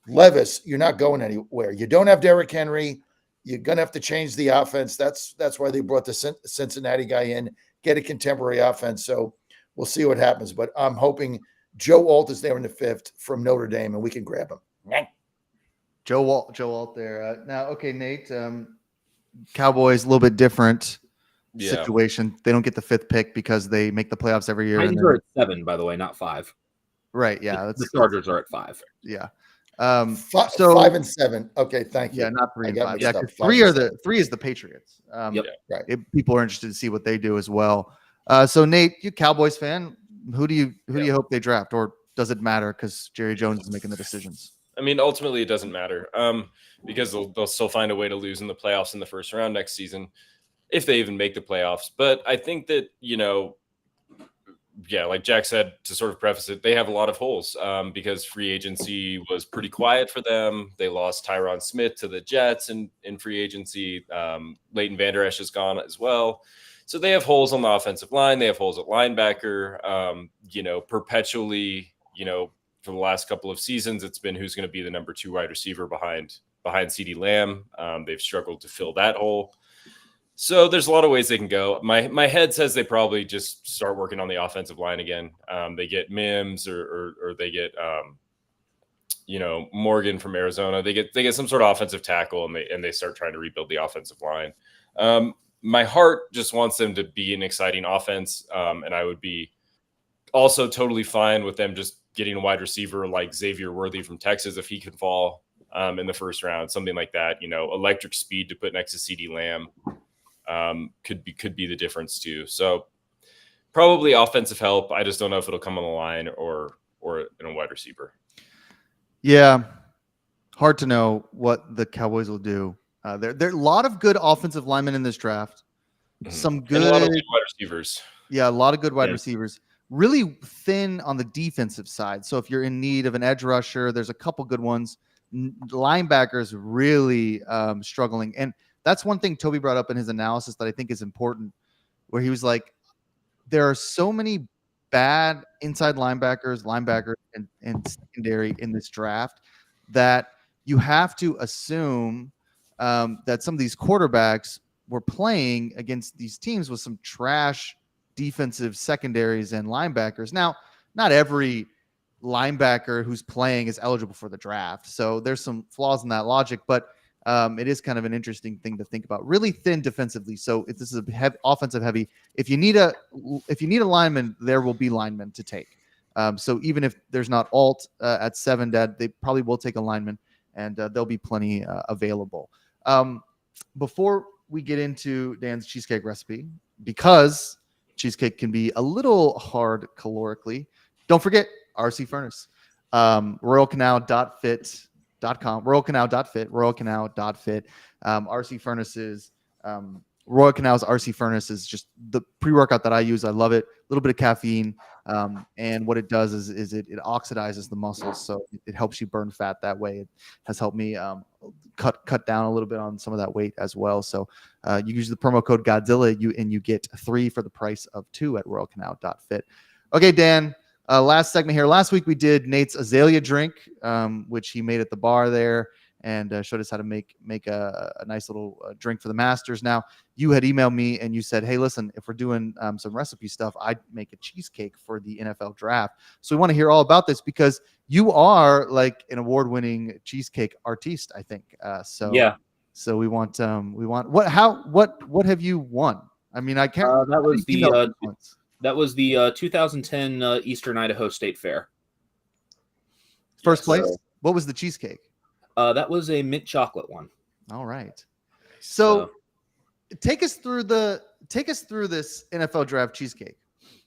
Levis, you're not going anywhere. You don't have Derrick Henry. You're going to have to change the offense. That's why they brought the Cincinnati guy in, get a contemporary offense. So we'll see what happens. But I'm hoping Joe Alt is there in the 5th from Notre Dame, and we can grab him. Joe Alt there. Now, okay, Nate, Cowboys, a little bit different situation. They don't get the 5th pick because they make the playoffs every year. Titans are at 7, by the way, not 5. Right, yeah. The Chargers are at 5. Yeah. 5 and 7. Okay, thank you. Yeah, not 3 and 5. Yeah, 3 is the Patriots. Right. People are interested to see what they do as well. So Nate, you Cowboys fan, who do you hope they draft, or does it matter because Jerry Jones is making the decisions? I mean, ultimately, it doesn't matter because they'll still find a way to lose in the playoffs in the 1st round next season, if they even make the playoffs. But I think that, like Jack said, to sort of preface it, they have a lot of holes because free agency was pretty quiet for them. They lost Tyron Smith to the Jets in free agency. Leighton Vander Esch is gone as well. So they have holes on the offensive line. They have holes at linebacker, perpetually, for the last couple of seasons, it's been who's going to be the number 2 wide receiver behind CeeDee Lamb. They've struggled to fill that hole. So there's a lot of ways they can go. My head says they probably just start working on the offensive line again. They get Mims or they get Morgan from Arizona. They get some sort of offensive tackle and they start trying to rebuild the offensive line. My heart just wants them to be an exciting offense, and I would be also totally fine with them just getting a wide receiver like Xavier Worthy from Texas if he can fall in the 1st round, something like that. Electric speed to put next to CeeDee Lamb could be the difference too. So probably offensive help. I just don't know if it'll come on the line or in a wide receiver. Yeah, hard to know what the Cowboys will do. There are a lot of good offensive linemen in this draft. Some good, and a lot of good wide receivers. Yeah, a lot of good wide receivers. Really thin on the defensive side. So if you're in need of an edge rusher, there's a couple good ones. Linebackers really struggling. And that's one thing Toby brought up in his analysis that I think is important, where he was like, there are so many bad inside linebackers, and secondary in this draft that you have to assume that some of these quarterbacks were playing against these teams with some trash defensive secondaries and linebackers. Now, not every linebacker who's playing is eligible for the draft, so there's some flaws in that logic, but it is kind of an interesting thing to think about. Really thin defensively, so if this is a offensive heavy, if you need a lineman, there will be linemen to take. So even if there's not Alt at 7, Dad, they probably will take a lineman, and there'll be plenty available. Before we get into Dan's cheesecake recipe, because cheesecake can be a little hard calorically, don't forget RC Furnace. RoyalCanal.fit royalcanal.fit, royalcanal.fit. RC Furnaces, Royal Canal's RC Furnace is just the pre-workout that I use. I love it. A little bit of caffeine. And what it does is it oxidizes the muscles. So it helps you burn fat that way. It has helped me cut down a little bit on some of that weight as well. So you use the promo code Godzilla and you get 3 for the price of 2 at royalcanal.fit. Okay, Dan, last segment here. Last week we did Nate's Azalea drink, which he made at the bar there, and showed us how to make a nice little drink for the Masters. Now, you had emailed me and you said, hey, listen, if we're doing some recipe stuff, I'd make a cheesecake for the NFL draft. So we want to hear all about this because you are like an award-winning cheesecake artiste, I think. So we want what have you won? I mean, I can't. That was the 2010 Eastern Idaho State Fair. First place. What was the cheesecake? That was a mint chocolate one. All right. So take us through this NFL draft cheesecake.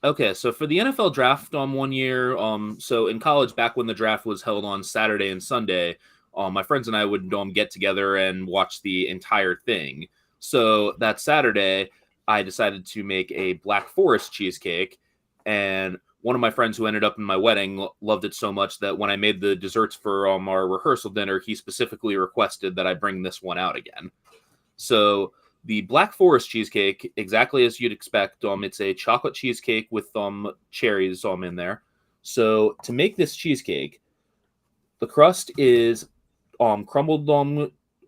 Okay, so for the NFL draft 1 year, so in college, back when the draft was held on Saturday and Sunday, my friends and I would get together and watch the entire thing. So that Saturday, I decided to make a Black Forest cheesecake, and one of my friends who ended up in my wedding loved it so much that when I made the desserts for our rehearsal dinner, he specifically requested that I bring this one out again. So the Black Forest cheesecake, exactly as you'd expect, it's a chocolate cheesecake with cherries in there. So to make this cheesecake, the crust is crumbled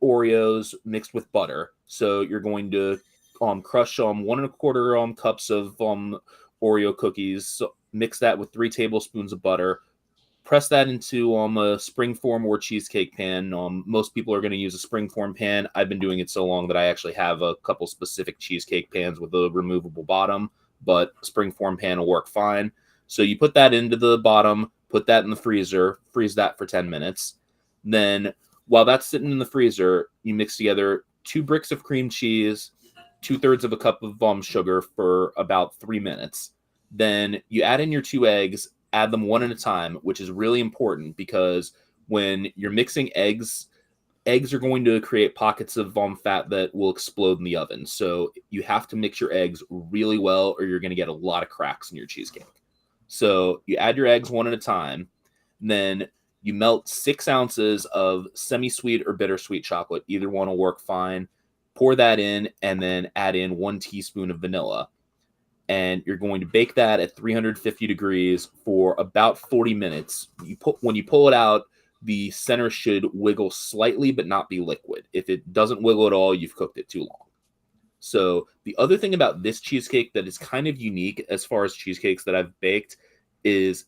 Oreos mixed with butter. So you're going to crush 1 1/4 cups of Oreo cookies, mix that with 3 tablespoons of butter, press that into a springform or cheesecake pan. Most people are going to use a springform pan. I've been doing it so long that I actually have a couple specific cheesecake pans with a removable bottom, but springform pan will work fine. So you put that into the bottom, put that in the freezer, freeze that for 10 minutes. Then while that's sitting in the freezer, you mix together 2 bricks of cream cheese, 2/3 of a cup of sugar for about 3 minutes. Then you add in your 2 eggs, add them one at a time, which is really important because when you're mixing eggs are going to create pockets of fat that will explode in the oven. So you have to mix your eggs really well or you're going to get a lot of cracks in your cheesecake. So you add your eggs one at a time. Then you melt 6 ounces of semi-sweet or bittersweet chocolate. Either one will work fine. Pour that in and then add in 1 teaspoon of vanilla. And you're going to bake that at 350 degrees for about 40 minutes. When you pull it out, the center should wiggle slightly but not be liquid. If it doesn't wiggle at all, you've cooked it too long. So the other thing about this cheesecake that is kind of unique as far as cheesecakes that I've baked is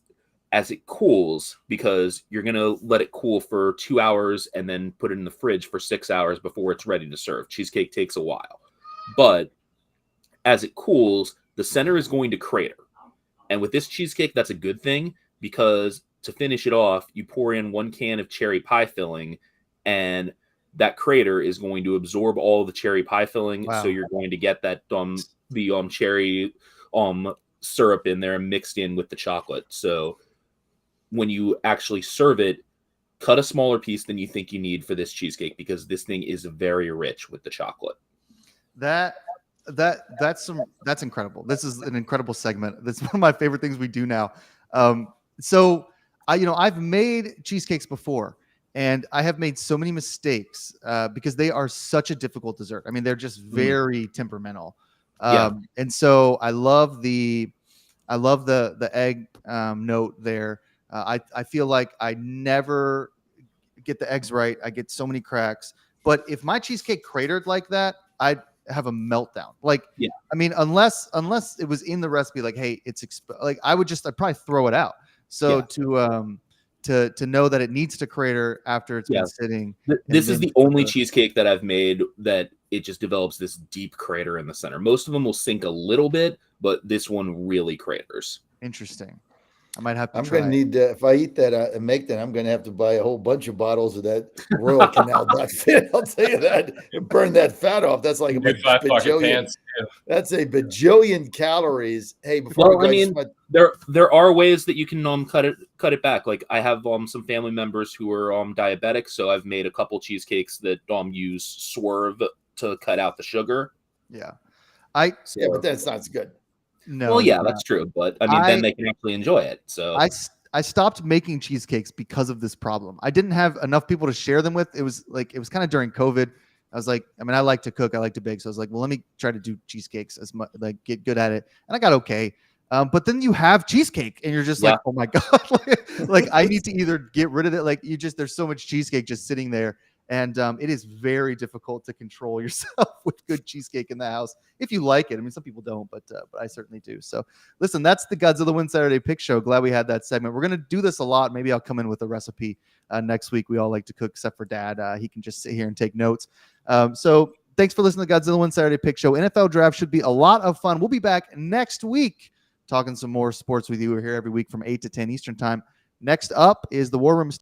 as it cools, because you're going to let it cool for 2 hours and then put it in the fridge for 6 hours before it's ready to serve. Cheesecake takes a while. But as it cools, the center is going to crater. And with this cheesecake, that's a good thing because to finish it off, you pour in 1 can of cherry pie filling and that crater is going to absorb all the cherry pie filling. Wow. So you're going to get that the cherry syrup in there mixed in with the chocolate. So when you actually serve it, cut a smaller piece than you think you need for this cheesecake because this thing is very rich with the chocolate. That's incredible. This is an incredible segment. That's one of my favorite things we do now. So I've made cheesecakes before and I have made so many mistakes because they are such a difficult dessert. I mean, they're just very temperamental. And so I love the egg note there. I feel like I never get the eggs right. I get so many cracks. But if my cheesecake cratered like that, I'd have a meltdown. I mean, unless it was in the recipe, like, hey, it's I'd probably throw it out. So to know that it needs to crater after it's been sitting. This is the only cheesecake that I've made that it just develops this deep crater in the center. Most of them will sink a little bit, but this one really craters. Interesting. I might have to I'm try. going to need if I eat that and make that, I'm going to have to buy a whole bunch of bottles of that Royal Canal fit. I'll tell you that, and burn that fat off. That's like a Do 5 pocket bajillion. pants. Yeah. That's a bajillion calories. Hey, before Well, we go, I mean, there are ways that you can cut it back. Like I have some family members who are diabetic, so I've made a couple cheesecakes that use Swerve to cut out the sugar. Yeah. Yeah, but that's not as good. No. Well, yeah, that's true. But I mean, then they can actually enjoy it. So I stopped making cheesecakes because of this problem. I didn't have enough people to share them with. It was kind of during COVID. I was like, I mean, I like to cook, I like to bake, so I was like, well, let me try to do cheesecakes as much, like get good at it, and I got okay. But then you have cheesecake, and you're just like, oh my god, like I need to either get rid of it, like there's so much cheesecake just sitting there. And it is very difficult to control yourself with good cheesecake in the house if you like it. I mean, some people don't, but I certainly do. So listen, that's the Godzilla Win Saturday Pick Show. Glad we had that segment. We're going to do this a lot. Maybe I'll come in with a recipe next week. We all like to cook except for Dad. He can just sit here and take notes. So thanks for listening to Godzilla Win Saturday Pick Show. NFL Draft should be a lot of fun. We'll be back next week talking some more sports with you. We're here every week from 8 to 10 Eastern time. Next up is the War Room.